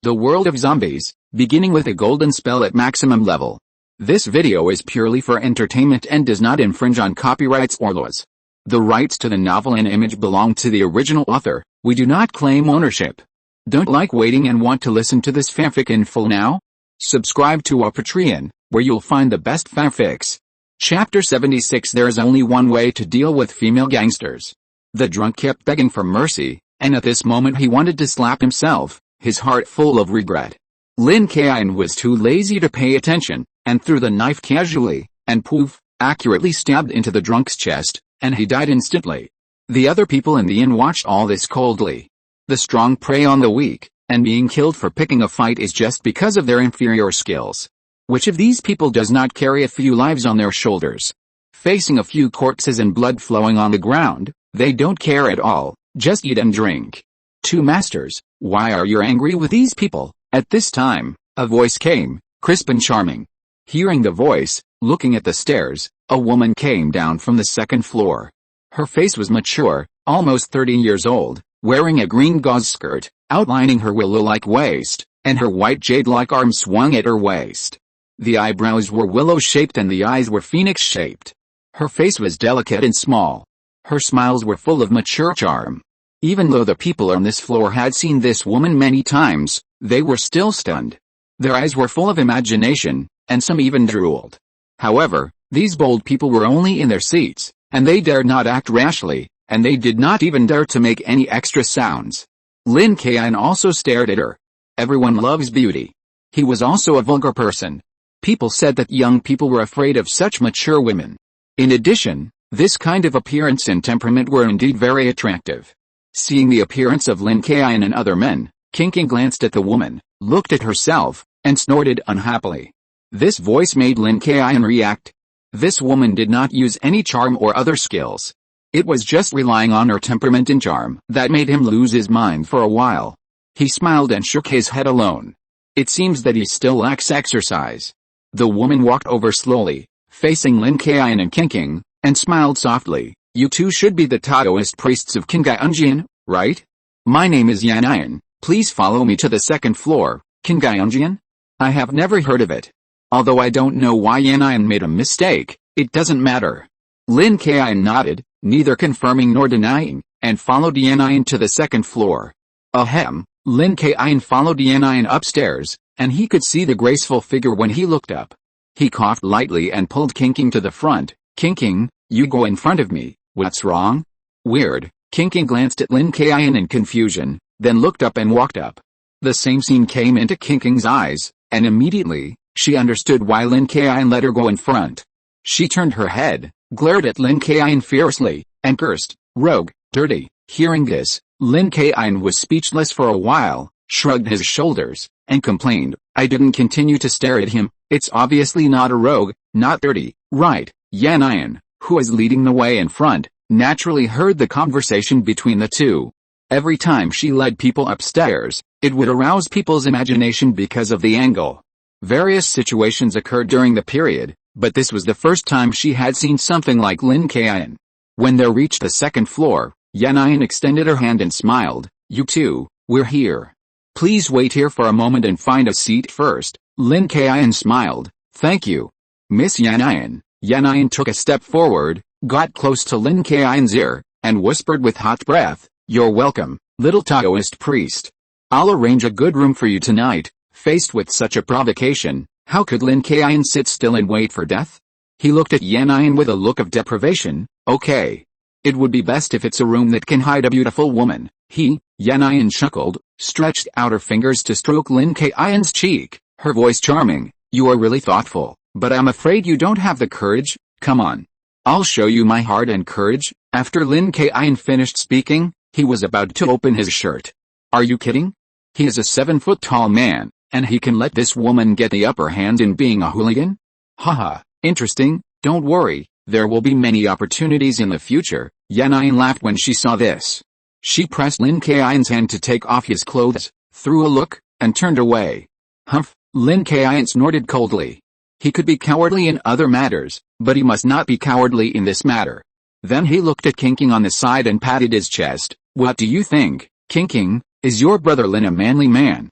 The world of zombies, beginning with a golden spell at maximum level. This video is purely for entertainment and does not infringe on copyrights or laws. The rights to the novel and image belong to the original author. We do not claim ownership. Don't like waiting and want to listen to this fanfic in full now? Subscribe to our Patreon, where you'll find the best fanfics. Chapter 76. There is only one way to deal with female gangsters. The drunk kept begging for mercy, and at this moment he wanted to slap himself, his heart full of regret. Lin Kaiyun was too lazy to pay attention, and threw the knife casually, and poof, accurately stabbed into the drunk's chest, and he died instantly. The other people in the inn watched all this coldly. The strong prey on the weak, and being killed for picking a fight is just because of their inferior skills. Which of these people does not carry a few lives on their shoulders? Facing a few corpses and blood flowing on the ground, they don't care at all, just eat and drink. Two masters, why are you angry with these people? At this time, a voice came, crisp and charming. Hearing the voice, looking at the stairs, a woman came down from the second floor. Her face was mature, almost 30 years old, wearing a green gauze skirt, outlining her willow-like waist, and her white jade-like arms swung at her waist. The eyebrows were willow-shaped and the eyes were phoenix-shaped. Her face was delicate and small. Her smiles were full of mature charm. Even though the people on this floor had seen this woman many times, they were still stunned. Their eyes were full of imagination, and some even drooled. However, these bold people were only in their seats, and they dared not act rashly, and they did not even dare to make any extra sounds. Lin Kaiyun also stared at her. Everyone loves beauty. He was also a vulgar person. People said that young people were afraid of such mature women. In addition, this kind of appearance and temperament were indeed very attractive. Seeing the appearance of Lin Kaiyun and other men, King glanced at the woman, looked at herself, and snorted unhappily. This voice made Lin Kaiyun react. This woman did not use any charm or other skills. It was just relying on her temperament and charm that made him lose his mind for a while. He smiled and shook his head alone. It seems that he still lacks exercise. The woman walked over slowly, facing Lin Kaiyun and King, and smiled softly. You two should be the Taoist priests of Qingyunjian, right? My name is Yanyan, please follow me to the second floor. Qingyunjian? I have never heard of it. Although I don't know why Yanyan made a mistake, it doesn't matter. Lin Kaiyun nodded, neither confirming nor denying, and followed Yanyan to the second floor. Ahem, Lin Kaiyun followed Yanyan upstairs, and he could see the graceful figure when he looked up. He coughed lightly and pulled King to the front. King, you go in front of me, what's wrong? Weird. King glanced at Lin Kaiyun in confusion, then looked up and walked up. The same scene came into King's eyes, and immediately, she understood why Lin Kaiyun let her go in front. She turned her head, glared at Lin Kaiyun fiercely, and cursed, rogue, dirty. Hearing this, Lin Kaiyun was speechless for a while, shrugged his shoulders, and complained, I didn't continue to stare at him, it's obviously not a rogue, not dirty, right? Yanyan, who was leading the way in front, naturally heard the conversation between the two. Every time she led people upstairs, it would arouse people's imagination because of the angle. Various situations occurred during the period, but this was the first time she had seen something like Lin Kaiyun. When they reached the second floor, Yanyan extended her hand and smiled, you two, we're here. Please wait here for a moment and find a seat first. Lin Kaiyun smiled, thank you. Miss Yanyan. Yanyan took a step forward, got close to Lin Kaiyun's ear, and whispered with hot breath, you're welcome, little Taoist priest. I'll arrange a good room for you tonight. Faced with such a provocation, how could Lin Kaiyun sit still and wait for death? He looked at Yanyan with a look of deprivation. Okay. It would be best if it's a room that can hide a beautiful woman. Yanyan chuckled, stretched out her fingers to stroke Lin Kaiyun's cheek, her voice charming. You are really thoughtful, but I'm afraid you don't have the courage. Come on. I'll show you my heart and courage. After Lin Kaiyun finished speaking, he was about to open his shirt. Are you kidding? He is a 7-foot-tall man, and he can let this woman get the upper hand in being a hooligan? Haha, interesting, don't worry, there will be many opportunities in the future. Yanyan laughed when she saw this. She pressed Lin Kaiyun's hand to take off his clothes, threw a look, and turned away. Humph, Lin Kaiyun snorted coldly. He could be cowardly in other matters, but he must not be cowardly in this matter. Then he looked at King on the side and patted his chest. What do you think, King? Is your brother Lin a manly man?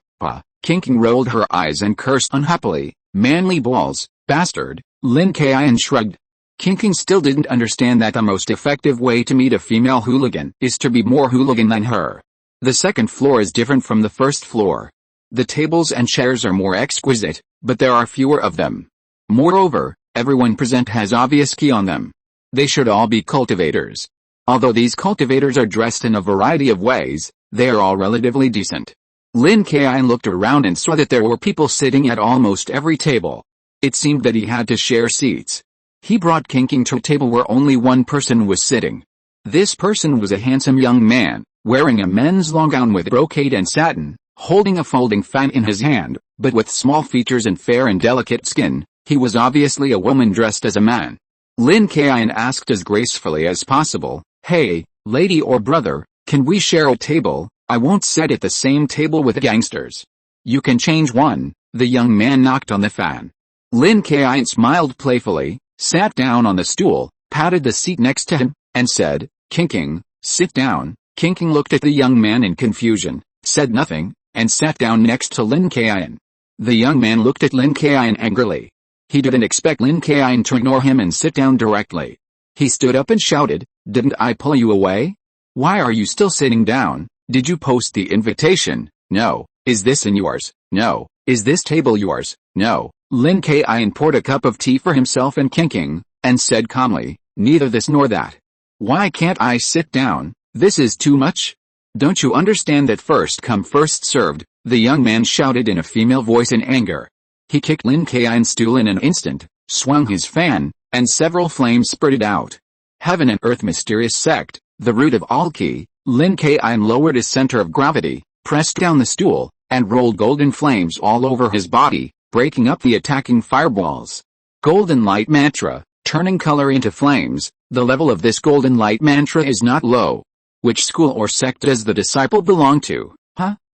King rolled her eyes and cursed unhappily. Manly balls, bastard. Lin Kaiyun shrugged. King still didn't understand that the most effective way to meet a female hooligan is to be more hooligan than her. The second floor is different from the first floor. The tables and chairs are more exquisite, but there are fewer of them. Moreover, everyone present has obvious key on them. They should all be cultivators. Although these cultivators are dressed in a variety of ways, they are all relatively decent. Lin Kaiyun looked around and saw that there were people sitting at almost every table. It seemed that he had to share seats. He brought King to a table where only one person was sitting. This person was a handsome young man, wearing a men's long gown with brocade and satin, holding a folding fan in his hand, but with small features and fair and delicate skin. He was obviously a woman dressed as a man. Lin Kaiyun asked as gracefully as possible, "Hey, lady or brother, can we share a table? I won't sit at the same table with gangsters." "You can change one." The young man knocked on the fan. Lin Kaiyun smiled playfully, sat down on the stool, patted the seat next to him, and said, King, sit down." King looked at the young man in confusion, said nothing, and sat down next to Lin Kaiyun. The young man looked at Lin Kaiyun angrily. He didn't expect Lin Kaiyun to ignore him and sit down directly. He stood up and shouted, "Didn't I pull you away? Why are you still sitting down? Did you post the invitation? No. Is this in yours? No. Is this table yours? No." Lin Kaiyun poured a cup of tea for himself and King, and said calmly, "Neither this nor that. Why can't I sit down? This is too much. Don't you understand that first come first served?" The young man shouted in a female voice in anger. He kicked Lin Kaiyun's stool in an instant, swung his fan, and several flames spurted out. Heaven and earth mysterious sect, the root of all key. Lin Kaiyun lowered his center of gravity, pressed down the stool, and rolled golden flames all over his body, breaking up the attacking fireballs. Golden light mantra, turning color into flames. The level of this golden light mantra is not low. Which school or sect does the disciple belong to?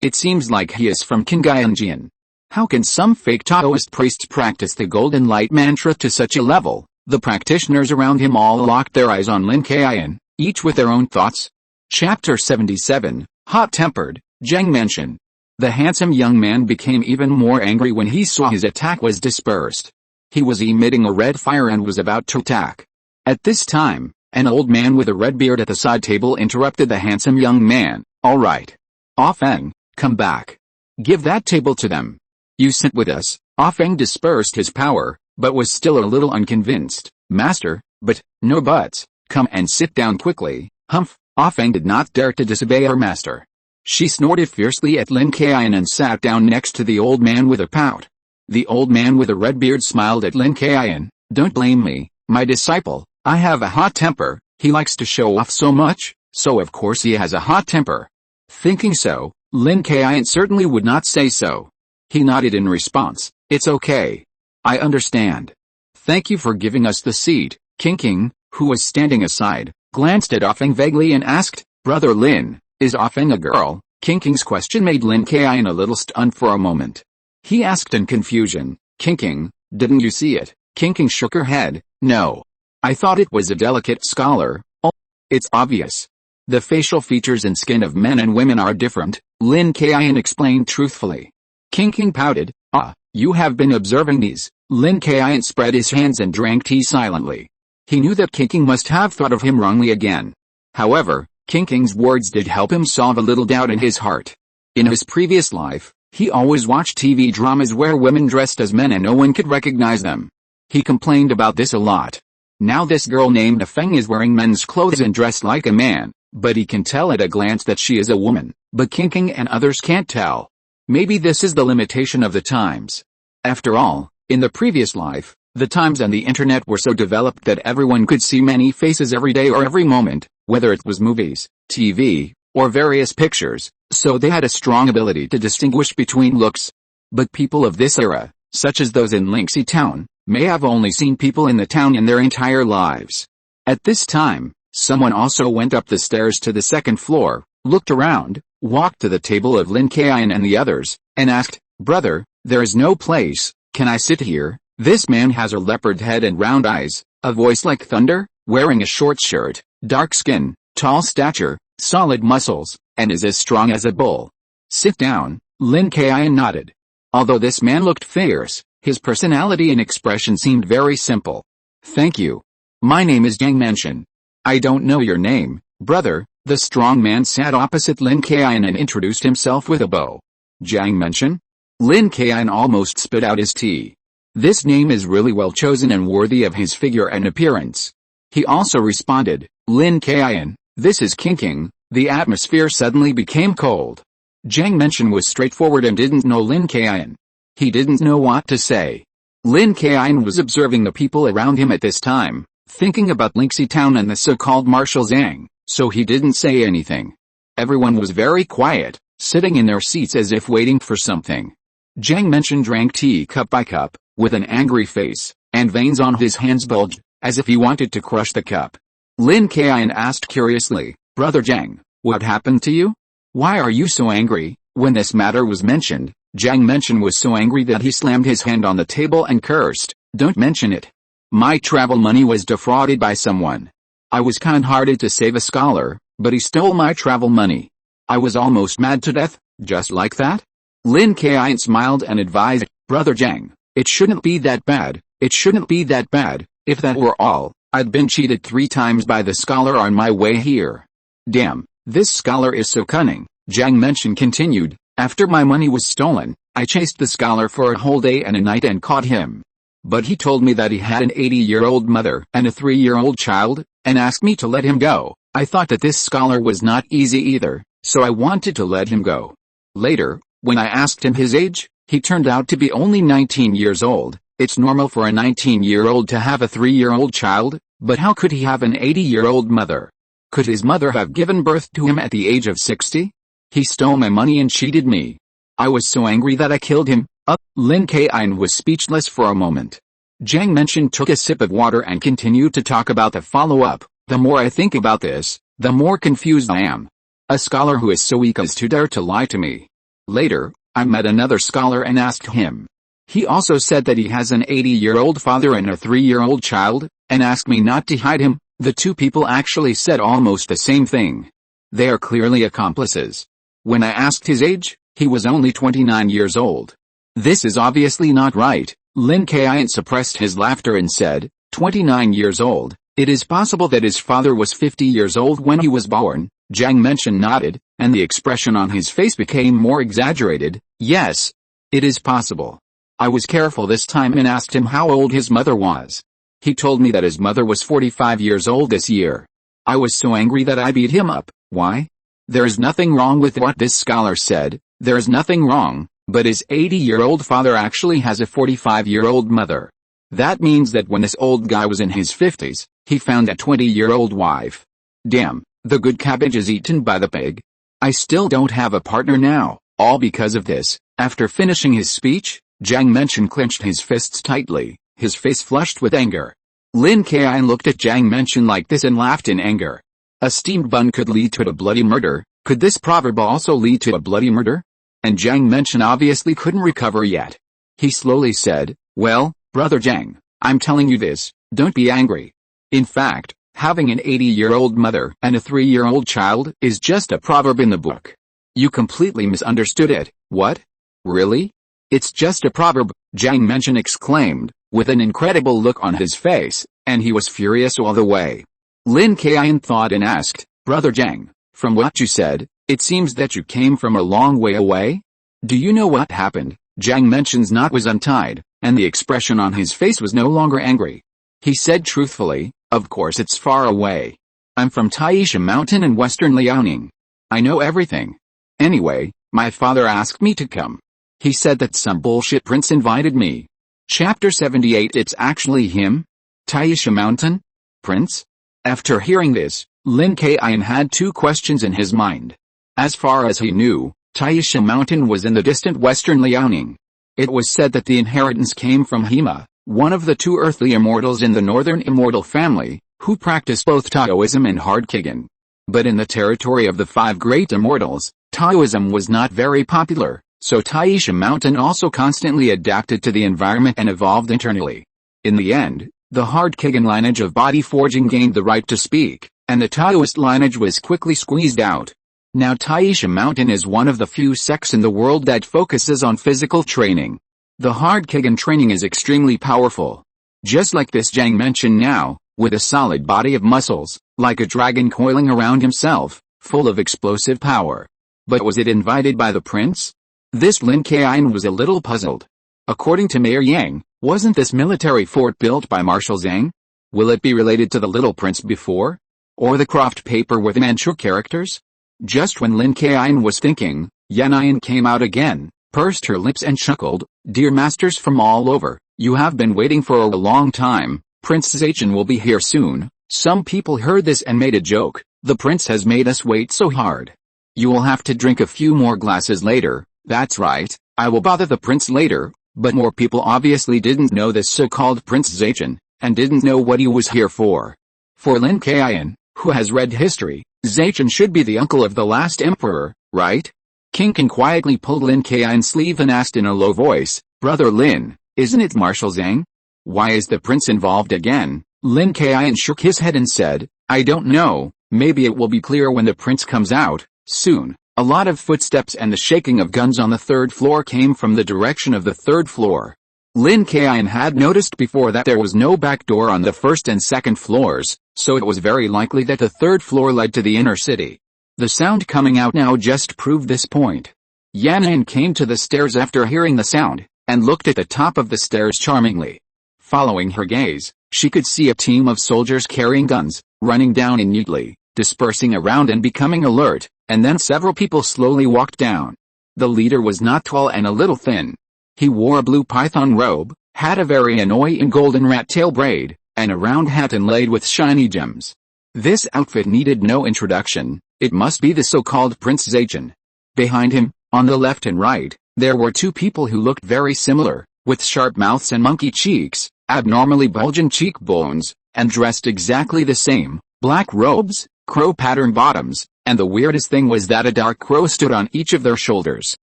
It seems like he is from Qingyangjian. How can some fake Taoist priests practice the golden light mantra to such a level? The practitioners around him all locked their eyes on Lin Kaiyun, each with their own thoughts. Chapter 77, Hot-Tempered, Zheng Mansion. The handsome young man became even more angry when he saw his attack was dispersed. He was emitting a red fire and was about to attack. At this time, an old man with a red beard at the side table interrupted the handsome young man. "All right. Ah Feng, come back. Give that table to them. You sit with us." Ah Feng dispersed his power, but was still a little unconvinced. "Master, but, no buts, come and sit down quickly." Humph, Ah Feng did not dare to disobey her master. She snorted fiercely at Lin Kaiyun and sat down next to the old man with a pout. The old man with a red beard smiled at Lin Kaiyun. "Don't blame me, my disciple. I have a hot temper." He likes to show off so much, so of course he has a hot temper. Thinking so, Lin Kaiyun certainly would not say so. He nodded in response. "It's okay. I understand. Thank you for giving us the seat." King, who was standing aside, glanced at Ah Feng vaguely and asked, "Brother Lin, is Ah Feng a girl?" King's question made Lin Kaiyun a little stunned for a moment. He asked in confusion, King, didn't you see it?" King shook her head. "No. I thought it was a delicate scholar." "Oh, it's obvious. The facial features and skin of men and women are different," Lin Kaiyun explained truthfully. King pouted. "Ah, you have been observing these." Lin Kaiyun spread his hands and drank tea silently. He knew that King must have thought of him wrongly again. However, King's words did help him solve a little doubt in his heart. In his previous life, he always watched TV dramas where women dressed as men and no one could recognize them. He complained about this a lot. Now this girl named Feng is wearing men's clothes and dressed like a man, but he can tell at a glance that she is a woman, but King and others can't tell. Maybe this is the limitation of the times. After all, in the previous life, the times and the internet were so developed that everyone could see many faces every day or every moment, whether it was movies, TV, or various pictures, so they had a strong ability to distinguish between looks. But people of this era, such as those in Lingxi town, may have only seen people in the town in their entire lives. At this time, someone also went up the stairs to the second floor, looked around, walked to the table of Lin Kaiyun and the others, and asked, "Brother, there is no place, can I sit here?" This man has a leopard head and round eyes, a voice like thunder, wearing a short shirt, dark skin, tall stature, solid muscles, and is as strong as a bull. "Sit down," Lin Kaiyun nodded. Although this man looked fierce, his personality and expression seemed very simple. Thank you. My name is Jiang Menshin. I don't know your name, brother. The strong man sat opposite Lin Kaiyun and introduced himself with a bow. Jiang Menshin? Lin Kaiyun almost spit out his tea. This name is really well chosen and worthy of his figure and appearance. He also responded, Lin Kaiyun, this is King. The atmosphere suddenly became cold. Jiang Menshin was straightforward and didn't know Lin Kaiyun. He didn't know what to say. Lin Kaiyun was observing the people around him at this time, thinking about Lingxi Town and the so-called Marshal Zhang, so he didn't say anything. Everyone was very quiet, sitting in their seats as if waiting for something. Jiang Menshin drank tea cup by cup, with an angry face, and veins on his hands bulged, as if he wanted to crush the cup. Lin Kaiyun asked curiously, Brother Jiang, what happened to you? Why are you so angry? When this matter was mentioned, Jiang Menshin was so angry that he slammed his hand on the table and cursed, don't mention it. My travel money was defrauded by someone. I was kind-hearted to save a scholar, but he stole my travel money. I was almost mad to death, just like that. Lin Kaiyun smiled and advised, Brother Jiang, it shouldn't be that bad, it shouldn't be that bad. If that were all, I'd been cheated 3 times by the scholar on my way here. Damn, this scholar is so cunning, Jiang Menshin continued. After my money was stolen, I chased the scholar for a whole day and a night and caught him. But he told me that he had an 80-year-old mother and a 3-year-old child, and asked me to let him go. I thought that this scholar was not easy either, so I wanted to let him go. Later, when I asked him his age, he turned out to be only 19 years old. It's normal for a 19-year-old to have a 3-year-old child, but how could he have an 80-year-old mother? Could his mother have given birth to him at the age of 60? He stole my money and cheated me. I was so angry that I killed him. Lin Kaiyun was speechless for a moment. Jiang Menshin took a sip of water and continued to talk about the follow-up. The more I think about this, the more confused I am. A scholar who is so weak as to dare to lie to me. Later, I met another scholar and asked him. He also said that he has an 80-year-old father and a 3-year-old child, and asked me not to hide him. The 2 people actually said almost the same thing. They are clearly accomplices. When I asked his age, he was only 29 years old. This is obviously not right. Lin Kaiyun suppressed his laughter and said, 29 years old, it is possible that his father was 50 years old when he was born. Jiang Menshin nodded, and the expression on his face became more exaggerated. Yes, it is possible. I was careful this time and asked him how old his mother was. He told me that his mother was 45 years old this year. I was so angry that I beat him up. Why? There is nothing wrong with what this scholar said. There is nothing wrong, but his 80-year-old father actually has a 45-year-old mother. That means that when this old guy was in his 50s, he found a 20-year-old wife. Damn, the good cabbage is eaten by the pig. I still don't have a partner now, all because of this. After finishing his speech, Jiang Menshin clenched his fists tightly, his face flushed with anger. Lin Kaiyun looked at Jiang Menshin like this and laughed in anger. A steamed bun could lead to a bloody murder. Could this proverb also lead to a bloody murder? And Jiang Menshin obviously couldn't recover yet. He slowly said, well, Brother Jiang, I'm telling you this, don't be angry. In fact, having an 80-year-old mother and a 3-year-old child is just a proverb in the book. You completely misunderstood it. What? Really? It's just a proverb, Jiang Menshin exclaimed, with an incredible look on his face, and he was furious all the way. Lin Kaiyun thought and asked, Brother Jiang, from what you said, it seems that you came from a long way away? Do you know what happened? Jiang Menshin's knot was untied, and the expression on his face was no longer angry. He said truthfully, of course it's far away. I'm from Taiyi Mountain in western Liaoning. I know everything. Anyway, my father asked me to come. He said that some bullshit prince invited me. Chapter 78. It's actually him? Taiyi Mountain? Prince? After hearing this, Lin Kaiyun had 2 questions in his mind. As far as he knew, Taiyi Mountain was in the distant western Liaoning. It was said that the inheritance came from Hema, one of the 2 earthly immortals in the northern immortal family, who practice both Taoism and hard Kigen. But in the territory of the 5 great immortals, Taoism was not very popular, so Taiyi Mountain also constantly adapted to the environment and evolved internally. In the end, the hard Kigen lineage of body forging gained the right to speak, and the Taoist lineage was quickly squeezed out. Now Taiyi Mountain is one of the few sects in the world that focuses on physical training. The hard Keigan training is extremely powerful. Just like this Zhang mentioned now, with a solid body of muscles, like a dragon coiling around himself, full of explosive power. But was it invited by the prince? This Lin Kaiyun was a little puzzled. According to Mayor Yang, wasn't this military fort built by Marshal Zhang? Will it be related to the little prince before? Or the craft paper with Manchu characters? Just when Lin Kaiyun was thinking, Yanyan came out again, pursed her lips and chuckled, "Dear masters from all over, you have been waiting for a long time. Prince Zachen will be here soon." Some people heard this and made a joke. "The prince has made us wait so hard. You will have to drink a few more glasses later." That's right, I will bother the prince later. But more people obviously didn't know this so-called Prince Zachen, and didn't know what he was here for. For Lin Kaiyun, who has read history, Zachen should be the uncle of the last emperor, right? King Kan quietly pulled Lin Kaiyun's sleeve and asked in a low voice, "Brother Lin, isn't it Marshal Zhang? Why is the prince involved again?" Lin Kaiyun shook his head and said, "I don't know, maybe it will be clear when the prince comes out, soon." A lot of footsteps and the shaking of guns on the third floor came from the direction of the third floor. Lin Kaiyun had noticed before that there was no back door on the first and second floors, so it was very likely that the third floor led to the inner city. The sound coming out now just proved this point. Yanyan came to the stairs after hearing the sound, and looked at the top of the stairs charmingly. Following her gaze, she could see a team of soldiers carrying guns, running down neatly, dispersing around and becoming alert, and then several people slowly walked down. The leader was not tall and a little thin. He wore a blue python robe, had a very annoying golden rat tail braid, and a round hat inlaid with shiny gems. This outfit needed no introduction, it must be the so-called Prince Zachen. Behind him, on the left and right, there were two people who looked very similar, with sharp mouths and monkey cheeks, abnormally bulging cheekbones, and dressed exactly the same, black robes, crow pattern bottoms, and the weirdest thing was that a dark crow stood on each of their shoulders.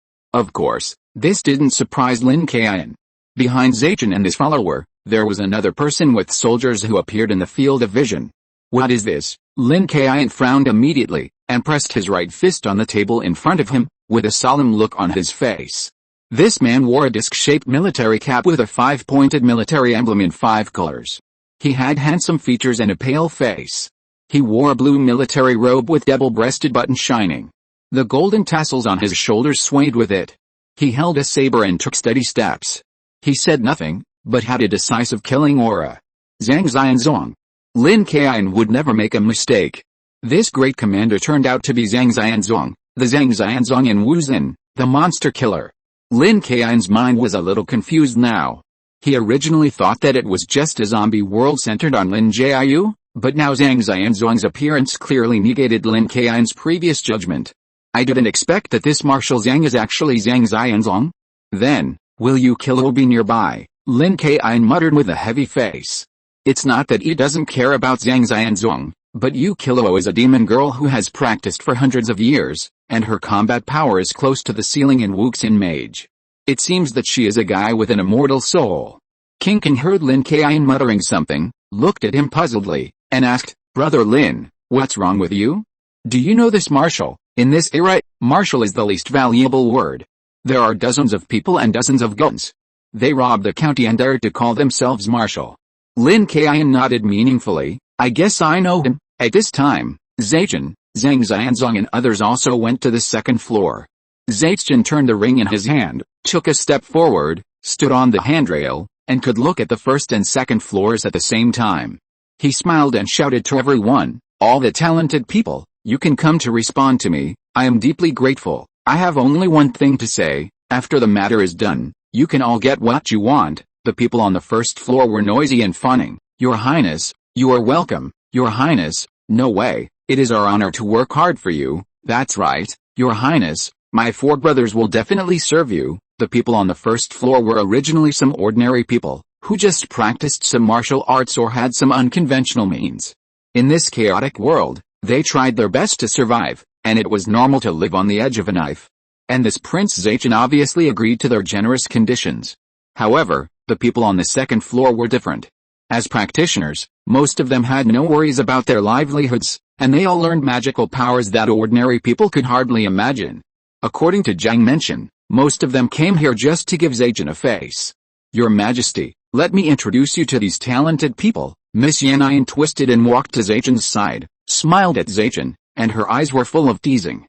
Of course, this didn't surprise Lin Kaiyun. Behind Zachen and his follower, there was another person with soldiers who appeared in the field of vision. What is this? Lin Kaiyun frowned immediately, and pressed his right fist on the table in front of him, with a solemn look on his face. This man wore a disc-shaped military cap with a 5-pointed military emblem in 5 colors. He had handsome features and a pale face. He wore a blue military robe with double-breasted buttons shining. The golden tassels on his shoulders swayed with it. He held a saber and took steady steps. He said nothing, but had a decisive killing aura. Zhang Xianzong. Lin Kaiyun would never make a mistake. This great commander turned out to be Zhang Xianzong, the Zhang Xianzong in Wuzhen, the monster killer. Lin Kaiyun's mind was a little confused now. He originally thought that it was just a zombie world centered on Lin Jiu, but now Zhang Xianzong's appearance clearly negated Lin Kaiyun's previous judgment. I didn't expect that this Marshal Zhang is actually Zhang Xianzong. Then, will you kill or be nearby? Lin Kaiyun muttered with a heavy face. It's not that he doesn't care about Zhang Xianzong, but Yu Kilo is a demon girl who has practiced for hundreds of years, and her combat power is close to the ceiling in Wuxin Mage. It seems that she is a guy with an immortal soul. King Kan heard Lin Kaiyun muttering something, looked at him puzzledly, and asked, "Brother Lin, what's wrong with you? Do you know this Marshal? In this era, Marshal is the least valuable word. There are dozens of people and dozens of guns. They robbed the county and dared to call themselves Marshal." Lin Kaiyun nodded meaningfully. "I guess I know him." At this time, Zachen, Zhang Xianzong and others also went to the second floor. Zachen turned the ring in his hand, took a step forward, stood on the handrail, and could look at the first and second floors at the same time. He smiled and shouted to everyone, "All the talented people, you can come to respond to me. I am deeply grateful. I have only one thing to say. After the matter is done, you can all get what you want." The people on the first floor were noisy and fawning. "Your Highness, you are welcome. Your Highness, no way, it is our honor to work hard for you." "That's right, Your Highness, my 4 brothers will definitely serve you." The people on the first floor were originally some ordinary people, who just practiced some martial arts or had some unconventional means. In this chaotic world, they tried their best to survive, and it was normal to live on the edge of a knife. And this Prince Zachen obviously agreed to their generous conditions. However, the people on the second floor were different. As practitioners, most of them had no worries about their livelihoods. and they all learned magical powers that ordinary people could hardly imagine. According to Jiang Mention, most of them came here just to give Zhejian a face. Your Majesty, let me introduce you to these talented people. Miss Yannian twisted and walked to Zhejian's side, smiled at Zhejian, and her eyes were full of teasing.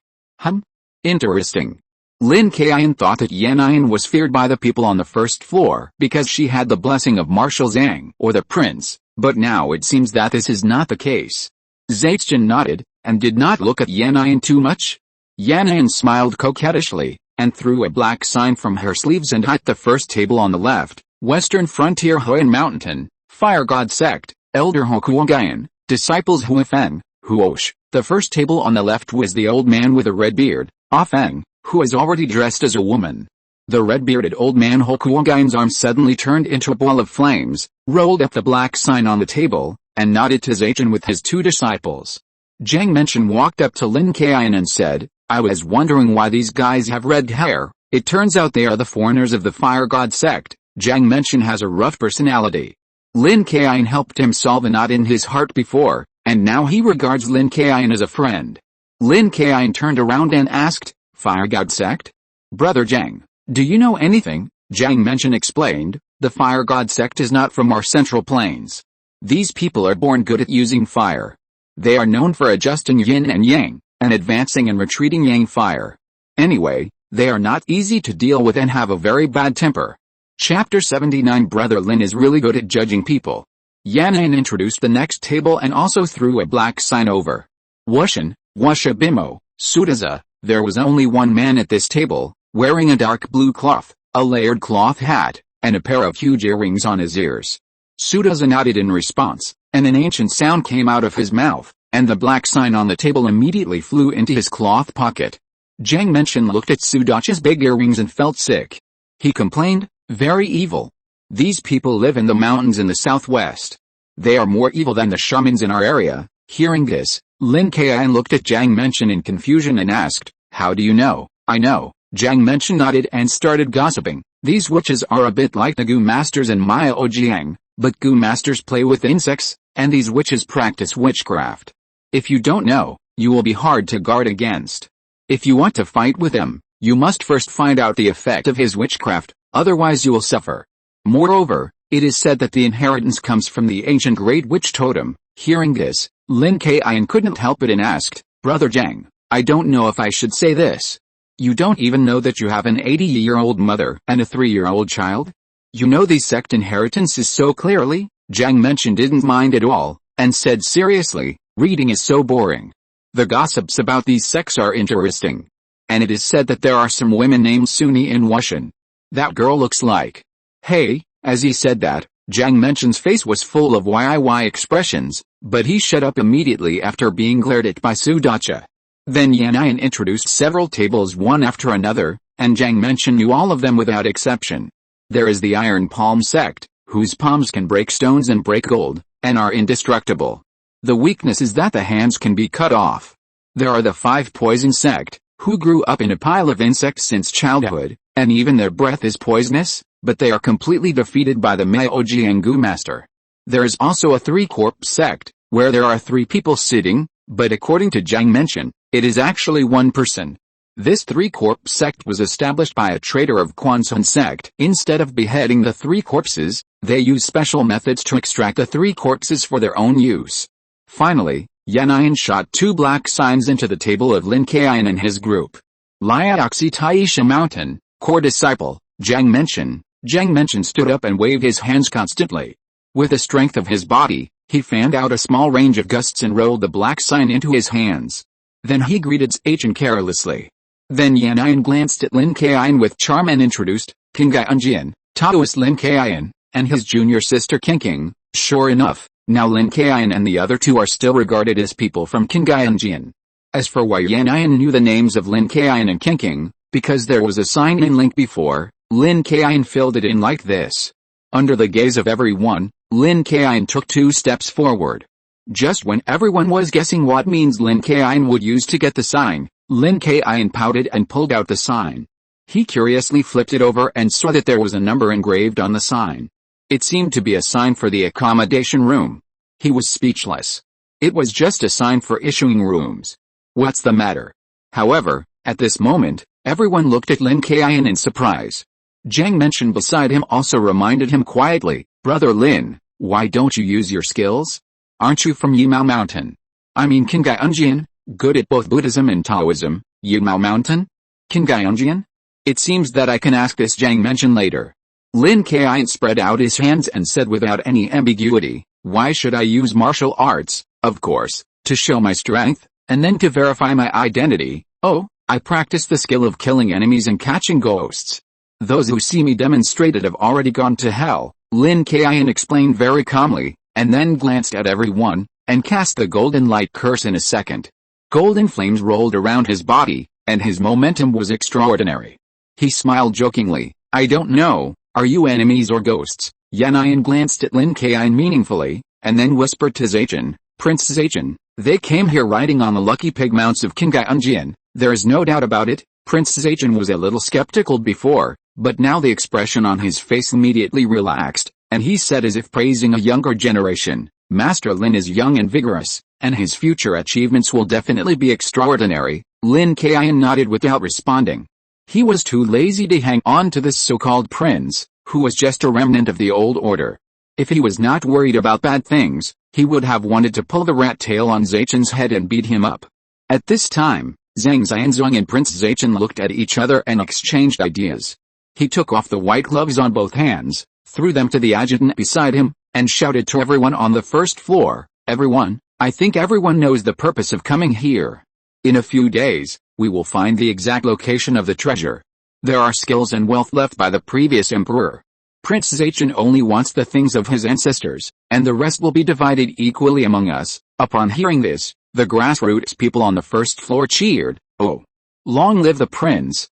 Interesting. Lin Kaiyun thought that Yannian was feared by the people on the first floor because she had the blessing of Marshal Zhang or the prince, but now it seems that this is not the case. Zhejian nodded, and did not look at Yannian too much. Yannian smiled coquettishly, and threw a black sign from her sleeves and hit the first table on the left, Western Frontier Huan Mountain, Fire God Sect, Elder Hokuogayan, Disciples Huifeng, Huosh. The first table on the left was the old man with a red beard, Feng, who is already dressed as a woman. The red-bearded old man Hokuogayan's arm suddenly turned into a ball of flames, rolled up the black sign on the table, and nodded to Zhejian with his two disciples. Jiang Mention walked up to Lin Kaiyun and said, I was wondering why these guys have red hair. It turns out they are the foreigners of the Fire God Sect. Jiang Mention has a rough personality. Lin Kaiyun helped him solve a knot in his heart before, and now he regards Lin Kaiyun as a friend. Lin Kaiyun turned around and asked, Fire God Sect? Brother Jiang, do you know anything? Jiang Mention explained, the Fire God Sect is not from our central plains. These people are born good at using fire. They are known for adjusting yin and yang, and advancing and retreating yang fire. Anyway, they are not easy to deal with and have a very bad temper. Chapter 79 Brother Lin is really good at judging people. Yannian introduced the next table and also threw a black sign over. Wushan, Wusha Bimo, Sudaza. There was only one man at this table, wearing a dark blue cloth, a layered cloth hat, and a pair of huge earrings on his ears. Sudaza nodded in response, and an ancient sound came out of his mouth, and the black sign on the table immediately flew into his cloth pocket. Jiang Mention looked at Sudacha's big earrings and felt sick. He complained, very evil. These people live in the mountains in the southwest. They are more evil than the shamans in our area. Hearing this, Lin Kaiyun looked at Jiang Mention in confusion and asked, how do you know? I know. Jiang Mention nodded and started gossiping. These witches are a bit like the Gu Masters and Maya Ojiang, but Gu Masters play with insects, and these witches practice witchcraft. If you don't know, you will be hard to guard against. If you want to fight with him, you must first find out the effect of his witchcraft, otherwise you will suffer. Moreover, it is said that the inheritance comes from the ancient Great Witch Totem. Hearing this, Lin Kaiyun couldn't help it and asked, Brother Jiang, I don't know if I should say this. You don't even know that you have an 80-year-old mother and a 3-year-old child? You know the sect inheritances so clearly? Jiang Mention didn't mind at all, and said seriously, reading is so boring. The gossips about these sects are interesting. And it is said that there are some women named Suni in Wushan. That girl looks like. Hey, as he said that, Jiang Mention's face was full of YIY expressions, but he shut up immediately after being glared at by Sudacha. Then Yannian introduced several tables one after another, and Jiang Mention knew all of them without exception. There is the Iron Palm sect, whose palms can break stones and break gold, and are indestructible. The weakness is that the hands can be cut off. There are the 5 Poison sect, who grew up in a pile of insects since childhood, and even their breath is poisonous, but they are completely defeated by the Maoji and Gu Master. There is also a 3 Corpse sect, where there are 3 people sitting, but according to Jiang Mention, it is actually 1 person. This 3 Corpse sect was established by a traitor of Quansun sect. Instead of beheading the 3 corpses, they use special methods to extract the 3 corpses for their own use. Finally, Yannian shot 2 black signs into the table of Lin Kaiyun and his group. Liaoxi Taisha Mountain, core disciple, Jiang Mention. Jiang Mention stood up and waved his hands constantly. With the strength of his body, he fanned out a small range of gusts and rolled the black sign into his hands. Then he greeted Zhejian carelessly. Then Yannian glanced at Lin Kaiyun with charm and introduced, Qingai Unjian, Taoist Lin Kaiyun, and his junior sister Qingqing. Sure enough, now Lin Kaiyun and the other 2 are still regarded as people from Qingai Unjian. As for why Yannian knew the names of Lin Kaiyun and Qingqing, because there was a sign-in link before, Lin Kaiyun filled it in like this. Under the gaze of everyone, Lin Kaiyun took 2 steps forward. Just when everyone was guessing what means Lin Kaiyun would use to get the sign, Lin Kaiyun pouted and pulled out the sign. He curiously flipped it over and saw that there was a number engraved on the sign. It seemed to be a sign for the accommodation room. He was speechless. It was just a sign for issuing rooms. What's the matter? However, at this moment, everyone looked at Lin Kaiyun in surprise. Zhang Mention beside him also reminded him quietly, Brother Lin, why don't you use your skills? Aren't you from Yimao Mountain? I mean Qinghai, good at both Buddhism and Taoism, Yimao Mountain? Qinghai? It seems that I can ask this Zhang Mention later. Lin Kaiyun spread out his hands and said without any ambiguity, why should I use martial arts? Of course, to show my strength, and then to verify my identity. Oh, I practice the skill of killing enemies and catching ghosts. Those who see me demonstrate it have already gone to hell, Lin Kaiyun explained very calmly, and then glanced at everyone, and cast the golden light curse in a second. Golden flames rolled around his body, and his momentum was extraordinary. He smiled jokingly, I don't know, are you enemies or ghosts? Yanyan glanced at Lin Kaiyun meaningfully, and then whispered to Zaichen, Prince Zaichen, they came here riding on the lucky pig mounts of Qinghai. There is no doubt about it. Prince Zaichen was a little skeptical before, but now the expression on his face immediately relaxed, and he said as if praising a younger generation, Master Lin is young and vigorous, and his future achievements will definitely be extraordinary. Lin Kaiyun nodded without responding. He was too lazy to hang on to this so-called prince, who was just a remnant of the old order. If he was not worried about bad things, he would have wanted to pull the rat tail on Zaichen's head and beat him up. At this time, Zhang Xianzong and Prince Zaichen looked at each other and exchanged ideas. He took off the white gloves on both hands, threw them to the adjutant beside him, and shouted to everyone on the first floor, everyone, I think everyone knows the purpose of coming here. In a few days, we will find the exact location of the treasure. There are skills and wealth left by the previous emperor. Prince Zaichen only wants the things of his ancestors, and the rest will be divided equally among us. Upon hearing this, the grassroots people on the first floor cheered, oh. Long live the prince,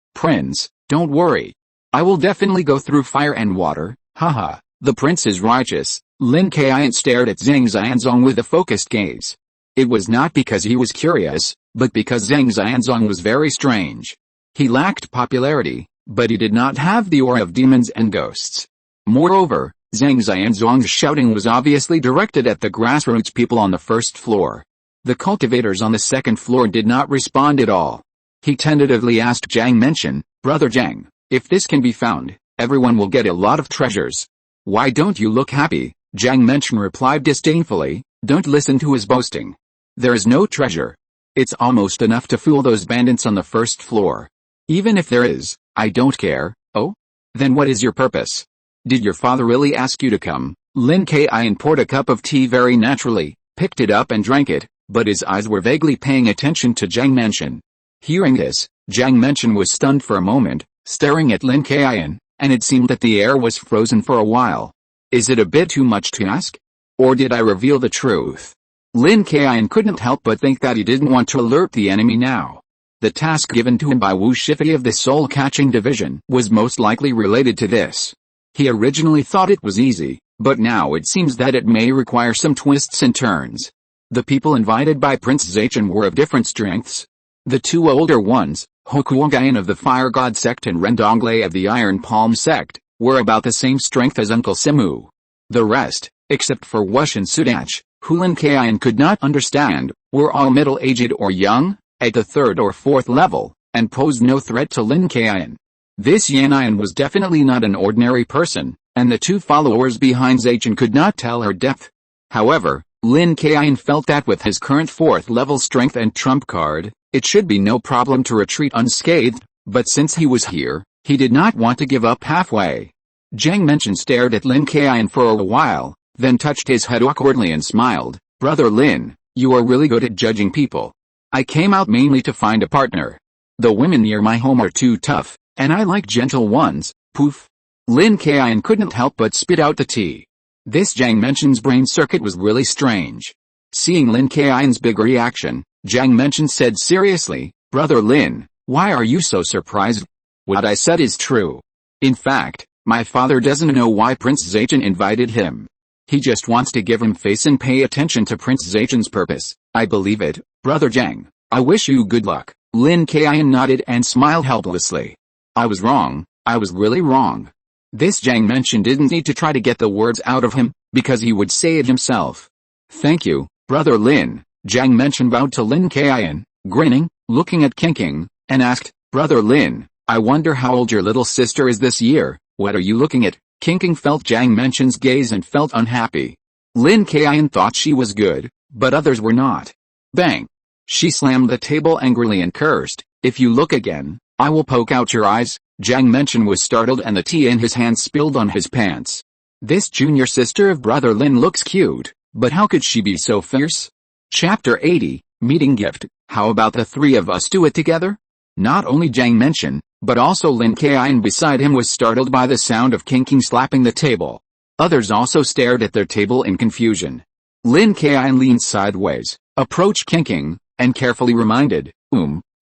don't worry. I will definitely go through fire and water, haha, the prince is righteous. Lin Kaiyun stared at Zhang Xianzong with a focused gaze. It was not because he was curious, but because Zhang Xianzong was very strange. He lacked popularity, but he did not have the aura of demons and ghosts. Moreover, Zhang Xianzong's shouting was obviously directed at the grassroots people on the first floor. The cultivators on the second floor did not respond at all. He tentatively asked Zhang Mention, Brother Zhang, if this can be found, everyone will get a lot of treasures. Why don't you look happy? Zhang Mention replied disdainfully, don't listen to his boasting. There is no treasure. It's almost enough to fool those bandits on the first floor. Even if there is, I don't care. Oh? Then what is your purpose? Did your father really ask you to come? Lin Kaiyun poured a cup of tea very naturally, picked it up and drank it, but his eyes were vaguely paying attention to Zhang Mention. Hearing this, Zhang Mention was stunned for a moment, staring at Lin Kaiyun, and it seemed that the air was frozen for a while. Is it a bit too much to ask? Or did I reveal the truth? Lin Kaiyun couldn't help but think that he didn't want to alert the enemy now. The task given to him by Wu Shifi of the soul-catching division was most likely related to this. He originally thought it was easy, but now it seems that it may require some twists and turns. The people invited by Prince Zaichen were of different strengths. The two older ones, Hokuogayan of the Fire God sect and Ren Tingting of the Iron Palm sect, were about the same strength as Uncle Simu. The rest, except for Wush and Sudach, who Lin Kaiyun could not understand, were all middle-aged or young, at the third or fourth level, and posed no threat to Lin Kaiyun. This Yanyan was definitely not an ordinary person, and the two followers behind Zaichen could not tell her depth. However, Lin Kaiyun felt that with his current fourth-level strength and trump card, it should be no problem to retreat unscathed, but since he was here, he did not want to give up halfway. Zhang Mention stared at Lin Kaiyun for a while, then touched his head awkwardly and smiled, Brother Lin, you are really good at judging people. I came out mainly to find a partner. The women near my home are too tough, and I like gentle ones, poof. Lin Kaiyun couldn't help but spit out the tea. This Zhang Mention's brain circuit was really strange. Seeing Lin Kaiyun's big reaction, Zhang Mention said seriously, Brother Lin, why are you so surprised? What I said is true. In fact, my father doesn't know why Prince Zaichen invited him. He just wants to give him face and pay attention to Prince Zaichen's purpose. I believe it, Brother Zhang. I wish you good luck. Lin Kaiyun nodded and smiled helplessly. I was wrong, I was really wrong. This Zhang Mention didn't need to try to get the words out of him, because he would say it himself. Thank you, Brother Lin, Jiang mentioned bowed to Lin Kaiyun, grinning, looking at King, and asked, Brother Lin, I wonder how old your little sister is this year. What are you looking at? King felt Jiang mention's gaze and felt unhappy. Lin Kaiyun thought she was good, but others were not. Bang! She slammed the table angrily and cursed, if you look again, I will poke out your eyes. Jiang mention was startled and the tea in his hand spilled on his pants. This junior sister of Brother Lin looks cute, but how could she be so fierce? Chapter 80, Meeting Gift. How about the three of us do it together? Not only Jiang mention, but also Lin Kaiyun beside him was startled by the sound of King slapping the table. Others also stared at their table in confusion. Lin Kaiyun leaned sideways, approached King, and carefully reminded,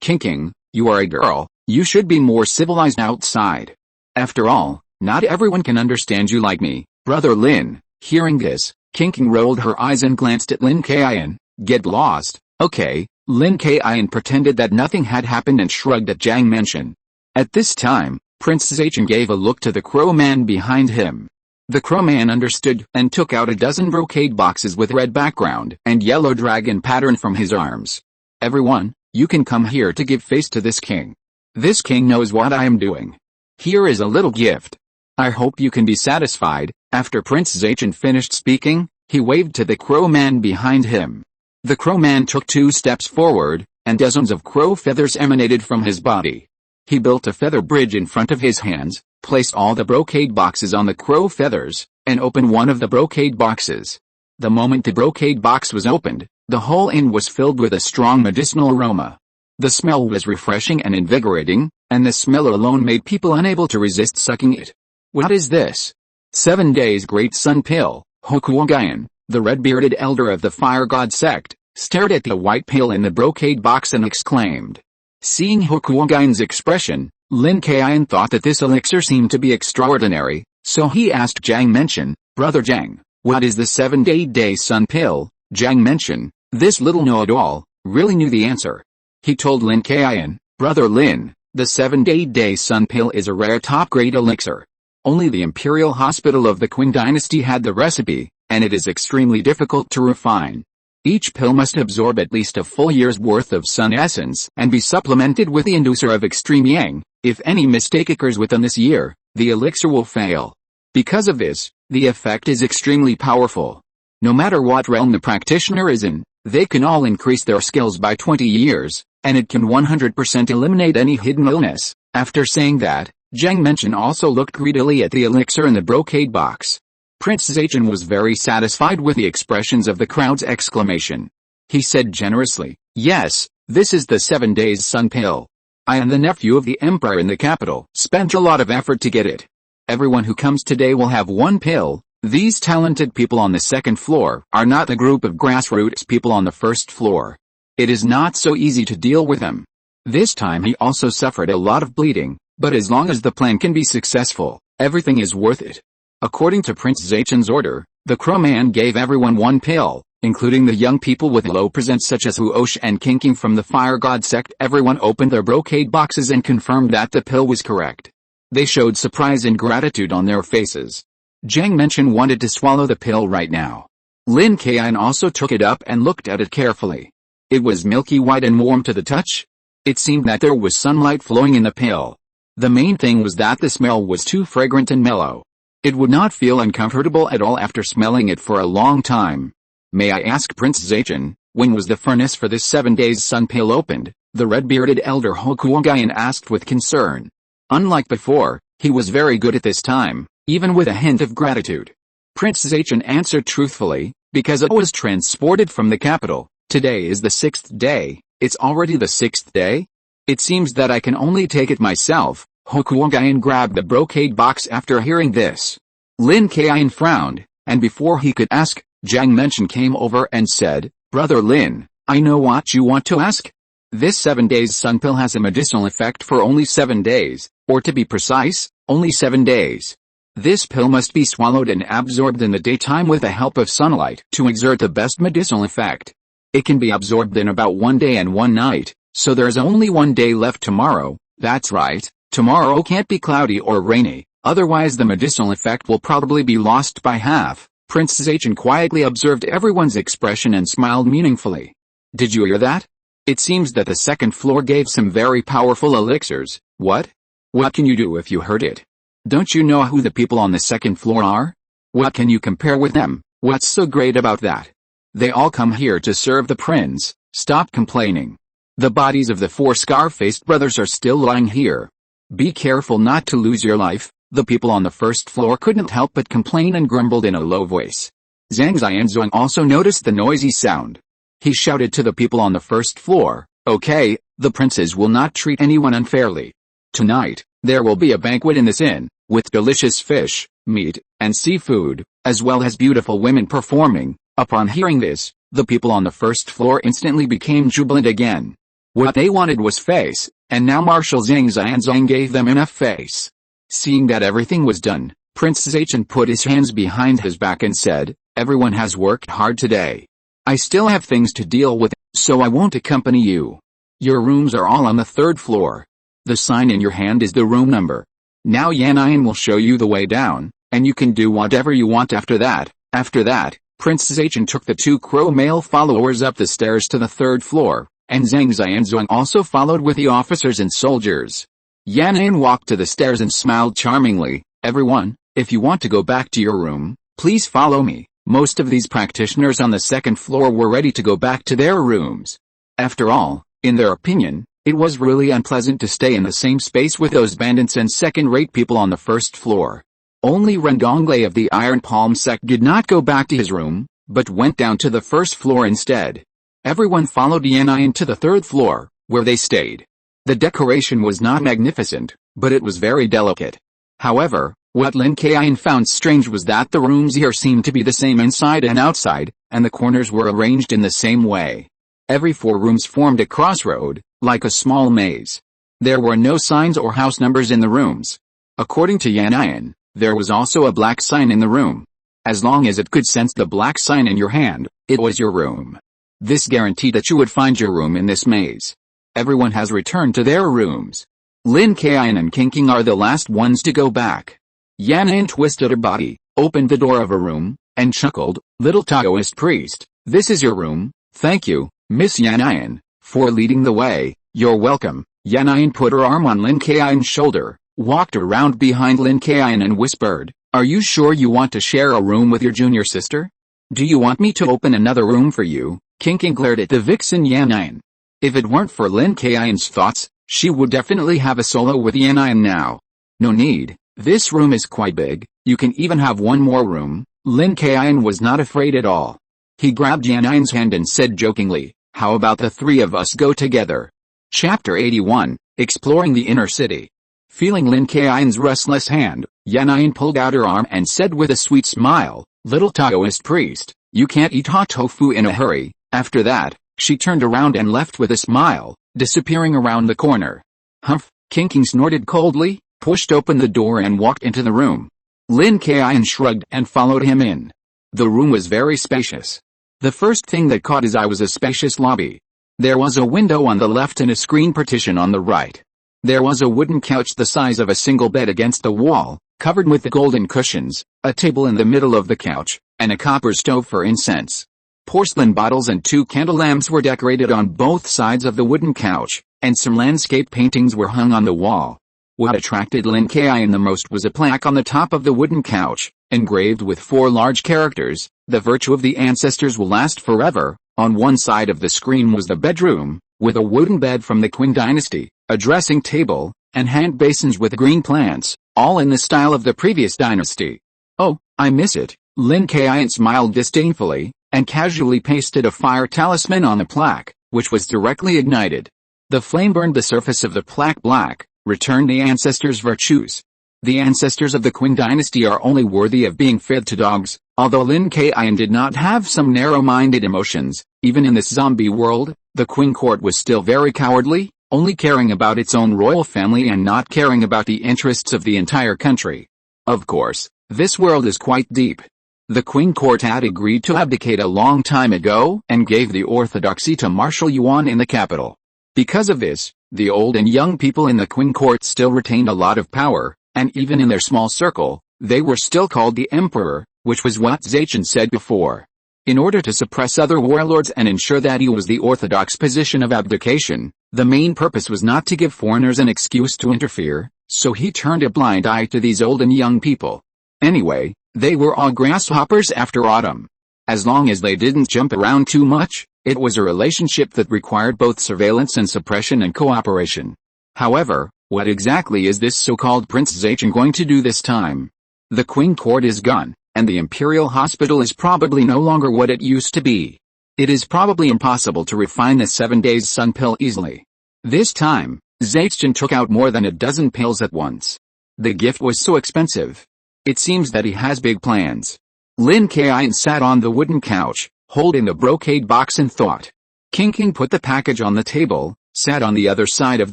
King, you are a girl, you should be more civilized outside. After all, not everyone can understand you like me, Brother Lin. Hearing this, King rolled her eyes and glanced at Lin Kaiyun. Get lost, okay. Lin Kaiyun pretended that nothing had happened and shrugged at Jiang mention. At this time, Prince Zhengying gave a look to the crow man behind him. The crow man understood and took out a dozen brocade boxes with red background and yellow dragon pattern from his arms. Everyone, you can come here to give face to this king. This king knows what I am doing. Here is a little gift. I hope you can be satisfied. After Prince Zhengying finished speaking, he waved to the crow man behind him. The crow man took 2 steps forward, and dozens of crow feathers emanated from his body. He built a feather bridge in front of his hands, placed all the brocade boxes on the crow feathers, and opened one of the brocade boxes. The moment the brocade box was opened, the whole inn was filled with a strong medicinal aroma. The smell was refreshing and invigorating, and the smell alone made people unable to resist sucking it. What is this? 7 days Great Sun Pill. Fenghou, the red-bearded elder of the fire god sect, stared at the white pill in the brocade box and exclaimed. Seeing Fenghou's expression, Lin Kaiyun thought that this elixir seemed to be extraordinary, so he asked Jiang mention, Brother Jiang, what is the 7-day sun pill? Jiang mention, this little know-it-all, really knew the answer. He told Lin Kaiyun, Brother Lin, the 7-day sun pill is a rare top-grade elixir. Only the Imperial Hospital of the Qing dynasty had the recipe, and it is extremely difficult to refine. Each pill must absorb at least a full year's worth of sun essence and be supplemented with the inducer of extreme yang. If any mistake occurs within this year, the elixir will fail. Because of this, the effect is extremely powerful. No matter what realm the practitioner is in, they can all increase their skills by 20 years, and it can 100% eliminate any hidden illness. After saying that, Jiang mention also looked greedily at the elixir in the brocade box. Prince Zhengying was very satisfied with the expressions of the crowd's exclamation. He said generously, yes, this is the 7 days sun pill. I am the nephew of the emperor in the capital. Spent a lot of effort to get it. Everyone who comes today will have 1 pill. These talented people on the 2nd floor are not the group of grassroots people on the 1st floor. It is not so easy to deal with them. This time he also suffered a lot of bleeding, but as long as the plan can be successful, everything is worth it. According to Prince Zhengying's order, the crow man gave everyone 1 pill, including the young people with low presence such as Huosh and King from the fire god sect. Everyone opened their brocade boxes and confirmed that the pill was correct. They showed surprise and gratitude on their faces. Jiang mention wanted to swallow the pill right now. Lin Kaiyun also took it up and looked at it carefully. It was milky white and warm to the touch. It seemed that there was sunlight flowing in the pill. The main thing was that the smell was too fragrant and mellow. It would not feel uncomfortable at all after smelling it for a long time. May I ask Prince Zhengying, when was the furnace for this 7 days sun pill opened? The red-bearded elder Fenghou asked with concern. Unlike before, he was very good at this time, even with a hint of gratitude. Prince Zhengying answered truthfully, because it was transported from the capital. Today is the 6th day. It's already the 6th day? It seems that I can only take it myself. Fenghou grabbed the brocade box after hearing this. Lin Kaiyun frowned, and before he could ask, Jiang mention came over and said, Brother Lin, I know what you want to ask. This 7 days sun pill has a medicinal effect for only 7 days, or to be precise, only 7 days. This pill must be swallowed and absorbed in the daytime with the help of sunlight to exert the best medicinal effect. It can be absorbed in about 1 day and 1 night, so there's only 1 day left tomorrow. That's right, tomorrow can't be cloudy or rainy, otherwise the medicinal effect will probably be lost by half. Princess Chen quietly observed everyone's expression and smiled meaningfully. Did you hear that? It seems that the second floor gave some very powerful elixirs. What? What can you do if you heard it? Don't you know who the people on the second floor are? What can you compare with them? What's so great about that? They all come here to serve the prince. Stop complaining. The bodies of the 4 scar-faced brothers are still lying here. Be careful not to lose your life. The people on the first floor couldn't help but complain and grumbled in a low voice. Zhang Xianzong also noticed the noisy sound. He shouted to the people on the first floor, "Okay, the princes will not treat anyone unfairly. Tonight, there will be a banquet in this inn, with delicious fish, meat, and seafood, as well as beautiful women performing." Upon hearing this, the people on the first floor instantly became jubilant again. What they wanted was face, and now Marshal Zhang Xianzong gave them enough face. Seeing that everything was done, Prince Zachin put his hands behind his back and said, "Everyone has worked hard today. I still have things to deal with, so I won't accompany you. Your rooms are all on the 3rd floor. The sign in your hand is the room number. Now Yanayan will show you the way down, and you can do whatever you want after that." After that, Prince Zachin took the 2 crow male followers up the stairs to the 3rd floor, and Zhang Xianzong also followed with the officers and soldiers. Yanayan walked to the stairs and smiled charmingly. "Everyone, if you want to go back to your room, please follow me." Most of these practitioners on the 2nd floor were ready to go back to their rooms. After all, in their opinion, it was really unpleasant to stay in the same space with those bandits and second-rate people on the 1st floor. Only Ren Donglei of the Iron Palm sect did not go back to his room, but went down to the 1st floor instead. Everyone followed Yanayan to the 3rd floor, where they stayed. The decoration was not magnificent, but it was very delicate. However, what Lin Kaiyun found strange was that the rooms here seemed to be the same inside and outside, and the corners were arranged in the same way. Every 4 rooms formed a crossroad, like a small maze. There were no signs or house numbers in the rooms. According to Yanayan, there was also a black sign in the room. As long as it could sense the black sign in your hand, it was your room. This guaranteed that you would find your room in this maze. Everyone has returned to their rooms. Lin Kaiyun and King are the last ones to go back. Yanayan twisted her body, opened the door of a room, and chuckled, "Little Taoist priest, this is your room. Thank you, Miss Yanayan, for leading the way. You're welcome." Yanayan put her arm on Lin Kaiyun's shoulder, walked around behind Lin Kaiyun and whispered, "Are you sure you want to share a room with your junior sister? Do you want me to open another room for you?" King glared at the vixen Yanayan. If it weren't for Lin Kaiyun's thoughts, she would definitely have a solo with Yanayan now. "No need, this room is quite big, you can even have one more room." Lin Kaiyun was not afraid at all. He grabbed Yanayan's hand and said jokingly, "How about the 3 of us go together?" Chapter 81, Exploring the Inner City. Feeling Lin Kaiyun's restless hand, Yanayan pulled out her arm and said with a sweet smile, "Little Taoist priest, you can't eat hot tofu in a hurry." After that, she turned around and left with a smile, disappearing around the corner. "Humph," King snorted coldly, pushed open the door and walked into the room. Lin Kaiyun shrugged and followed him in. The room was very spacious. The first thing that caught his eye was a spacious lobby. There was a window on the left and a screen partition on the right. There was a wooden couch the size of a single bed against the wall, covered with golden cushions, a table in the middle of the couch, and a copper stove for incense. Porcelain bottles and 2 candle lamps were decorated on both sides of the wooden couch, and some landscape paintings were hung on the wall. What attracted Lin Kaiyun the most was a plaque on the top of the wooden couch, engraved with 4 large characters, "The virtue of the ancestors will last forever." On one side of the screen was the bedroom, with a wooden bed from the Qing dynasty, a dressing table, and hand basins with green plants, all in the style of the previous dynasty. "Oh, I miss it." Lin Kaiyun smiled disdainfully, and casually pasted a fire talisman on the plaque, which was directly ignited. The flame burned the surface of the plaque black, returned the ancestors' virtues. The ancestors of the Qing dynasty are only worthy of being fed to dogs. Although Lin Kaiyun did not have some narrow-minded emotions, even in this zombie world, the Qing court was still very cowardly, only caring about its own royal family and not caring about the interests of the entire country. Of course, this world is quite deep. The Qing court had agreed to abdicate a long time ago and gave the orthodoxy to Marshal Yuan in the capital. Because of this, the old and young people in the Qing court still retained a lot of power, and even in their small circle, they were still called the emperor, which was what Zaichen said before. In order to suppress other warlords and ensure that he was the orthodox position of abdication, the main purpose was not to give foreigners an excuse to interfere, so he turned a blind eye to these old and young people. Anyway, they were all grasshoppers after autumn. As long as they didn't jump around too much, it was a relationship that required both surveillance and suppression and cooperation. However, what exactly is this so-called Prince Zaichen going to do this time? The Qing court is gone, and the Imperial Hospital is probably no longer what it used to be. It is probably impossible to refine the 7 days sun pill easily. This time, Zaichen took out more than a dozen pills at once. The gift was so expensive. It seems that he has big plans. Lin Kaiyun sat on the wooden couch, holding the brocade box and thought. King put the package on the table, sat on the other side of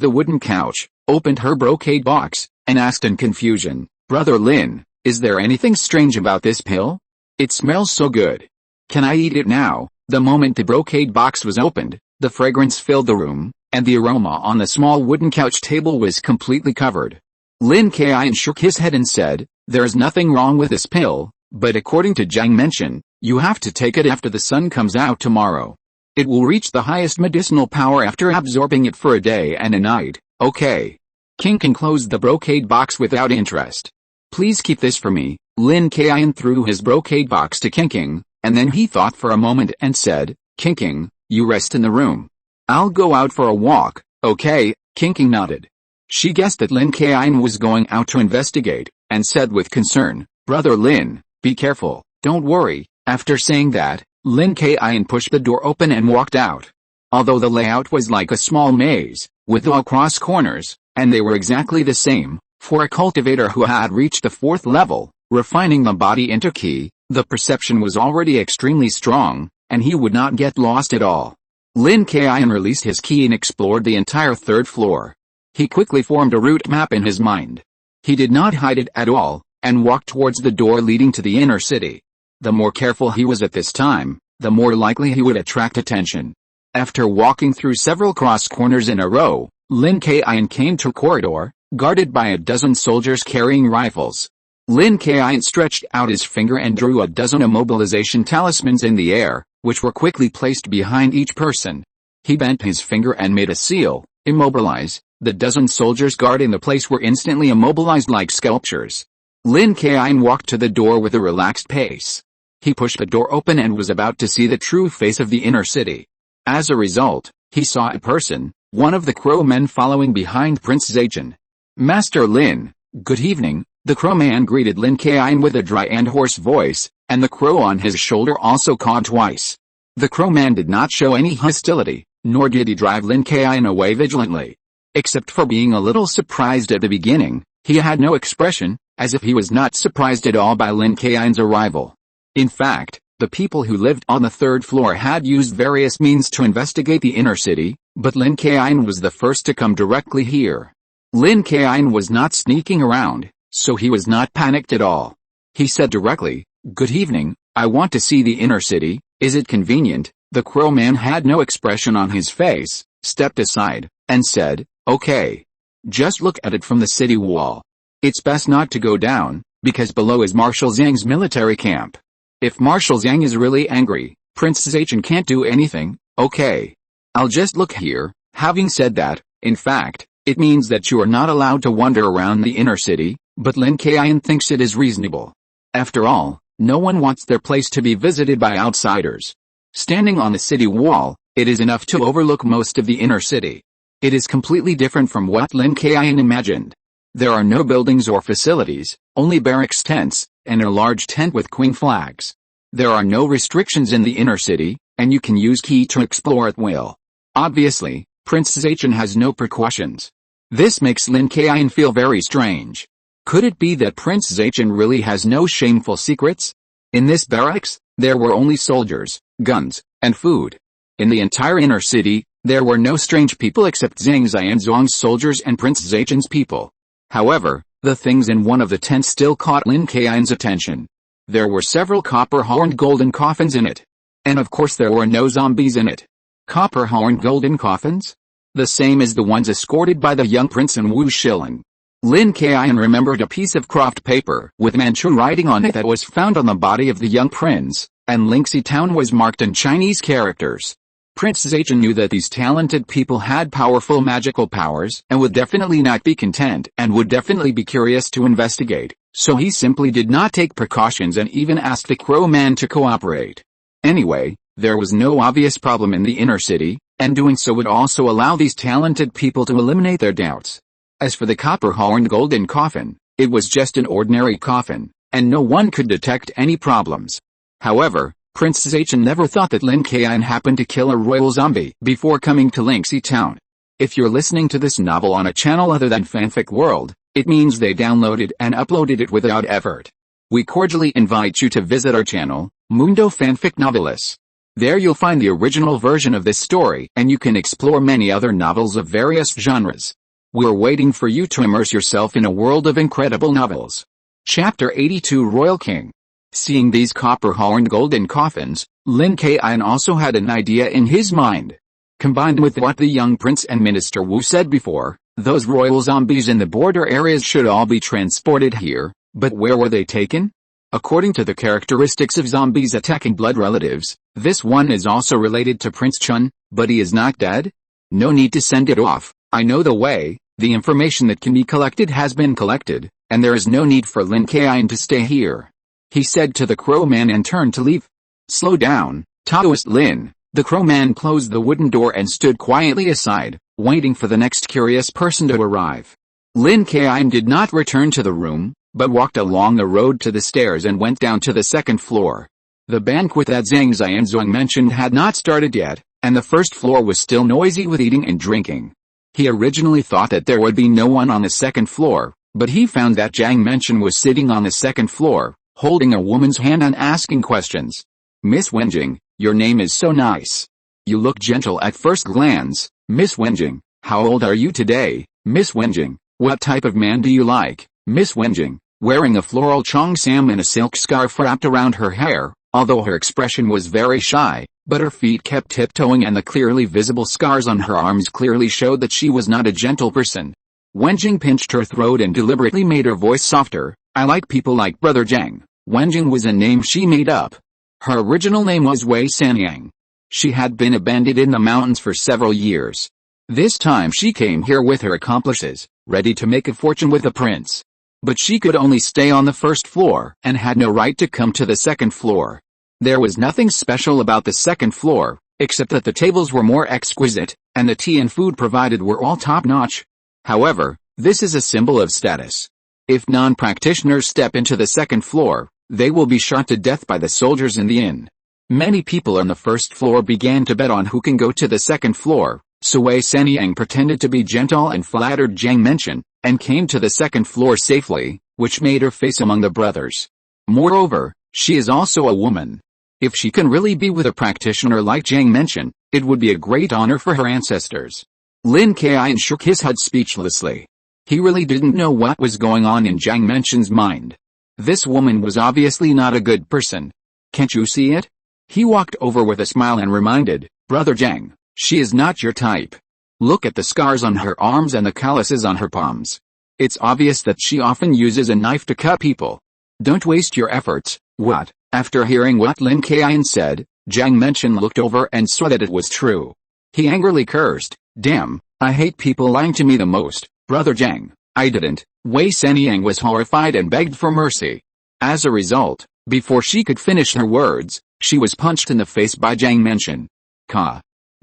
the wooden couch, opened her brocade box, and asked in confusion, "Brother Lin, is there anything strange about this pill? It smells so good. Can I eat it now?" The moment the brocade box was opened, the fragrance filled the room, and the aroma on the small wooden couch table was completely covered. Lin Kaiyun shook his head and said, "There's nothing wrong with this pill, but according to Zhang mentioned, you have to take it after the sun comes out tomorrow. It will reach the highest medicinal power after absorbing it for a day and a night, okay?" King closed the brocade box without interest. "Please keep this for me." Lin Kaiyun threw his brocade box to King, and then he thought for a moment and said, King, you rest in the room. I'll go out for a walk, okay?" King nodded. She guessed that Lin Kaiyun was going out to investigate, and said with concern, "Brother Lin, be careful, don't worry." After saying that, Lin Kaiyun pushed the door open and walked out. Although the layout was like a small maze, with all cross corners, and they were exactly the same, for a cultivator who had reached the 4th level, refining the body into Qi, the perception was already extremely strong, and he would not get lost at all. Lin Kaiyun released his Qi and explored the entire 3rd floor. He quickly formed a route map in his mind. He did not hide it at all, and walked towards the door leading to the inner city. The more careful he was at this time, the more likely he would attract attention. After walking through several cross corners in a row, Lin Kaiyun came to a corridor, guarded by a dozen soldiers carrying rifles. Lin Kaiyun stretched out his finger and drew a dozen immobilization talismans in the air, which were quickly placed behind each person. He bent his finger and made a seal, immobilize. The dozen soldiers guarding the place were instantly immobilized like sculptures. Lin Kaiyun walked to the door with a relaxed pace. He pushed the door open and was about to see the true face of the inner city. As a result, he saw a person, one of the crow men following behind Prince Zaichen. "Master Lin, good evening," the crow man greeted Lin Kaiyun with a dry and hoarse voice, and the crow on his shoulder also cawed twice. The crow man did not show any hostility, nor did he drive Lin Kaiyun away vigilantly. Except for being a little surprised at the beginning, he had no expression, as if he was not surprised at all by Lin Kaiyun's arrival. In fact, the people who lived on the 3rd floor had used various means to investigate the inner city, but Lin Kaiyun was the first to come directly here. Lin Kaiyun was not sneaking around, so he was not panicked at all. He said directly, "Good evening, I want to see the inner city, is it convenient?" The crow man had no expression on his face, stepped aside, and said, "Okay. Just look at it from the city wall. It's best not to go down, because below is Marshal Zhang's military camp. If Marshal Zhang is really angry, Prince Zaichen can't do anything, okay? I'll just look here." Having said that, in fact, it means that you are not allowed to wander around the inner city, but Lin Kaiyun thinks it is reasonable. After all, no one wants their place to be visited by outsiders. Standing on the city wall, it is enough to overlook most of the inner city. It is completely different from what Lin Kaiyun imagined. There are no buildings or facilities, only barracks tents, and a large tent with Qing flags. There are no restrictions in the inner city, and you can use Qi to explore at will. Obviously, Prince Zaichen has no precautions. This makes Lin Kaiyun feel very strange. Could it be that Prince Zaichen really has no shameful secrets? In this barracks, there were only soldiers, guns, and food. In the entire inner city, there were no strange people except Zhang Xianzong's soldiers and Prince Zaichen's people. However, the things in one of the tents still caught Lin Kaiyun's attention. There were several copper-horned golden coffins in it. And of course there were no zombies in it. Copper-horned golden coffins? The same as the ones escorted by the young prince and Wu Shilin. Lin Kaiyun remembered a piece of craft paper with Manchu writing on it that was found on the body of the young prince, and Lingxi town was marked in Chinese characters. Prince Zhechen knew that these talented people had powerful magical powers and would definitely not be content and would definitely be curious to investigate, so he simply did not take precautions and even asked the Crow Man to cooperate. Anyway, there was no obvious problem in the inner city, and doing so would also allow these talented people to eliminate their doubts. As for the copper-horned golden coffin, it was just an ordinary coffin, and no one could detect any problems. However, Prince Zhechen never thought that Lin Kaiyun happened to kill a royal zombie before coming to Lingxi town. If you're listening to this novel on a channel other than Fanfic World, it means they downloaded and uploaded it without effort. We cordially invite you to visit our channel, Mundo Fanfic Novelis. There you'll find the original version of this story and you can explore many other novels of various genres. We're waiting for you to immerse yourself in a world of incredible novels. Chapter 82 Royal King. Seeing these copper-horned golden coffins, Lin Kaiyun also had an idea in his mind. Combined with what the young prince and Minister Wu said before, those royal zombies in the border areas should all be transported here, but where were they taken? According to the characteristics of zombies attacking blood relatives, this one is also related to Prince Chun, but he is not dead? No need to send it off, I know the way, the information that can be collected has been collected, and there is no need for Lin Kaiyun to stay here. He said to the Crow Man and turned to leave. Slow down, Taoist Lin. The Crow Man closed the wooden door and stood quietly aside, waiting for the next curious person to arrive. Lin Kaiyun did not return to the room, but walked along the road to the stairs and went down to the second floor. The banquet that Zhang Xianzong mentioned had not started yet, and the first floor was still noisy with eating and drinking. He originally thought that there would be no one on the second floor, but he found that Zhang Mention was sitting on the second floor, holding a woman's hand and asking questions. Miss Wenjing, your name is so nice. You look gentle at first glance, Miss Wenjing. How old are you today, Miss Wenjing? What type of man do you like, Miss Wenjing? Wearing a floral cheongsam and a silk scarf wrapped around her hair, although her expression was very shy, but her feet kept tiptoeing and the clearly visible scars on her arms clearly showed that she was not a gentle person. Wenjing pinched her throat and deliberately made her voice softer. I like people like Brother Zhang. Wenjing was a name she made up. Her original name was Wei Sanyang. She had been abandoned in the mountains for several years. This time she came here with her accomplices, ready to make a fortune with the prince. But she could only stay on the first floor and had no right to come to the second floor. There was nothing special about the second floor, except that the tables were more exquisite, and the tea and food provided were all top-notch. However, this is a symbol of status. If non-practitioners step into the second floor, they will be shot to death by the soldiers in the inn. Many people on the first floor began to bet on who can go to the second floor, so Wei Sanyang pretended to be gentle and flattered Zhang Mention, and came to the second floor safely, which made her face among the brothers. Moreover, she is also a woman. If she can really be with a practitioner like Zhang Mention, it would be a great honor for her ancestors. Lin Kaiyun shook his head speechlessly. He really didn't know what was going on in Zhang Mention's mind. This woman was obviously not a good person. Can't you see it? He walked over with a smile and reminded, Brother Zhang, she is not your type. Look at the scars on her arms and the calluses on her palms. It's obvious that she often uses a knife to cut people. Don't waste your efforts. What? After hearing what Lin Kaiyun said, Zhang Mention looked over and saw that it was true. He angrily cursed, damn, I hate people lying to me the most. Brother Zhang, I didn't. Wei Sanyang was horrified and begged for mercy. As a result, before she could finish her words, she was punched in the face by Zhang Mention.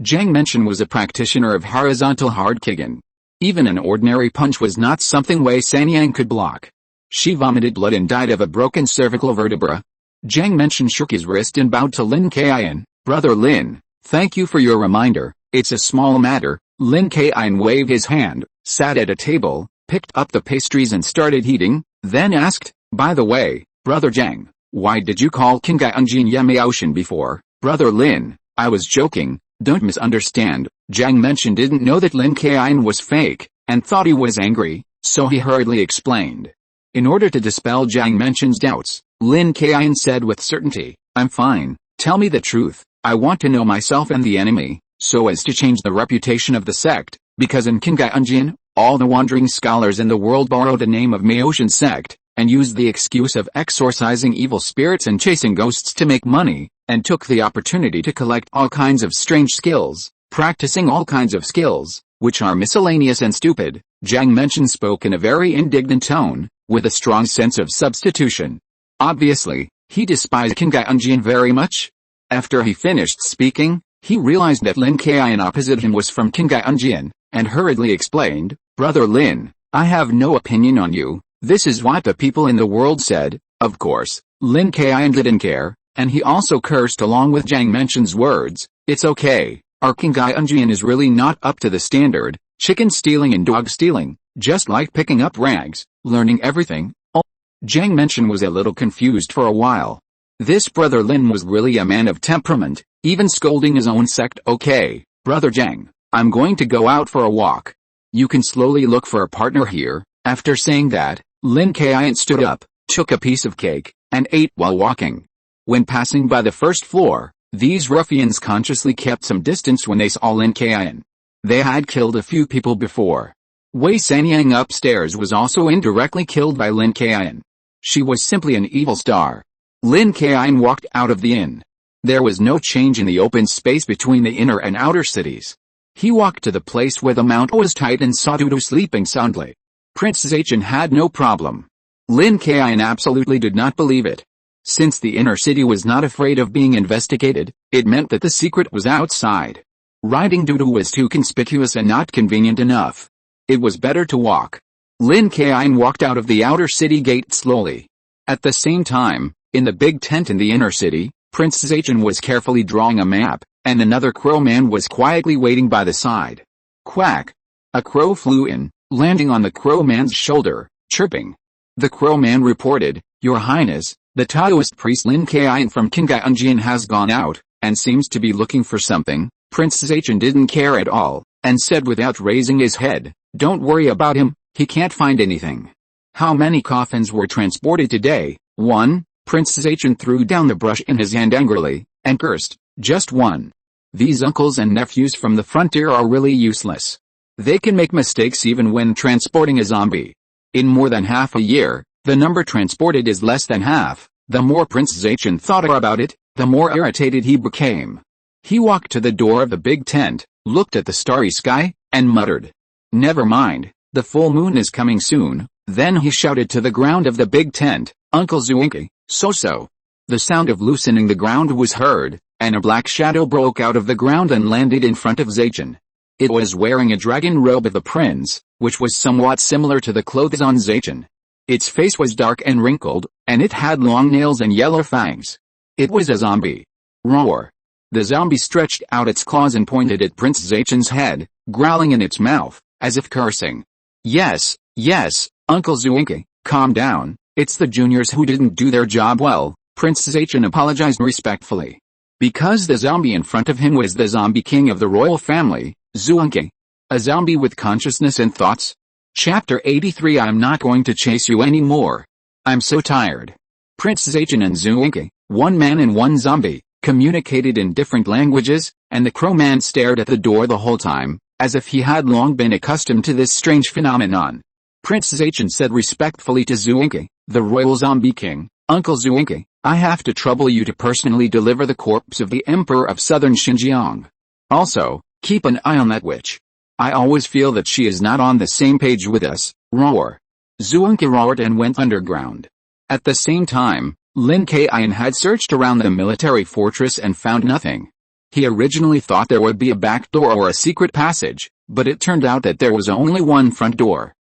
Zhang Mention was a practitioner of horizontal hard kicking. Even an ordinary punch was not something Wei Sanyang could block. She vomited blood and died of a broken cervical vertebra. Zhang Mention shook his wrist and bowed to Lin Kaiyun. Brother Lin, thank you for your reminder, it's a small matter. Lin Kaiyun waved his hand, sat at a table, picked up the pastries and started eating, then asked, by the way, Brother Zhang, why did you call King Gaijin Yamaoshan before? Brother Lin, I was joking, don't misunderstand. Zhang Mention didn't know that Lin Kaiyun was fake, and thought he was angry, so he hurriedly explained. In order to dispel Zhang Mention's doubts, Lin Kaiyun said with certainty, I'm fine, tell me the truth, I want to know myself and the enemy, so as to change the reputation of the sect, because in King Gaijin, All the wandering scholars in the world borrowed the name of Maotian sect, and used the excuse of exorcising evil spirits and chasing ghosts to make money, and took the opportunity to collect all kinds of strange skills, practicing all kinds of skills, which are miscellaneous and stupid. Jiang Mention spoke in a very indignant tone, with a strong sense of substitution. Obviously, he despised Lin Kaiyun very much. After he finished speaking, he realized that Lin Kaiyun opposite him was from Lin Kaiyun, and hurriedly explained, "Brother Lin, I have no opinion on you, this is what the people in the world said." Of course, Lin Kaiyun didn't care, and he also cursed along with Jiang Mention's words, "It's okay, our Lin Kaiyun is really not up to the standard, chicken stealing and dog stealing, just like picking up rags, learning everything." Jiang Mention was a little confused for a while. This Brother Lin was really a man of temperament, even scolding his own sect. "Okay, Brother Jiang, I'm going to go out for a walk. You can slowly look for a partner here." After saying that, Lin Kaiyun stood up, took a piece of cake, and ate while walking. When passing by the first floor, these ruffians consciously kept some distance when they saw Lin Kaiyun. They had killed a few people before. Wei Sanyang upstairs was also indirectly killed by Lin Kaiyun. She was simply an evil star. Lin Kaiyun walked out of the inn. There was no change in the open space between the inner and outer cities. He walked to the place where the mount was tight and saw Dudu sleeping soundly. Prince Zachen had no problem. Lin Kaiyun absolutely did not believe it. Since the inner city was not afraid of being investigated, it meant that the secret was outside. Riding Dudu was too conspicuous and not convenient enough. It was better to walk. Lin Kaiyun walked out of the outer city gate slowly. At the same time, in the big tent in the inner city, Prince Zachen was carefully drawing a map, and another crow man was quietly waiting by the side. Quack! A crow flew in, landing on the crow man's shoulder, chirping. The crow man reported, "Your Highness, the Taoist priest Lin Kaiyun from Lin Kaiyun has gone out, and seems to be looking for something." Prince Zachen didn't care at all, and said without raising his head, "Don't worry about him, he can't find anything." How many coffins were transported today? 1. Prince Zachen threw down the brush in his hand angrily, and cursed, "Just 1. These uncles and nephews from the frontier are really useless. They can make mistakes even when transporting a zombie." In more than half a year, the number transported is less than half. The more Prince Zachen thought about it, the more irritated he became. He walked to the door of the big tent, looked at the starry sky, and muttered, "Never mind, the full moon is coming soon." Then he shouted to the ground of the big tent, "Uncle Zuinki, so-so." The sound of loosening the ground was heard, and a black shadow broke out of the ground and landed in front of Zachen. It was wearing a dragon robe of the prince, which was somewhat similar to the clothes on Zachen. Its face was dark and wrinkled, and it had long nails and yellow fangs. It was a zombie. Roar! The zombie stretched out its claws and pointed at Prince Zachen's head, growling in its mouth, as if cursing. Yes, Uncle Zuinki, calm down, it's the juniors who didn't do their job well." Prince Zachen apologized respectfully. Because the zombie in front of him was the zombie king of the royal family, Zuinki. A zombie with consciousness and thoughts? Chapter 83. I'm not going to chase you anymore. I'm so tired. Prince Zachen and Zuinki, one man and one zombie, communicated in different languages, and the crow man stared at the door the whole time, as if he had long been accustomed to this strange phenomenon. Prince Zachen said respectfully to Zuinki, the royal zombie king, "Uncle Zuinki, I have to trouble you to personally deliver the corpse of the Emperor of Southern Xinjiang. Also, keep an eye on that witch. I always feel that she is not on the same page with us." Roar! Zuinki roared and went underground. At the same time, Lin Kaiyun had searched around the military fortress and found nothing. He originally thought there would be a back door or a secret passage, but it turned out that there was only one front door.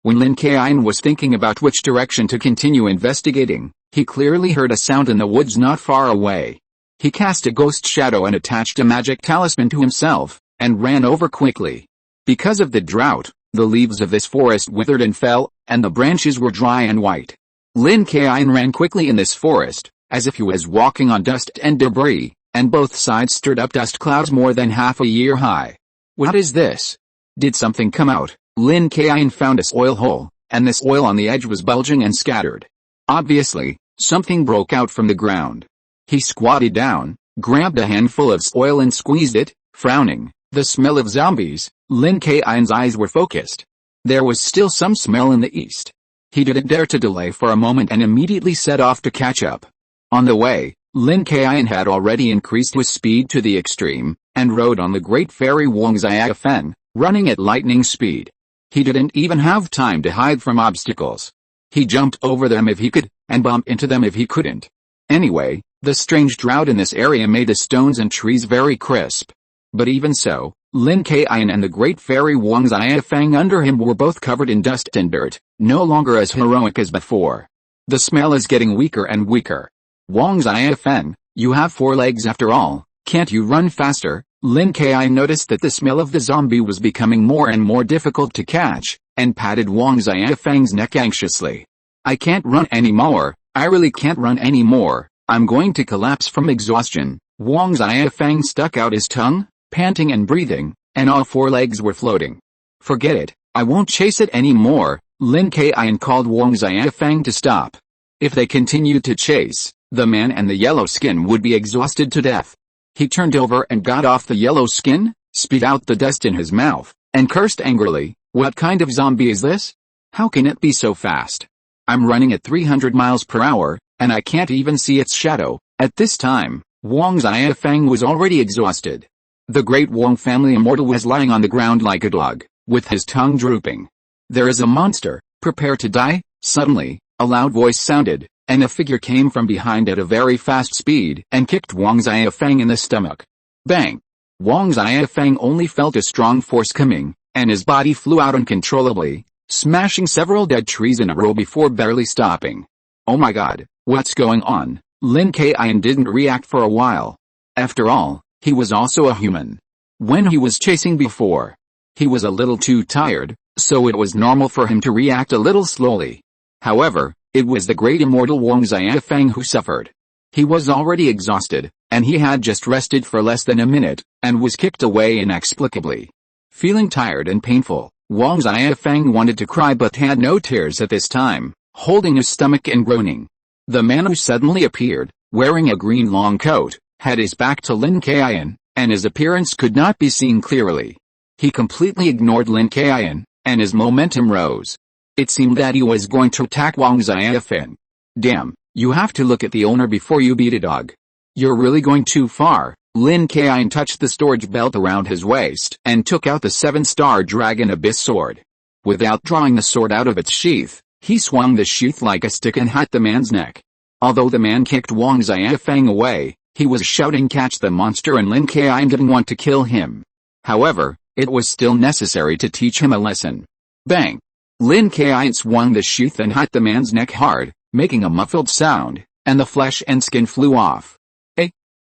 When Lin Kaiyun was thinking about which direction to continue investigating, he clearly heard a sound in the woods not far away. He cast a ghost shadow and attached a magic talisman to himself, and ran over quickly. Because of the drought, the leaves of this forest withered and fell, and the branches were dry and white. Lin Kaiyun ran quickly in this forest, as if he was walking on dust and debris, and both sides stirred up dust clouds more than half a year high. What is this? Did something come out? Lin Kaiyun found a soil hole, and this oil on the edge was bulging and scattered. Obviously, something broke out from the ground. He squatted down, grabbed a handful of soil and squeezed it, frowning. The smell of zombies. Lin Kaiyun's eyes were focused. There was still some smell in the east. He didn't dare to delay for a moment and immediately set off to catch up. On the way, Lin Kaiyun had already increased his speed to the extreme, and rode on the Great Fairy Wang Xiafen, running at lightning speed. He didn't even have time to hide from obstacles. He jumped over them if he could, and bumped into them if he couldn't. Anyway, the strange drought in this area made the stones and trees very crisp. But even so, Lin Kaiyun and the Great Fairy Wang Xiafen under him were both covered in dust and dirt, no longer as heroic as before. The smell is getting weaker and weaker. Wang Xiafen, you have 4 legs after all, can't you run faster? Lin Kaiyun noticed that the smell of the zombie was becoming more and more difficult to catch, and patted Wang Xiafeng's neck anxiously. I can't run anymore, I really can't run anymore, I'm going to collapse from exhaustion. Wang Xiafeng stuck out his tongue, panting and breathing, and all 4 legs were floating. Forget it, I won't chase it anymore. Lin Kaiyun called Wang Xiafeng to stop. If they continued to chase, the man and the yellow skin would be exhausted to death. He turned over and got off the yellow skin, spit out the dust in his mouth, and cursed angrily, what kind of zombie is this? How can it be so fast? I'm running at 300 miles per hour, and I can't even see its shadow. At this time, Wang Xiafeng was already exhausted. The great Wang family immortal was lying on the ground like a dog, with his tongue drooping. There is a monster, prepare to die. Suddenly, a loud voice sounded, and a figure came from behind at a very fast speed and kicked Wang Xiafeng in the stomach. Bang! Wang Xiafeng only felt a strong force coming, and his body flew out uncontrollably, smashing several dead trees in a row before barely stopping. Oh my god, what's going on? Lin Kaiyun didn't react for a while. After all, he was also a human. When he was chasing before, he was a little too tired, so it was normal for him to react a little slowly. However, it was the great immortal Wang Xiafeng who suffered. He was already exhausted, and he had just rested for less than a minute, and was kicked away inexplicably. Feeling tired and painful, Wang Xiafeng wanted to cry but had no tears at this time, holding his stomach and groaning. The man who suddenly appeared, wearing a green long coat, had his back to Lin Kaiyun, and his appearance could not be seen clearly. He completely ignored Lin Kaiyun, and his momentum rose. It seemed that he was going to attack Wang Xiafeng. Damn, you have to look at the owner before you beat a dog. You're really going too far. Lin Kaiyun touched the storage belt around his waist and took out the 7-star Dragon Abyss sword. Without drawing the sword out of its sheath, he swung the sheath like a stick and hit the man's neck. Although the man kicked Wang Xiafeng away, he was shouting catch the monster and Lin Kaiyun didn't want to kill him. However, it was still necessary to teach him a lesson. Bang! Lin Kaiyun swung the sheath and hit the man's neck hard, making a muffled sound, and the flesh and skin flew off.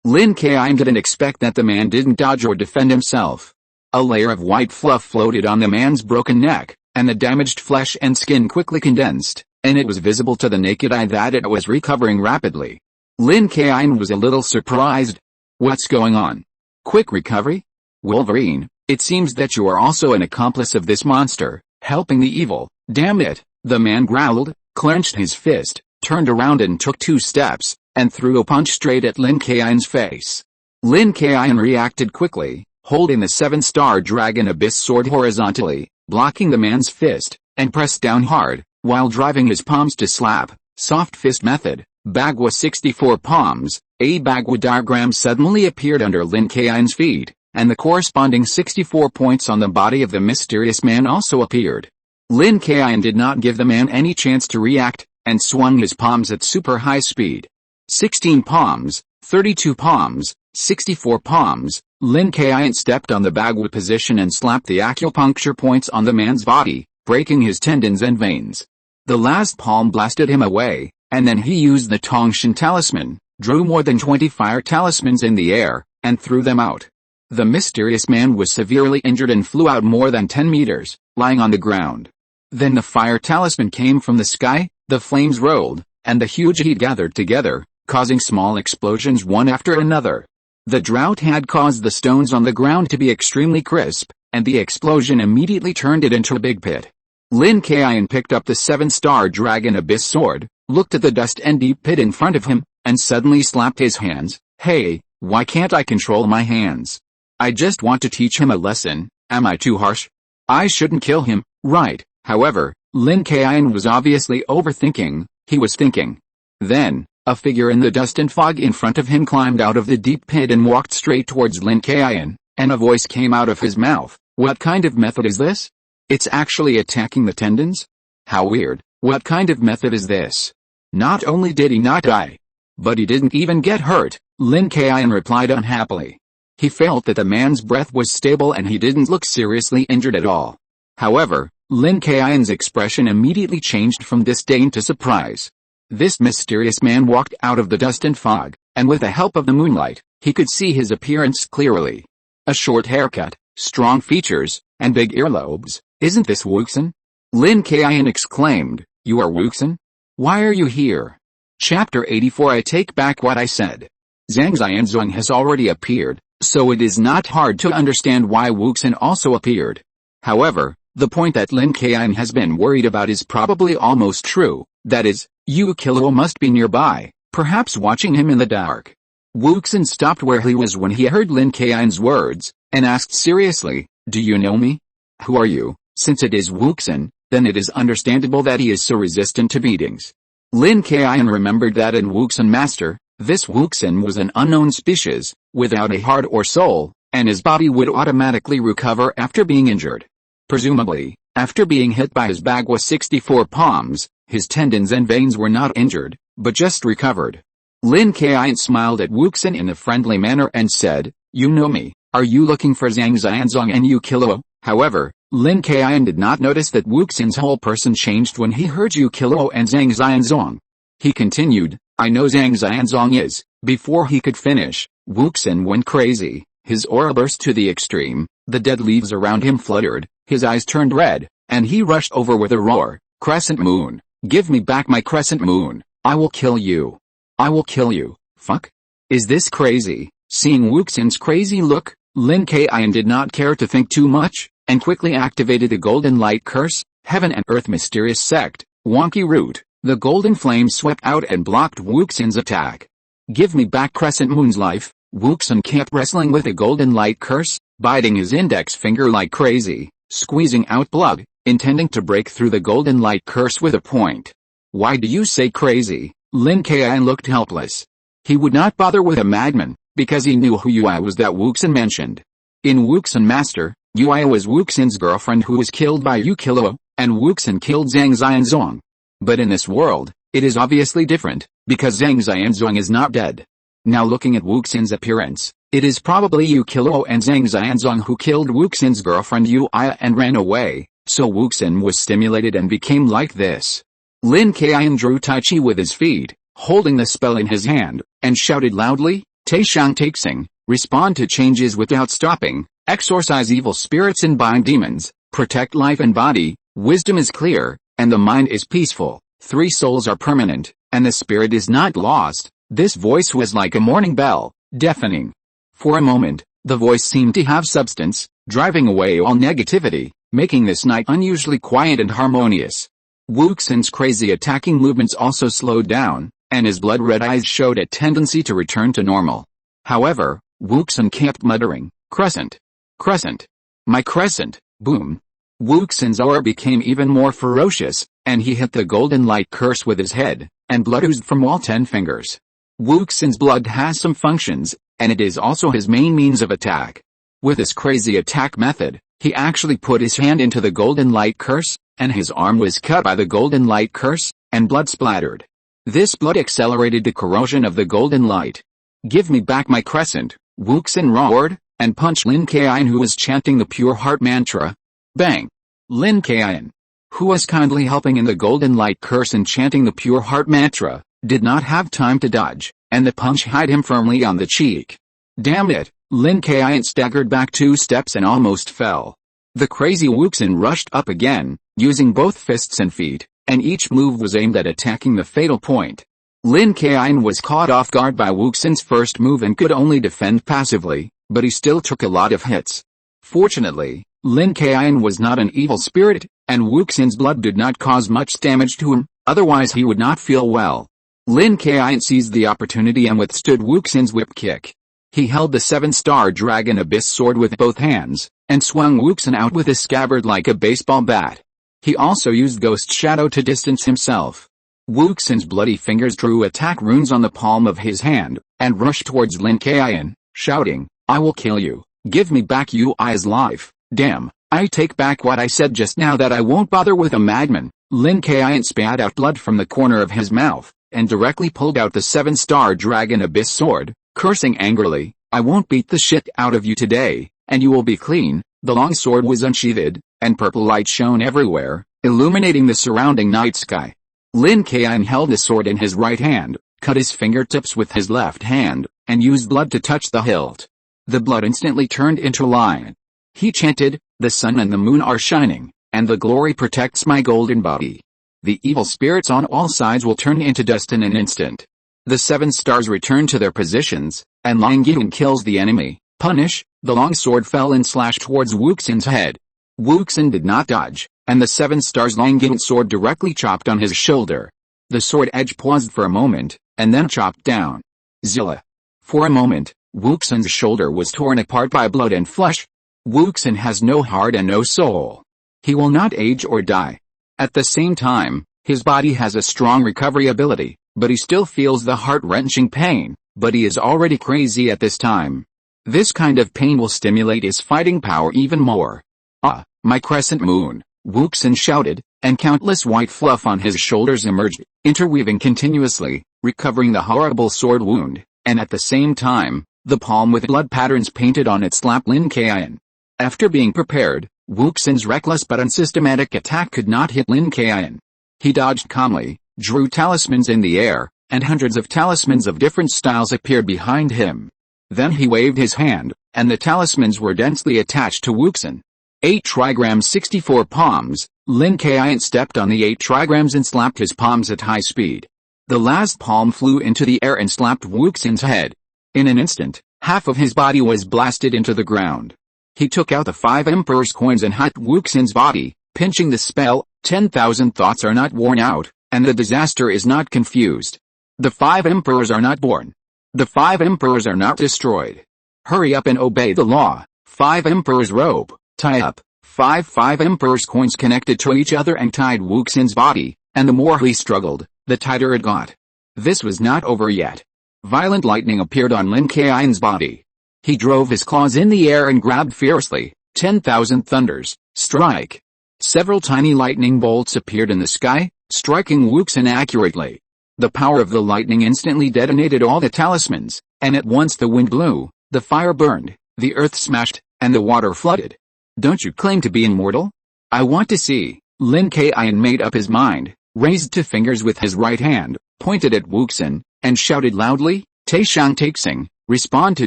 Lin Kaiyun didn't expect that the man didn't dodge or defend himself. A layer of white fluff floated on the man's broken neck, and the damaged flesh and skin quickly condensed, and it was visible to the naked eye that it was recovering rapidly. Lin Kaiyun was a little surprised. What's going on? Quick recovery? Wolverine, it seems that you are also an accomplice of this monster, helping the evil. Damn it, the man growled, clenched his fist, turned around and took 2 steps, and threw a punch straight at Lin Kaiyun's face. Lin Kaiyun reacted quickly, holding the 7-star Dragon Abyss sword horizontally, blocking the man's fist, and pressed down hard, while driving his palms to slap. Soft fist method. Bagua 64 palms. A Bagua diagram suddenly appeared under Lin Kaiyun's feet, and the corresponding 64 points on the body of the mysterious man also appeared. Lin Kaiyun did not give the man any chance to react, and swung his palms at super high speed. 16 palms, 32 palms, 64 palms. Lin Kaiyun stepped on the Bagua position and slapped the acupuncture points on the man's body, breaking his tendons and veins. The last palm blasted him away, and then he used the Tongshan talisman, drew more than 20 fire talismans in the air, and threw them out. The mysterious man was severely injured and flew out more than 10 meters, lying on the ground. Then the fire talisman came from the sky, the flames rolled, and the huge heat gathered together, causing small explosions one after another. The drought had caused the stones on the ground to be extremely crisp, and the explosion immediately turned it into a big pit. Lin Kaiyun picked up the 7-star Dragon Abyss sword, looked at the dust and deep pit in front of him, and suddenly slapped his hands. Hey, why can't I control my hands? I just want to teach him a lesson. Am I too harsh? I shouldn't kill him, right? However, Lin Kaiyun was obviously overthinking. He was thinking. Then, a figure in the dust and fog in front of him climbed out of the deep pit and walked straight towards Lin Kaiyun, and a voice came out of his mouth. What kind of method is this? It's actually attacking the tendons? How weird. What kind of method is this? Not only did he not die, but he didn't even get hurt, Lin Kaiyun replied unhappily. He felt that the man's breath was stable and he didn't look seriously injured at all. However, Lin Kaiyun's expression immediately changed from disdain to surprise. This mysterious man walked out of the dust and fog, and with the help of the moonlight, he could see his appearance clearly. A short haircut, strong features, and big earlobes. Isn't this Wuxin? Lin Kaiyun exclaimed. You are Wuxin? Why are you here? Chapter 84. I take back what I said. Zhang Xianzong has already appeared, so it is not hard to understand why Wuxin also appeared. However, the point that Lin Kaiyun has been worried about is probably almost true, that is, Yu Kilo must be nearby, perhaps watching him in the dark. Wuxin stopped where he was when he heard Lin Kaiyun's words, and asked seriously, do you know me? Who are you? Since it is Wuxin, then it is understandable that he is so resistant to beatings. Lin Kaiyun remembered that in Wuxin Master, this Wuxin was an unknown species, without a heart or soul, and his body would automatically recover after being injured. Presumably, after being hit by his Bagua 64 palms, his tendons and veins were not injured, but just recovered. Lin Kaiyun smiled at Wuxin in a friendly manner and said, you know me, are you looking for Zhang Xianzong and Yu Kilo? However, Lin Kaiyun did not notice that Wuxin's whole person changed when he heard Yu Kilo and Zhang Xianzong. He continued, I know Zhang Xianzong is. Before he could finish, Wuxin went crazy, his aura burst to the extreme, the dead leaves around him fluttered, his eyes turned red, and he rushed over with a roar, Crescent Moon, give me back my Crescent Moon, I will kill you. I will kill you, fuck? Is this crazy? Seeing Wuxin's crazy look, Lin Kaiyun did not care to think too much, and quickly activated the Golden Light Curse, Heaven and Earth Mysterious Sect, Wonky Root. The golden flame swept out and blocked Wuxin's attack. Give me back Crescent Moon's life. Wuxin kept wrestling with the Golden Light Curse, biting his index finger like crazy, squeezing out blood, intending to break through the Golden Light Curse with a point. Why do you say crazy? Lin Kaiyun looked helpless. He would not bother with a madman, because he knew who Yui was that Wuxin mentioned. In Wuxin Master, Yui was Wuxin's girlfriend who was killed by Yu Kilo, and Wuxin killed Zhang Xianzong. But in this world, it is obviously different, because Zhang Xianzong is not dead. Now looking at Wuxin's appearance, it is probably Yu Kilo and Zhang Xianzong who killed Wuxin's girlfriend Yui and ran away, so Wuxin was stimulated and became like this. Lin Kaiyun drew Tai Chi with his feet, holding the spell in his hand, and shouted loudly, Taishang Taixing, respond to changes without stopping, exorcise evil spirits and bind demons, protect life and body, wisdom is clear, and the mind is peaceful, 3 souls are permanent, and the spirit is not lost. This voice was like a morning bell, deafening. For a moment, the voice seemed to have substance, driving away all negativity, making this night unusually quiet and harmonious. Wuxin's crazy attacking movements also slowed down, and his blood-red eyes showed a tendency to return to normal. However, Wuxin kept muttering, Crescent. Crescent. My crescent, boom. Wuxin's aura became even more ferocious, and he hit the Golden Light Curse with his head, and blood oozed from all 10 fingers. Wuxin's blood has some functions, and it is also his main means of attack. With his crazy attack method, he actually put his hand into the Golden Light Curse, and his arm was cut by the Golden Light Curse, and blood splattered. This blood accelerated the corrosion of the Golden Light. Give me back my crescent, Wuxin roared, and punched Lin Kaiyun who was chanting the Pure Heart Mantra. Bang! Lin Kaiyun, who was kindly helping in the Golden Light Curse and chanting the Pure Heart Mantra, did not have time to dodge, and the punch hit him firmly on the cheek. Damn it! Lin Kaiyun staggered back 2 steps and almost fell. The crazy Wuxin rushed up again, using both fists and feet, and each move was aimed at attacking the fatal point. Lin Kaiyun was caught off guard by Wuxin's first move and could only defend passively, but he still took a lot of hits. Fortunately, Lin Kaiyun was not an evil spirit, and Wuxin's blood did not cause much damage to him, otherwise he would not feel well. Lin Kaiyun seized the opportunity and withstood Wuxin's whip kick. He held the 7-star Dragon Abyss sword with both hands, and swung Wuxin out with his scabbard like a baseball bat. He also used Ghost Shadow to distance himself. Wuxin's bloody fingers drew attack runes on the palm of his hand, and rushed towards Lin Kaiyun, shouting, "I will kill you, give me back Yui's life, damn, I take back what I said just now that I won't bother with a madman." Lin Kaiyun spat out blood from the corner of his mouth, and directly pulled out the 7-star Dragon Abyss sword, cursing angrily, "I won't beat the shit out of you today, and you will be clean." The long sword was unsheathed, and purple light shone everywhere, illuminating the surrounding night sky. Lin Kaiyun held the sword in his right hand, cut his fingertips with his left hand, and used blood to touch the hilt. The blood instantly turned into light. He chanted, "The sun and the moon are shining, and the glory protects my golden body. The evil spirits on all sides will turn into dust in an instant." The 7 stars return to their positions, and Lin Jiu kills the enemy. Punish, the long sword fell and slashed towards Wuxin's head. Wuxin did not dodge, and the 7 stars Lin Jiu sword directly chopped on his shoulder. The sword edge paused for a moment, and then chopped down. Zilla. For a moment, Wuxin's shoulder was torn apart by blood and flesh. Wuxin has no heart and no soul. He will not age or die. At the same time, his body has a strong recovery ability, but he still feels the heart-wrenching pain, but he is already crazy at this time. This kind of pain will stimulate his fighting power even more. "Ah, my crescent moon," Wuxin shouted, and countless white fluff on his shoulders emerged, interweaving continuously, recovering the horrible sword wound, and at the same time, the palm with blood patterns painted on it slapped Lin Kaiyun. After being prepared, Wuxin's reckless but unsystematic attack could not hit Lin Kaiyun. He dodged calmly, drew talismans in the air, and hundreds of talismans of different styles appeared behind him. Then he waved his hand, and the talismans were densely attached to Wuxin. 8 trigrams 64 palms, Lin Kaiyun stepped on the 8 trigrams and slapped his palms at high speed. The last palm flew into the air and slapped Wuxin's head. In an instant, half of his body was blasted into the ground. He took out the 5 Emperor's coins and hit Wuxin's body, pinching the spell. 10,000 thoughts are not worn out, and the disaster is not confused. The 5 Emperors are not born. The 5 Emperors are not destroyed. Hurry up and obey the law. 5 Emperors robe, tie up. 5 Emperors coins connected to each other and tied Wuxin's body, and the more he struggled, the tighter it got. This was not over yet. Violent lightning appeared on Lin Kaiyun's body. He drove his claws in the air and grabbed fiercely. 10,000 thunders, strike. Several tiny lightning bolts appeared in the sky, striking Wuxin accurately. The power of the lightning instantly detonated all the talismans, and at once the wind blew, the fire burned, the earth smashed, and the water flooded. "Don't you claim to be immortal? I want to see." Lin Kaiyun made up his mind, raised 2 fingers with his right hand, pointed at Wuxin, and shouted loudly, "Taishang Taixing, respond to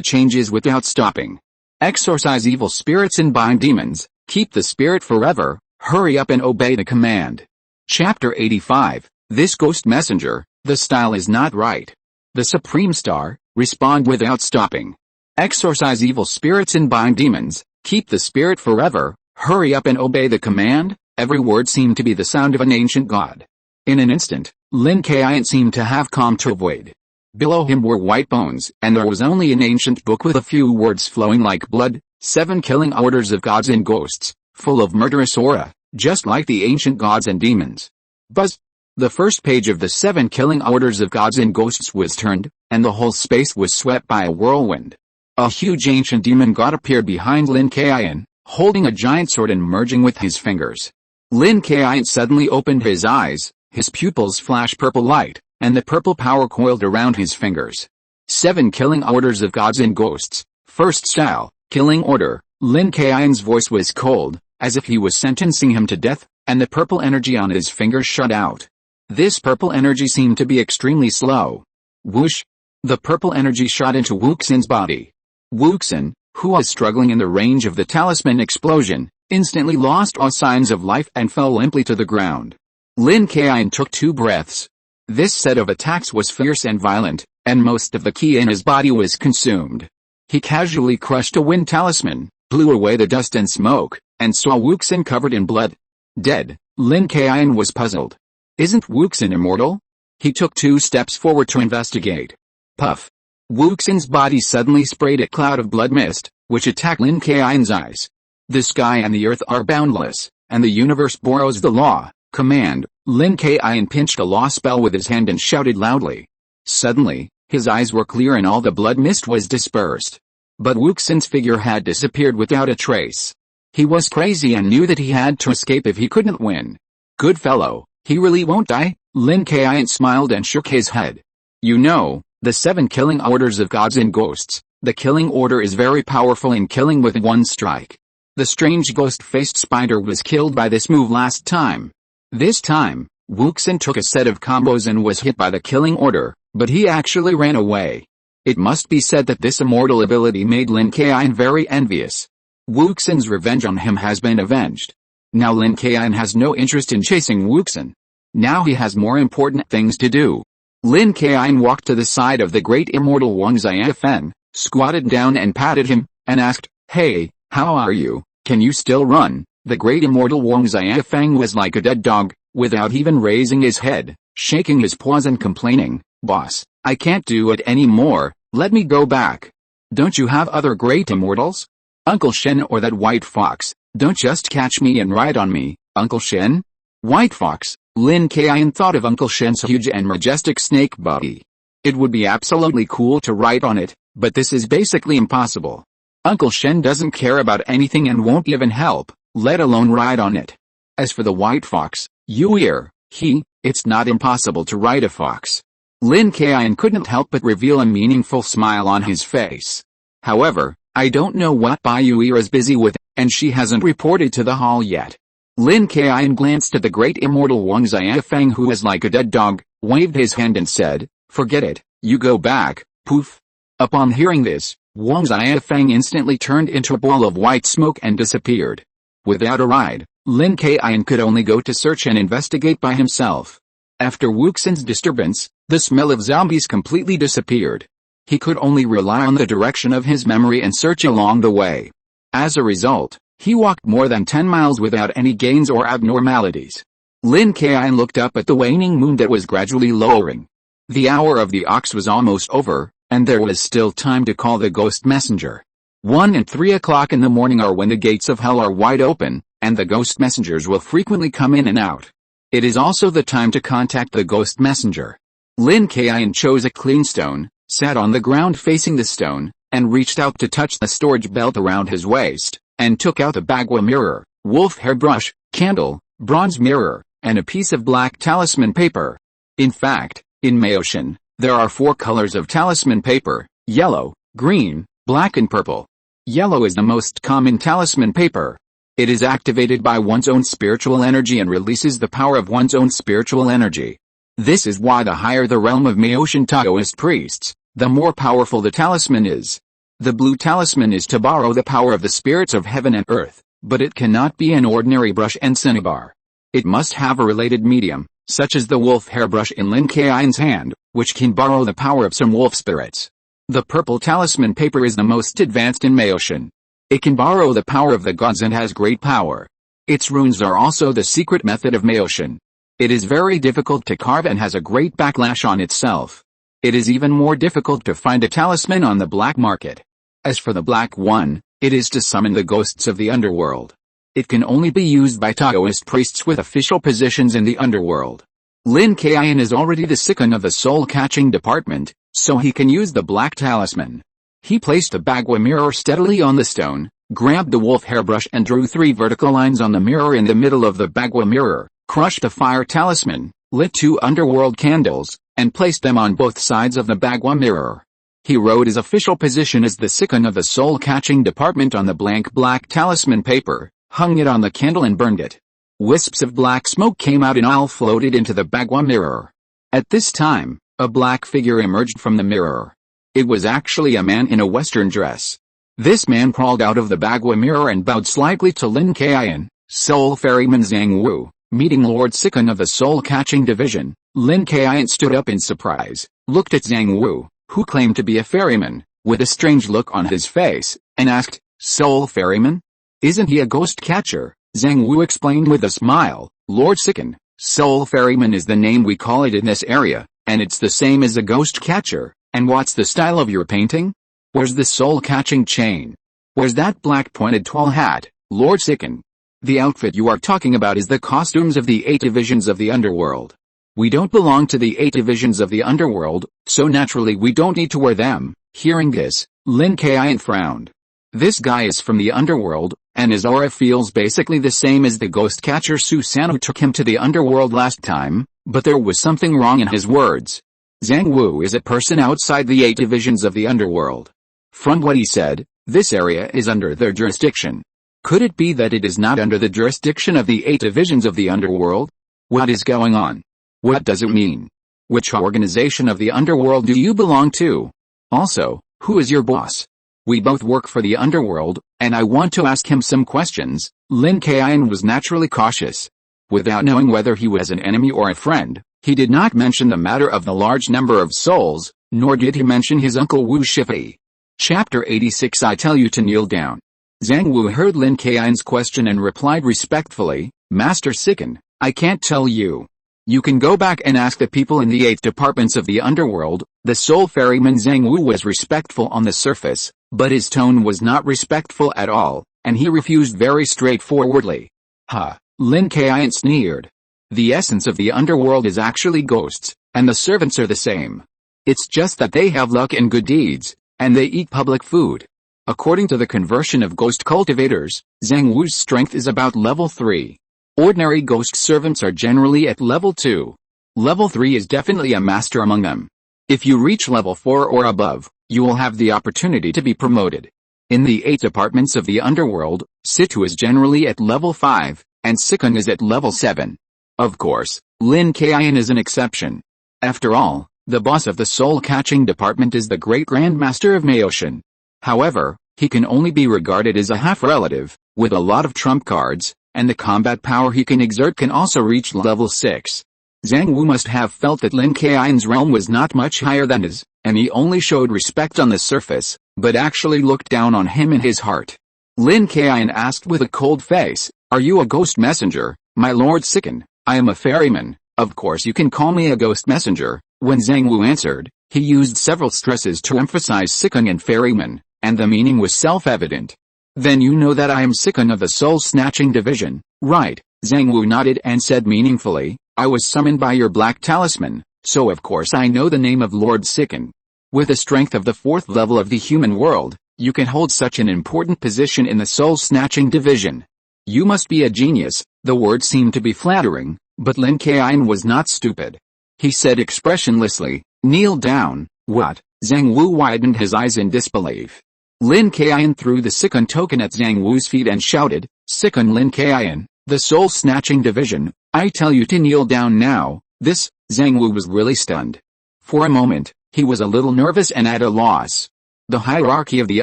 changes without stopping. Exorcise evil spirits and bind demons, keep the spirit forever, hurry up and obey the command." Chapter 85, This Ghost Messenger, the style is not right. The Supreme Star, respond without stopping. Exorcise evil spirits and bind demons, keep the spirit forever, hurry up and obey the command. Every word seemed to be the sound of an ancient god. In an instant, Lin Kaiyun seemed to have come to a void. Below him were white bones, and there was only an ancient book with a few words flowing like blood, 7 killing orders of gods and ghosts, full of murderous aura, just like the ancient gods and demons. Buzz! The first page of the 7 killing orders of gods and ghosts was turned, and the whole space was swept by a whirlwind. A huge ancient demon god appeared behind Lin Kaiyun, holding a giant sword and merging with his fingers. Lin Kaiyun suddenly opened his eyes, his pupils flashed purple light, and the purple power coiled around his fingers. 7 killing orders of gods and ghosts, first style, killing order. Lin Kaiyun's voice was cold, as if he was sentencing him to death, and the purple energy on his fingers shut out. This purple energy seemed to be extremely slow. Whoosh! The purple energy shot into Wuxin's body. Wuxin, who was struggling in the range of the talisman explosion, instantly lost all signs of life and fell limply to the ground. Lin Kaiyun took 2 breaths. This set of attacks was fierce and violent, and most of the ki in his body was consumed. He casually crushed a wind talisman, blew away the dust and smoke, and saw Wuxin covered in blood. Dead. Lin Kaiyun was puzzled. Isn't Wuxin immortal? He took 2 steps forward to investigate. Puff! Wuxin's body suddenly sprayed a cloud of blood mist, which attacked Lin Kaiyun's eyes. The sky and the earth are boundless, and the universe borrows the law. Command. Lin Kaiyun pinched a law spell with his hand and shouted loudly. Suddenly, his eyes were clear and all the blood mist was dispersed. But Wuxin's figure had disappeared without a trace. He was crazy and knew that he had to escape if he couldn't win. Good fellow, he really won't die? Lin Kaiyun smiled and shook his head. You know, the 7 killing orders of gods and ghosts, the killing order is very powerful in killing with one strike. The strange ghost-faced spider was killed by this move last time. This time, Wuxin took a set of combos and was hit by the killing order, but he actually ran away. It must be said that this immortal ability made Lin Kaiyun very envious. Wuxin's revenge on him has been avenged. Now Lin Kaiyun has no interest in chasing Wuxin. Now he has more important things to do. Lin Kaiyun walked to the side of the great immortal Wang Xiafen, squatted down and patted him, and asked, Hey, how are you? Can you still run? The great immortal Wang Xiafen was like a dead dog, without even raising his head, shaking his paws and complaining, Boss, I can't do it anymore, let me go back. Don't you have other great immortals? Uncle Shen or that white fox, don't just catch me and ride on me, Uncle Shen? White fox, Lin Kaiyun thought of Uncle Shen's huge and majestic snake body. It would be absolutely cool to ride on it, but this is basically impossible. Uncle Shen doesn't care about anything and won't even help, let alone ride on it. As for the white fox, it's not impossible to ride a fox. Lin Kaiyun couldn't help but reveal a meaningful smile on his face. However, I don't know what Bai Yue is busy with, and she hasn't reported to the hall yet. Lin Kaiyun glanced at the great immortal Wang Xiafen who was like a dead dog, waved his hand and said, Forget it, you go back, poof. Upon hearing this, Wang Xiafen instantly turned into a ball of white smoke and disappeared. Without a ride, Lin Kaiyun could only go to search and investigate by himself. After Wuxin's disturbance, the smell of zombies completely disappeared. He could only rely on the direction of his memory and search along the way. As a result, he walked more than 10 miles without any gains or abnormalities. Lin Kaiyun looked up at the waning moon that was gradually lowering. The hour of the ox was almost over, and there was still time to call the ghost messenger. 1 and 3 o'clock in the morning are when the gates of hell are wide open, and the ghost messengers will frequently come in and out. It is also the time to contact the ghost messenger. Lin Kaiyun chose a clean stone, sat on the ground facing the stone, and reached out to touch the storage belt around his waist, and took out a bagua mirror, wolf hairbrush, candle, bronze mirror, and a piece of black talisman paper. In fact, in Maoshan, there are 4 colors of talisman paper, yellow, green, black and purple. Yellow is the most common talisman paper. It is activated by one's own spiritual energy and releases the power of one's own spiritual energy. This is why the higher the realm of Maoshan Taoist priests, the more powerful the talisman is. The blue talisman is to borrow the power of the spirits of heaven and earth, but it cannot be an ordinary brush and cinnabar. It must have a related medium, such as the wolf hairbrush in Lin Kaiyun's hand, which can borrow the power of some wolf spirits. The purple talisman paper is the most advanced in Maoshan. It can borrow the power of the gods and has great power. Its runes are also the secret method of Maoshan. It is very difficult to carve and has a great backlash on itself. It is even more difficult to find a talisman on the black market. As for the black one, it is to summon the ghosts of the underworld. It can only be used by Taoist priests with official positions in the underworld. Lin Kaiyun is already the Sikhan of the soul-catching department, so he can use the black talisman. He placed the bagua mirror steadily on the stone, grabbed the wolf hairbrush and drew 3 vertical lines on the mirror in the middle of the bagua mirror, crushed the fire talisman, lit 2 underworld candles, and placed them on both sides of the bagua mirror. He wrote his official position as the Sikhan of the soul-catching department on the blank black talisman paper, hung it on the candle and burned it. Wisps of black smoke came out and all floated into the bagua mirror. At this time, a black figure emerged from the mirror. It was actually a man in a western dress. This man crawled out of the bagua mirror and bowed slightly to Lin Kaiyun, Soul Ferryman Zhang Wu, meeting Lord Sikhan of the soul-catching division. Lin Kaiyun stood up in surprise, looked at Zhang Wu, who claimed to be a ferryman, with a strange look on his face, and asked, Soul Ferryman? Isn't he a ghost catcher? Zhang Wu explained with a smile, Lord Sikhan, Soul Ferryman is the name we call it in this area, and it's the same as a ghost catcher. And what's the style of your painting? Where's the soul-catching chain? Where's that black pointed tall hat, Lord Sikin? The outfit you are talking about is the costumes of the 8 divisions of the underworld. We don't belong to the 8 divisions of the underworld, so naturally we don't need to wear them. Hearing this, Lin Kaiyun frowned. This guy is from the underworld, and his aura feels basically the same as the ghost catcher Susan who took him to the underworld last time, but there was something wrong in his words. Zhang Wu is a person outside the 8 divisions of the underworld. From what he said, this area is under their jurisdiction. Could it be that it is not under the jurisdiction of the 8 divisions of the underworld? What is going on? What does it mean? Which organization of the underworld do you belong to? Also, who is your boss? We both work for the underworld, and I want to ask him some questions. Lin Kaiyun was naturally cautious. Without knowing whether he was an enemy or a friend, he did not mention the matter of the large number of souls, nor did he mention his uncle Wu Shifi. Chapter 86 I tell you to kneel down. Zhang Wu heard Lin Kaiyun's question and replied respectfully, Master Sikin, I can't tell you. You can go back and ask the people in the 8 departments of the underworld. The soul ferryman Zhang Wu was respectful on the surface, but his tone was not respectful at all, and he refused very straightforwardly. Ha! Lin Kaiyun sneered. The essence of the underworld is actually ghosts, and the servants are the same. It's just that they have luck and good deeds, and they eat public food. According to the conversion of ghost cultivators, Zhang Wu's strength is about level 3. Ordinary ghost servants are generally at level 2. Level 3 is definitely a master among them. If you reach level 4 or above, you will have the opportunity to be promoted. In the 8 departments of the underworld, Situ is generally at level 5, and Sikun is at level 7. Of course, Lin Kaiyun is an exception. After all, the boss of the soul-catching department is the Great Grandmaster of Maoshan. However, he can only be regarded as a half-relative, with a lot of trump cards, and the combat power he can exert can also reach level 6. Zhang Wu must have felt that Lin Kaiyun's realm was not much higher than his, and he only showed respect on the surface, but actually looked down on him in his heart. Lin Kaiyun asked with a cold face, Are you a ghost messenger, my lord Sikin? I am a ferryman. Of course you can call me a ghost messenger. When Zhang Wu answered, he used several stresses to emphasize Sikin and ferryman, and the meaning was self-evident. Then you know that I am Sikin of the soul-snatching division, right? Zhang Wu nodded and said meaningfully, I was summoned by your black talisman, so of course I know the name of Lord Sikin. With the strength of the 4th level of the human world, you can hold such an important position in the soul-snatching division. You must be a genius. The word seemed to be flattering, but Lin Kaiyun was not stupid. He said expressionlessly, Kneel down. What? Zhang Wu widened his eyes in disbelief. Lin Kaiyun threw the Sikun token at Zhang Wu's feet and shouted, Sikun Lin Kaiyun, the soul-snatching division, I tell you to kneel down now. Zhang Wu was really stunned. For a moment, he was a little nervous and at a loss. The hierarchy of the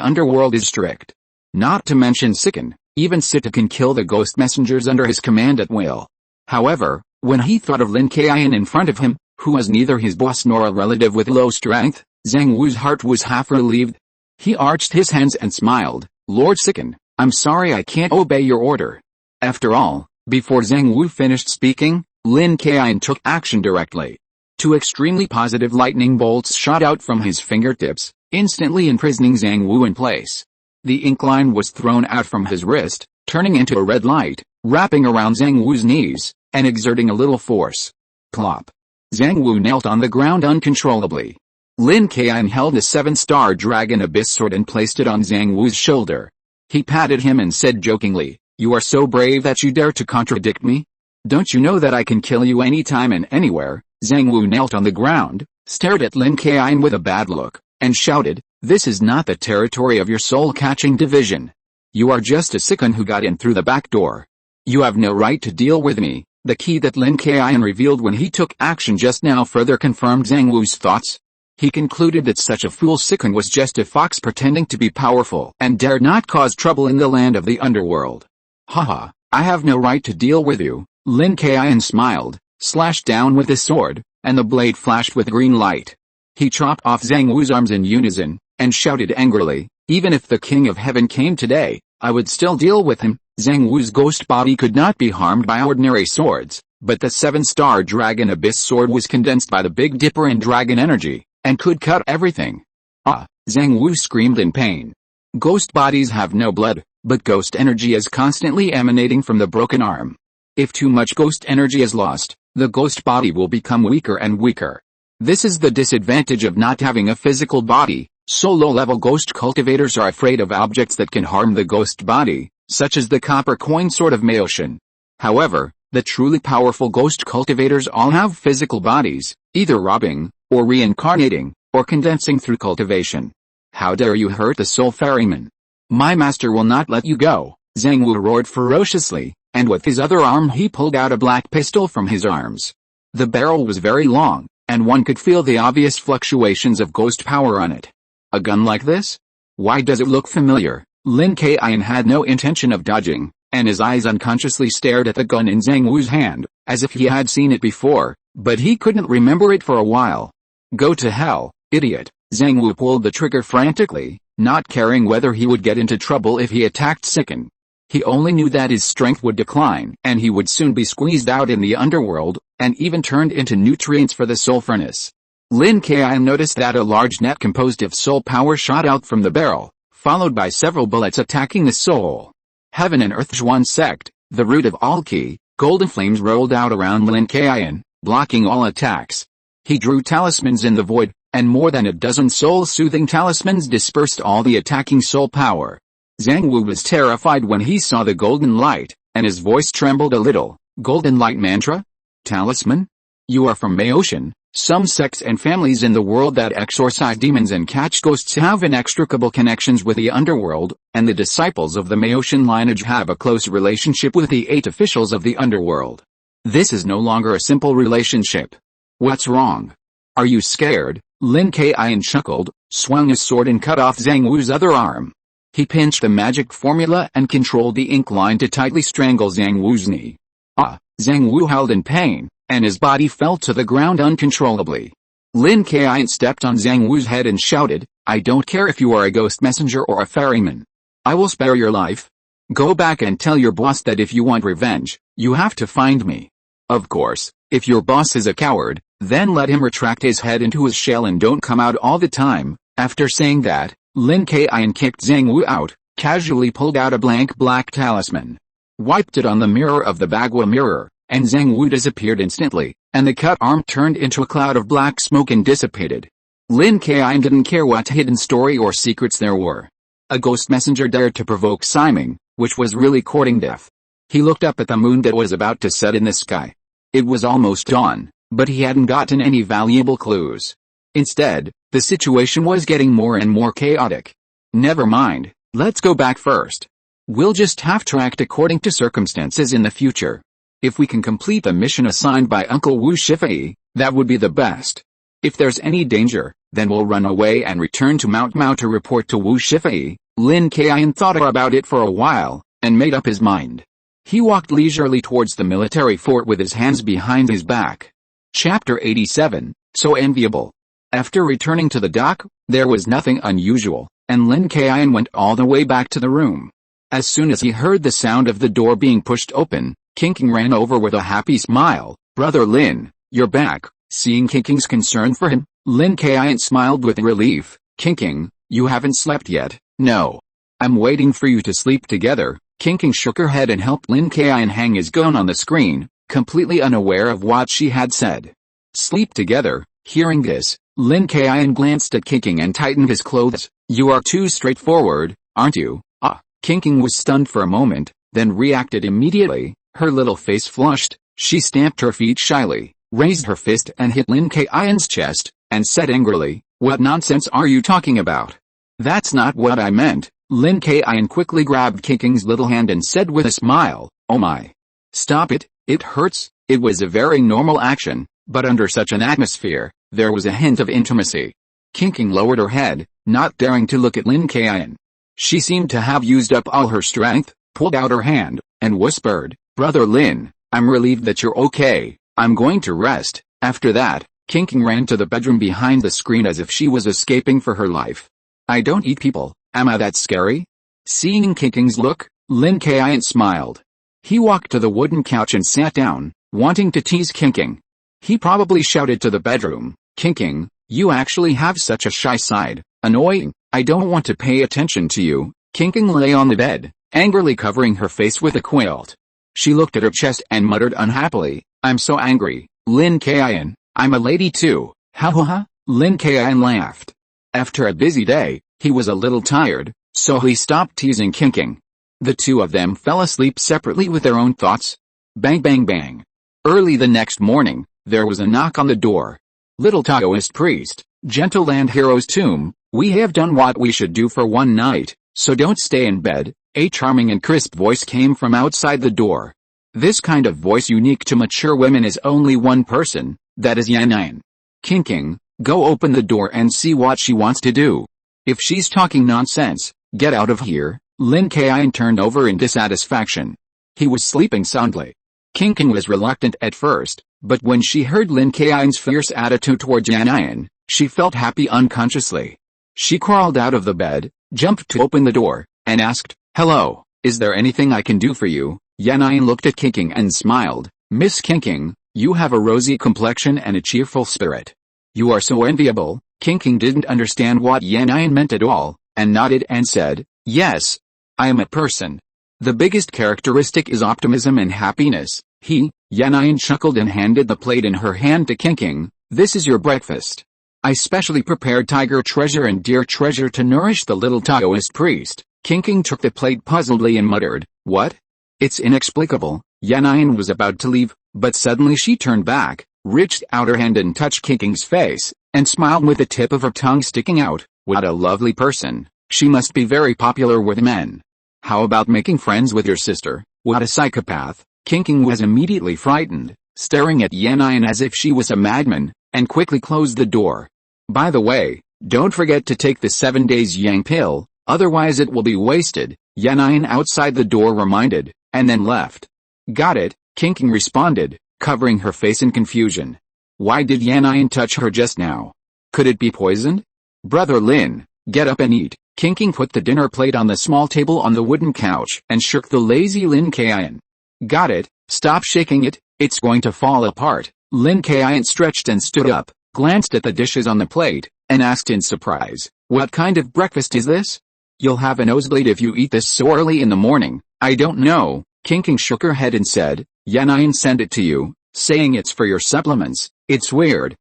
underworld is strict. Not to mention Sikun, even Sita can kill the ghost messengers under his command at will. However, when he thought of Lin Kaiyun in front of him, who was neither his boss nor a relative with low strength, Zhang Wu's heart was half relieved. He arched his hands and smiled, Lord Sikin, I'm sorry I can't obey your order. After all, before Zhang Wu finished speaking, Lin Kaiyun took action directly. 2 extremely positive lightning bolts shot out from his fingertips, instantly imprisoning Zhang Wu in place. The ink line was thrown out from his wrist, turning into a red light, wrapping around Zhang Wu's knees, and exerting a little force. Plop. Zhang Wu knelt on the ground uncontrollably. Lin Kaiyun held a 7-star dragon abyss sword and placed it on Zhang Wu's shoulder. He patted him and said jokingly, You are so brave that you dare to contradict me? Don't you know that I can kill you anytime and anywhere? Zhang Wu knelt on the ground, stared at Lin Kaiyun with a bad look, and shouted, This is not the territory of your soul-catching division. You are just a Sikun who got in through the back door. You have no right to deal with me. The key that Lin Kaiyun revealed when he took action just now further confirmed Zhang Wu's thoughts. He concluded that such a fool Sikun was just a fox pretending to be powerful and dared not cause trouble in the land of the underworld. Haha, I have no right to deal with you. Lin Kaiyun smiled, slashed down with his sword, and the blade flashed with green light. He chopped off Zhang Wu's arms in unison, and shouted angrily, Even if the King of Heaven came today, I would still deal with him. Zhang Wu's ghost body could not be harmed by ordinary swords, but the 7-star dragon abyss sword was condensed by the Big Dipper and dragon energy, and could cut everything. Ah! Zhang Wu screamed in pain. Ghost bodies have no blood, but ghost energy is constantly emanating from the broken arm. If too much ghost energy is lost, the ghost body will become weaker and weaker. This is the disadvantage of not having a physical body, so low-level ghost cultivators are afraid of objects that can harm the ghost body, such as the copper coin sword of Maoshan. However, the truly powerful ghost cultivators all have physical bodies, either robbing, or reincarnating, or condensing through cultivation. How dare you hurt the soul ferryman? My master will not let you go, Zhang Wu roared ferociously, and with his other arm he pulled out a black pistol from his arms. The barrel was very long, and one could feel the obvious fluctuations of ghost power on it. A gun like this? Why does it look familiar? Lin Kaiyun had no intention of dodging, and his eyes unconsciously stared at the gun in Zhang Wu's hand, as if he had seen it before, but he couldn't remember it for a while. Go to hell, idiot! Zhang Wu pulled the trigger frantically, not caring whether he would get into trouble if he attacked Sicken. He only knew that his strength would decline, and he would soon be squeezed out in the underworld, and even turned into nutrients for the soul furnace. Lin Kaiyun noticed that a large net composed of soul power shot out from the barrel, followed by several bullets attacking the soul. Heaven and Earth Zhuan sect, the root of all ki, golden flames rolled out around Lin Kaiyun, blocking all attacks. He drew talismans in the void, and more than a dozen soul-soothing talismans dispersed all the attacking soul power. Zhang Wu was terrified when he saw the golden light, and his voice trembled a little. Golden light mantra? Talisman? You are from Maoshan. Some sects and families in the world that exorcise demons and catch ghosts have inextricable connections with the underworld, and the disciples of the Maoshan lineage have a close relationship with the 8 officials of the underworld. This is no longer a simple relationship. What's wrong? Are you scared? Lin Kaiyun chuckled, swung his sword and cut off Zhang Wu's other arm. He pinched the magic formula and controlled the ink line to tightly strangle Zhang Wu's knee. Ah! Zhang Wu howled in pain, and his body fell to the ground uncontrollably. Lin Kaiyun stepped on Zhang Wu's head and shouted, I don't care if you are a ghost messenger or a ferryman. I will spare your life. Go back and tell your boss that if you want revenge, you have to find me. Of course, if your boss is a coward, then let him retract his head into his shell and don't come out all the time. After saying that, Lin Kaiyun kicked Zhang Wu out, casually pulled out a blank black talisman, wiped it on the mirror of the Bagua mirror, and Zhang Wu disappeared instantly, and the cut arm turned into a cloud of black smoke and dissipated. Lin Kaiyun didn't care what hidden story or secrets there were. A ghost messenger dared to provoke Siming, which was really courting death. He looked up at the moon that was about to set in the sky. It was almost dawn, but he hadn't gotten any valuable clues. Instead, the situation was getting more and more chaotic. Never mind, let's go back first. We'll just have to act according to circumstances in the future. If we can complete the mission assigned by Uncle Wu Shifei, that would be the best. If there's any danger, then we'll run away and return to Mount Mao to report to Wu Shifei. Lin Kaiyun thought about it for a while, and made up his mind. He walked leisurely towards the military fort with his hands behind his back. Chapter 87, So Enviable. After returning to the dock, there was nothing unusual, and Lin Kaiyun went all the way back to the room. As soon as he heard the sound of the door being pushed open, King ran over with a happy smile. Brother Lin, you're back. Seeing King's concern for him, Lin Kaiyun smiled with relief. King, you haven't slept yet. No. I'm waiting for you to sleep together. King shook her head and helped Lin Kaiyun hang his gun on the screen, completely unaware of what she had said. Sleep together. Hearing this, Lin Kaiyun glanced at King and tightened his clothes. You are too straightforward, aren't you? Ah. King was stunned for a moment, then reacted immediately. Her little face flushed. She stamped her feet shyly, raised her fist and hit Lin Kaiyun's chest, and said angrily, what nonsense are you talking about? That's not what I meant. Lin Kaiyun quickly grabbed King's little hand and said with a smile, oh my. Stop it, it hurts. It was a very normal action, but under such an atmosphere, there was a hint of intimacy. King lowered her head, not daring to look at Lin Kaiyun. She seemed to have used up all her strength, pulled out her hand, and whispered, Brother Lin, I'm relieved that you're okay. I'm going to rest. After that, King ran to the bedroom behind the screen as if she was escaping for her life. I don't eat people, am I that scary? Seeing King's look, Lin Kaiyun smiled. He walked to the wooden couch and sat down, wanting to tease King. He probably shouted to the bedroom, King, You actually have such a shy side. Annoying. I don't want to pay attention to you. Qingqing lay on the bed, angrily covering her face with a quilt. She looked at her chest and muttered unhappily, I'm so angry. Lin Kaiyun, I'm a lady too. Ha ha ha. Lin Kaiyun laughed. After a busy day, he was a little tired, so he stopped teasing Qingqing. The two of them fell asleep separately with their own thoughts. Bang bang bang. Early the next morning, there was a knock on the door. Little Taoist priest, gentle land hero's tomb, we have done what we should do for one night, so don't stay in bed. A charming and crisp voice came from outside the door. This kind of voice unique to mature women is only one person, that is Yanyan. Qingqing, go open the door and see what she wants to do. If she's talking nonsense, get out of here. Lin Kaiyun turned over in dissatisfaction. He was sleeping soundly. Qingqing was reluctant at first, but when she heard Lin Kaiyun's fierce attitude towards Yanyan, she felt happy unconsciously. She crawled out of the bed, jumped to open the door, and asked, Hello, is there anything I can do for you? Yanyan looked at Qingqing and smiled. Miss Qingqing, you have a rosy complexion and a cheerful spirit. You are so enviable. Qingqing didn't understand what Yanyan meant at all, and nodded and said, Yes. I am a person. The biggest characteristic is optimism and happiness. Yanyan chuckled and handed the plate in her hand to Qingqing. This is your breakfast. I specially prepared tiger treasure and deer treasure to nourish the little Taoist priest. Qingqing took the plate puzzledly and muttered, What? It's inexplicable. Yanyan was about to leave, but suddenly she turned back, reached out her hand and touched Qingqing's face, and smiled with the tip of her tongue sticking out. What a lovely person. She must be very popular with men. How about making friends with your sister? What a psychopath. Qingqing was immediately frightened, staring at Yanyan as if she was a madman, and quickly closed the door. By the way, don't forget to take the 7 days yang pill, otherwise it will be wasted, Yanyan outside the door reminded, and then left. Got it, Qingqing responded, covering her face in confusion. Why did Yanyan touch her just now? Could it be poisoned? Brother Lin, get up and eat. Qingqing put the dinner plate on the small table on the wooden couch and shook the lazy Lin Kaiyun. Got it, stop shaking it, it's going to fall apart. Lin Kaiyun stretched and stood up, glanced at the dishes on the plate, and asked in surprise, What kind of breakfast is this? You'll have a nosebleed if you eat this so early in the morning. I don't know. Qingqing shook her head and said, Yanyan sent it to you, saying it's for your supplements. It's weird.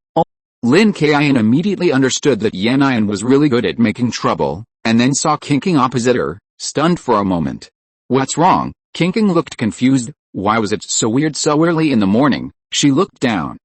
Lin Kaiyun immediately understood that Yanyan was really good at making trouble, and then saw Qingqing opposite her, stunned for a moment. What's wrong? Qingqing looked confused. Why was it so weird so early in the morning? She looked down.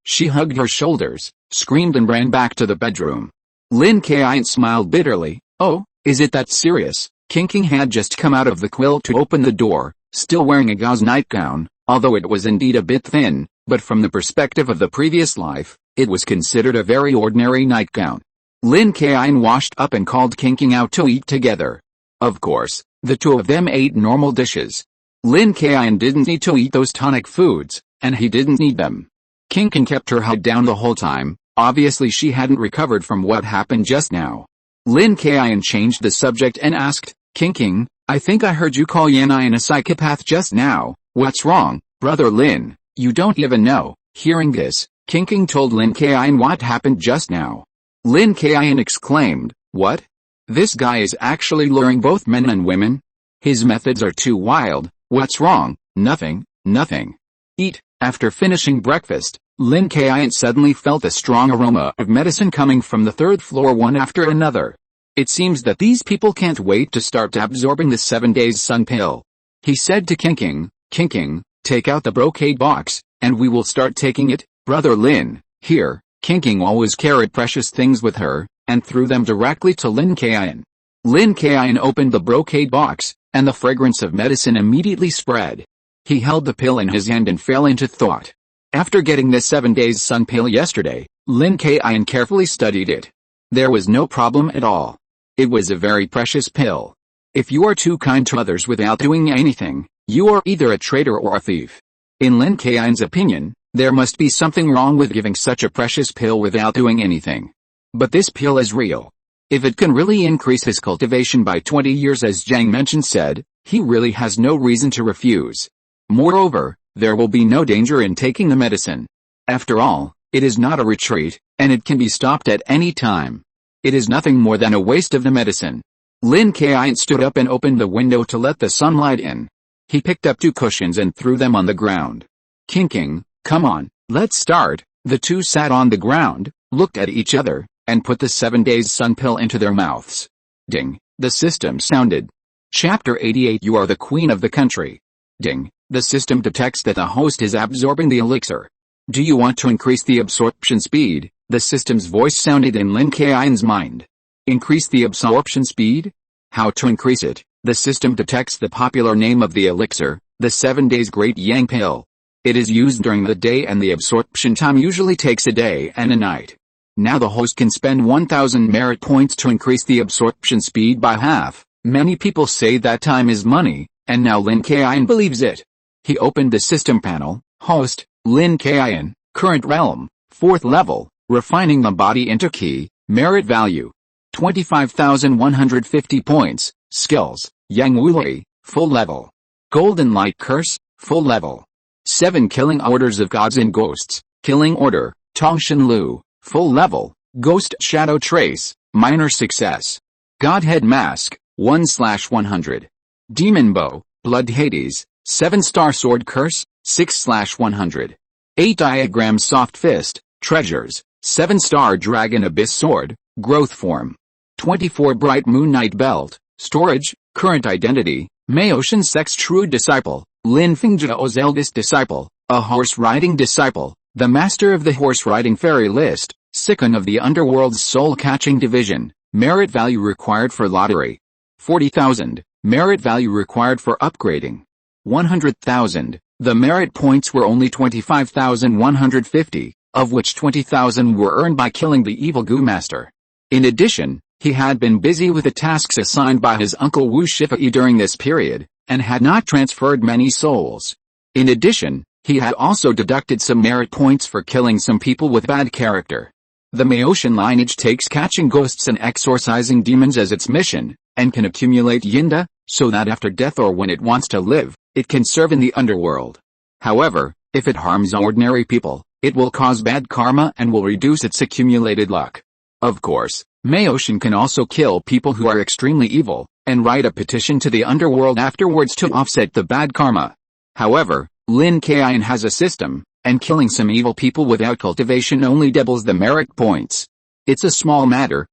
She hugged her shoulders, screamed and ran back to the bedroom. Lin Kaiyun smiled bitterly. Oh, is it that serious? Qingqing had just come out of the quilt to open the door, still wearing a gauze nightgown, although it was indeed a bit thin, but from the perspective of the previous life, it was considered a very ordinary nightgown. Lin Kaiyun washed up and called Qingqing out to eat together. Of course, the two of them ate normal dishes. Lin Kaiyun didn't need to eat those tonic foods, and he didn't need them. Qingqing kept her head down the whole time. Obviously she hadn't recovered from what happened just now. Lin Kaiyun changed the subject and asked, Qingqing, I think I heard you call Yanyan a psychopath just now. What's wrong, brother Lin? You don't even know. Hearing this, Qingqing told Lin Kaiyun what happened just now. Lin Kaiyun exclaimed, What? This guy is actually luring both men and women? His methods are too wild. What's wrong? Nothing, nothing. Eat. After finishing breakfast, Lin Kaiyun suddenly felt a strong aroma of medicine coming from the third floor one after another. It seems that these people can't wait to start absorbing the 7 days sun pill. He said to Qingqing, Qingqing, take out the brocade box, and we will start taking it. Brother Lin, here. Qingqing always carried precious things with her, and threw them directly to Lin Kaiyun. Lin Kaiyun opened the brocade box, and the fragrance of medicine immediately spread. He held the pill in his hand and fell into thought. After getting the 7 days sun pill yesterday, Lin Kaiyun carefully studied it. There was no problem at all. It was a very precious pill. If you are too kind to others without doing anything, you are either a traitor or a thief. In Lin Kaiyun's opinion, there must be something wrong with giving such a precious pill without doing anything. But this pill is real. If it can really increase his cultivation by 20 years as Zhang mentioned said, he really has no reason to refuse. Moreover, there will be no danger in taking the medicine. After all, It is not a retreat, and it can be stopped at any time. It is nothing more than a waste of the medicine. Lin Kaiyun stood up and opened the window to let the sunlight in. He picked up 2 cushions and threw them on the ground. King, come on, let's start. The two sat on the ground, looked at each other, and put the 7 days sun pill into their mouths. Ding, the system sounded. Chapter 88. You are the queen of the country. Ding, the system detects that the host is absorbing the elixir. Do you want to increase the absorption speed? The system's voice sounded in Lin Kaiyun's mind. Increase the absorption speed? How to increase it? The system detects the popular name of the elixir, the 7 days Great Yang Pill. It is used during the day and the absorption time usually takes a day and a night. Now the host can spend 1000 merit points to increase the absorption speed by half. Many people say that time is money, and now Lin Kaiyun believes it. He opened the system panel. Host, Lin Kaiyun, current realm, 4th level, refining the body into key, merit value. 25,150 points, skills, Yang Wulei, full level. Golden Light Curse, full level. 7 killing orders of gods and ghosts, killing order, Tongshan Lu, full level. Ghost Shadow Trace, minor success. Godhead Mask, 1/100. Demon Bow, Blood Hades, 7-star Sword Curse, 6/100. 8 Diagram Soft Fist, Treasures, 7-star Dragon Abyss Sword, Growth Form. 24 Bright Moon Night Belt, Storage, Current Identity, Maotian Sex True Disciple, Lin Fengzhou's eldest disciple, a horse-riding disciple, the master of the horse-riding fairy list, Sikun of the Underworld's soul-catching division, merit value required for lottery. 40,000, merit value required for upgrading. 100,000, the merit points were only 25,150, of which 20,000 were earned by killing the evil Goo Master. In addition, he had been busy with the tasks assigned by his uncle Wu Shifai during this period, and had not transferred many souls. In addition, he had also deducted some merit points for killing some people with bad character. The Maotian lineage takes catching ghosts and exorcising demons as its mission, and can accumulate yinda, so that after death or when it wants to live, it can serve in the underworld. However, if it harms ordinary people, it will cause bad karma and will reduce its accumulated luck. Of course, Maotian can also kill people who are extremely evil, and write a petition to the underworld afterwards to offset the bad karma. However, Lin Kaiyun has a system, and killing some evil people without cultivation only doubles the merit points. It's a small matter.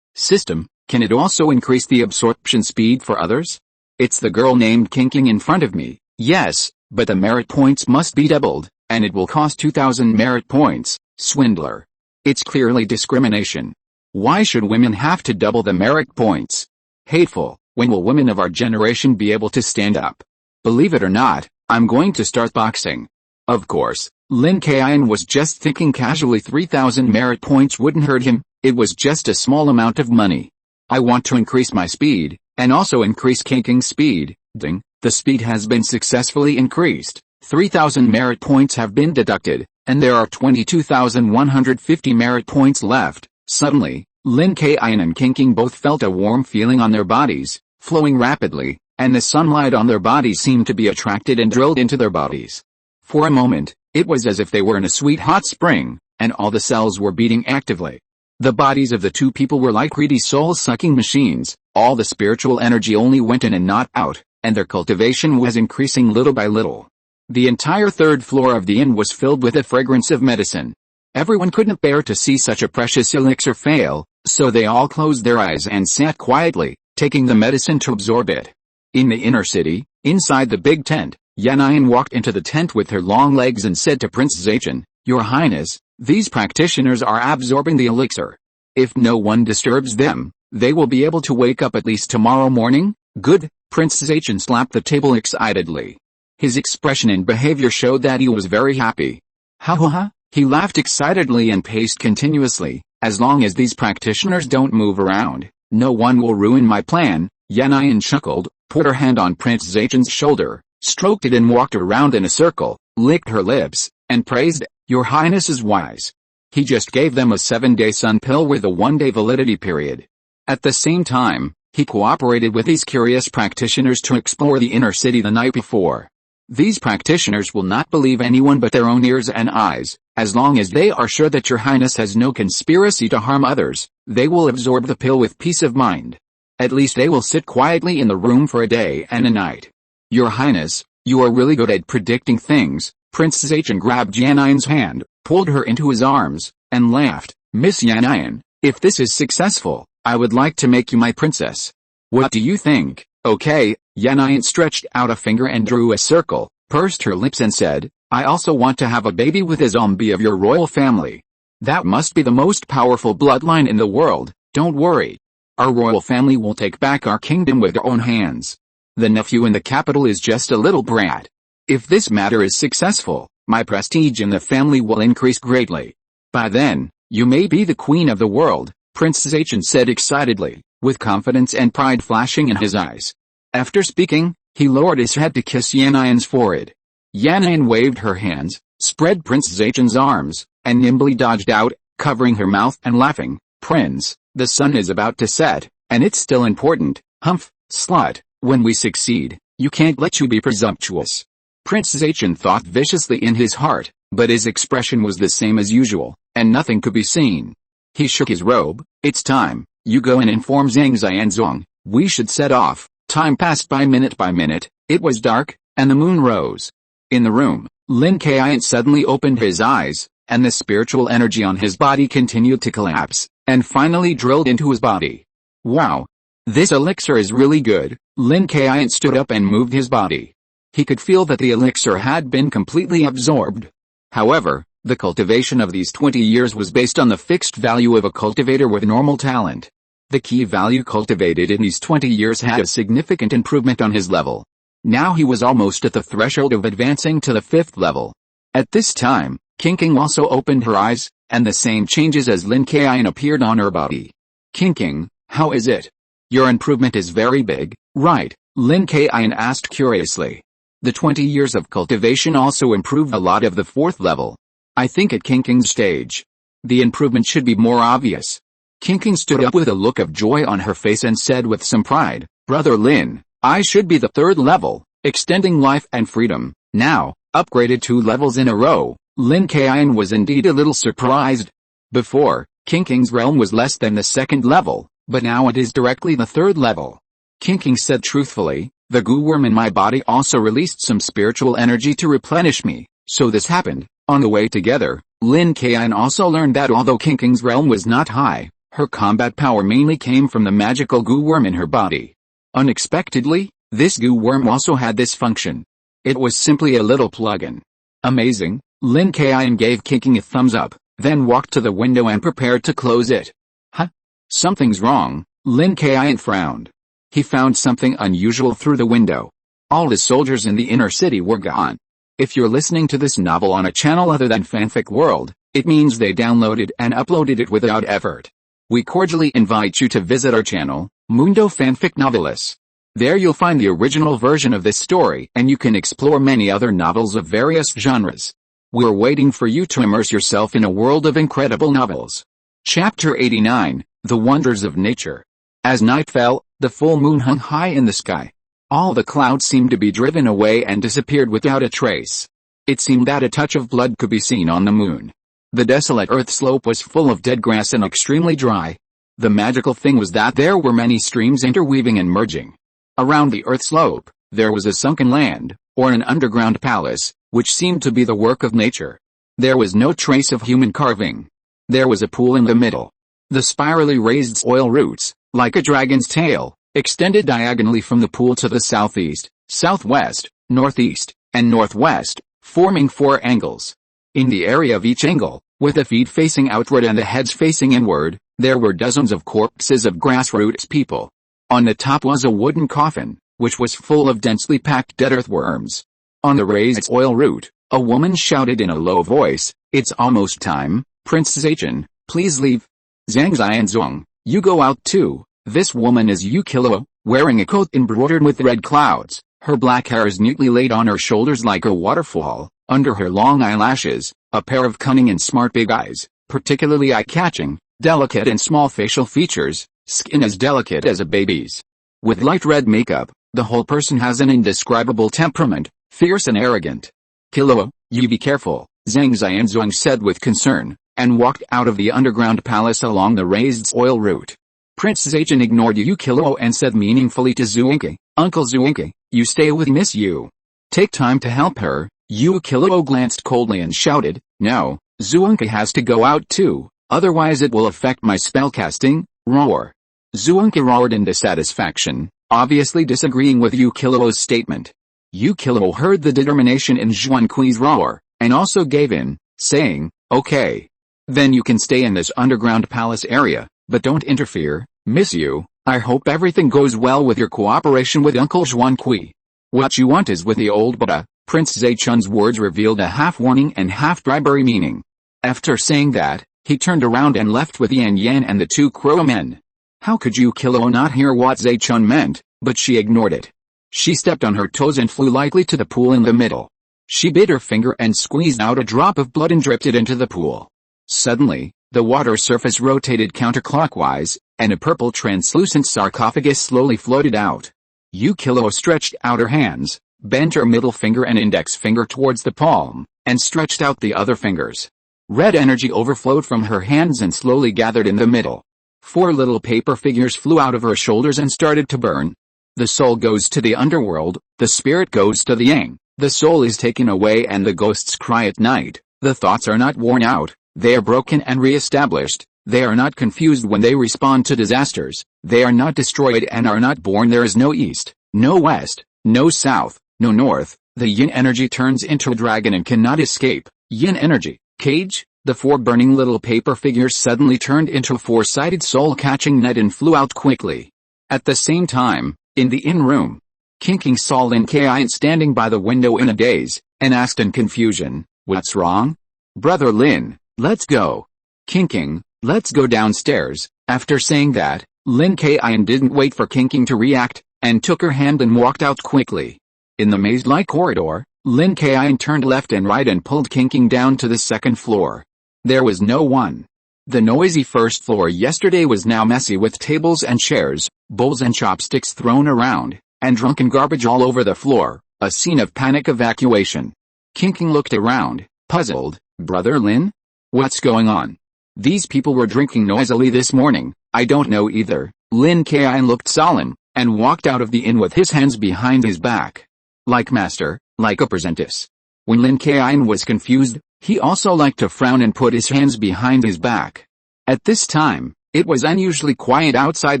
System, can it also increase the absorption speed for others? It's the girl named King in front of me. Yes, but the merit points must be doubled, and it will cost 2,000 merit points. Swindler. It's clearly discrimination. Why should women have to double the merit points? Hateful. When will women of our generation be able to stand up? Believe it or not, I'm going to start boxing. Of course, Lin Kaiyun was just thinking casually 3,000 merit points wouldn't hurt him, it was just a small amount of money. I want to increase my speed, and also increase King's speed. Ding, the speed has been successfully increased. 3,000 merit points have been deducted, and there are 22,150 merit points left. Suddenly, Lin Kaiyun and King both felt a warm feeling on their bodies, flowing rapidly, and the sunlight on their bodies seemed to be attracted and drilled into their bodies. For a moment, it was as if they were in a sweet hot spring, and all the cells were beating actively. The bodies of the two people were like greedy soul-sucking machines, all the spiritual energy only went in and not out, and their cultivation was increasing little by little. The entire 3rd floor of the inn was filled with the fragrance of medicine. Everyone couldn't bear to see such a precious elixir fail, so they all closed their eyes and sat quietly, taking the medicine to absorb it. In the inner city, inside the big tent, Yanyan walked into the tent with her long legs and said to Prince Zachen, "Your Highness, these practitioners are absorbing the elixir. If no one disturbs them, they will be able to wake up at least tomorrow morning." Good, Prince Zachen slapped the table excitedly. His expression and behavior showed that he was very happy. Ha ha ha, he laughed excitedly and paced continuously. As long as these practitioners don't move around, no one will ruin my plan. Yanyan chuckled, put her hand on Prince Zachen's shoulder, stroked it and walked around in a circle, licked her lips, and praised, "Your Highness is wise." He just gave them a 7-day sun pill with a 1-day validity period. At the same time, he cooperated with these curious practitioners to explore the inner city the night before. These practitioners will not believe anyone but their own ears and eyes. As long as they are sure that your highness has no conspiracy to harm others, they will absorb the pill with peace of mind. At least they will sit quietly in the room for a day and a night. Your highness, you are really good at predicting things. Princess Chen grabbed Yanyan's hand, pulled her into his arms, and laughed. Miss Yanyan, if this is successful, I would like to make you my princess. What do you think? Okay. Yanyan stretched out a finger and drew a circle, pursed her lips and said, I also want to have a baby with a zombie of your royal family. That must be the most powerful bloodline in the world. Don't worry. Our royal family will take back our kingdom with their own hands. The nephew in the capital is just a little brat. If this matter is successful, my prestige in the family will increase greatly. By then, you may be the queen of the world, Princess Chen said excitedly, with confidence and pride flashing in his eyes. After speaking, he lowered his head to kiss Yanyan's forehead. Yanyan waved her hands, spread Princess Chen's arms, and nimbly dodged out, covering her mouth and laughing. Prince, the sun is about to set, and it's still important. Humph, slut, when we succeed, you can't let you be presumptuous. Princess Chen thought viciously in his heart, but his expression was the same as usual, and nothing could be seen. He shook his robe. It's time, you go and inform Zhang Xianzong. We should set off. Time passed by minute, it was dark, and the moon rose. In the room, Lin Kaiyun suddenly opened his eyes, and the spiritual energy on his body continued to collapse, and finally drilled into his body. Wow! This elixir is really good. Lin Kaiyun stood up and moved his body. He could feel that the elixir had been completely absorbed. However, the cultivation of these 20 years was based on the fixed value of a cultivator with normal talent. The key value cultivated in these 20 years had a significant improvement on his level. Now he was almost at the threshold of advancing to the 5th level. At this time, Qingqing also opened her eyes, and the same changes as Lin Kaiyun appeared on her body. Qingqing, how is it? Your improvement is very big, right? Lin Kaiyun asked curiously. The 20 years of cultivation also improved a lot of the 4th level. I think at Qingqing's stage, the improvement should be more obvious. Qingqing stood up with a look of joy on her face and said with some pride, Brother Lin, I should be the 3rd level, extending life and freedom. Now, upgraded 2 levels in a row. Lin Kaiyun was indeed a little surprised. Before, Qingqing's realm was less than the 2nd level, but now it is directly the 3rd level. Qingqing said truthfully, the goo worm in my body also released some spiritual energy to replenish me, so this happened. On the way together, Lin Kaiyun also learned that although Qingqing's realm was not high, her combat power mainly came from the magical goo worm in her body. Unexpectedly, this goo worm also had this function. It was simply a little plugin. Amazing. Lin Kaiyun gave Qingqing a thumbs up, then walked to the window and prepared to close it. Huh? Something's wrong. Lin Kaiyun frowned. He found something unusual through the window. All the soldiers in the inner city were gone. If you're listening to this novel on a channel other than Fanfic World, it means they downloaded and uploaded it without effort. We cordially invite you to visit our channel, Mundo Fanfic Novelis. There you'll find the original version of this story and you can explore many other novels of various genres. We're waiting for you to immerse yourself in a world of incredible novels. Chapter 89, The Wonders of Nature. As night fell, the full moon hung high in the sky. All the clouds seemed to be driven away and disappeared without a trace. It seemed that a touch of blood could be seen on the moon. The desolate earth slope was full of dead grass and extremely dry. The magical thing was that there were many streams interweaving and merging. Around the earth slope, there was a sunken land, or an underground palace, which seemed to be the work of nature. There was no trace of human carving. There was a pool in the middle. The spirally raised soil roots, like a dragon's tail, extended diagonally from the pool to the southeast, southwest, northeast, and northwest, forming 4 angles. In the area of each angle, with the feet facing outward and the heads facing inward, there were dozens of corpses of grassroots people. On the top was a wooden coffin, which was full of densely packed dead earthworms. On the raised soil root, a woman shouted in a low voice, "It's almost time, Princess Chen, please leave. Zhang Xianzong, you go out too." This woman is Yu Kilo, wearing a coat embroidered with red clouds. Her black hair is neatly laid on her shoulders like a waterfall. Under her long eyelashes, a pair of cunning and smart big eyes, particularly eye-catching, delicate and small facial features, skin as delicate as a baby's. With light red makeup, the whole person has an indescribable temperament, fierce and arrogant. Kilo, you be careful, Zhang Xianzhuang said with concern, and walked out of the underground palace along the raised soil route. Prince Zachen ignored Yu Kilo and said meaningfully to Zuinke, Uncle Zuinke, you stay with Miss Yu. Take time to help her. Yu Kilo glanced coldly and shouted, no, Zuinke has to go out too, otherwise it will affect my spellcasting. Roar. Zuinke roared in dissatisfaction, obviously disagreeing with Yu Kilo's statement. Yu Kilo heard the determination in Zhuanqui's roar, and also gave in, saying, okay. Then you can stay in this underground palace area, but don't interfere, Miss Yu. I hope everything goes well with your cooperation with Uncle Zhuanqui. What you want is with the old Buddha. Prince Zaichun's words revealed a half-warning and half-bribery meaning. After saying that, he turned around and left with Yan Yan and the two crow men. How could Yu Kilo not hear what Zaichun meant, but she ignored it. She stepped on her toes and flew lightly to the pool in the middle. She bit her finger and squeezed out a drop of blood and dripped it into the pool. Suddenly, the water surface rotated counterclockwise, and a purple translucent sarcophagus slowly floated out. Yu Kilo stretched out her hands, bent her middle finger and index finger towards the palm, and stretched out the other fingers. Red energy overflowed from her hands and slowly gathered in the middle. 4 little paper figures flew out of her shoulders and started to burn. The soul goes to the underworld, the spirit goes to the yang, the soul is taken away and the ghosts cry at night. The thoughts are not worn out, they are broken and re-established. They are not confused when they respond to disasters. They are not destroyed and are not born. There is no east, no west, no south, no north. The yin energy turns into a dragon and cannot escape. Yin energy, cage. The 4 burning little paper figures suddenly turned into a 4-sided soul-catching net and flew out quickly. At the same time, in the inn room, King saw Lin Kaiyun standing by the window in a daze, and asked in confusion, what's wrong? Brother Lin, let's go. King, let's go downstairs. After saying that, Lin Kaiyun didn't wait for King to react, and took her hand and walked out quickly. In the maze-like corridor, Lin Kaiyun turned left and right and pulled King down to the 2nd floor. There was no one. The noisy 1st floor yesterday was now messy with tables and chairs, bowls and chopsticks thrown around, and drunken garbage all over the floor, a scene of panic evacuation. King looked around, puzzled. Brother Lin? What's going on? These people were drinking noisily this morning. I don't know either. Lin Kaiyun looked solemn, and walked out of the inn with his hands behind his back. Like master, like apprentice. When Lin Kaiyun was confused, he also liked to frown and put his hands behind his back. At this time, it was unusually quiet outside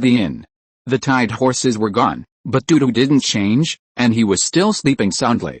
the inn. The tied horses were gone, but Dudu didn't change, and he was still sleeping soundly.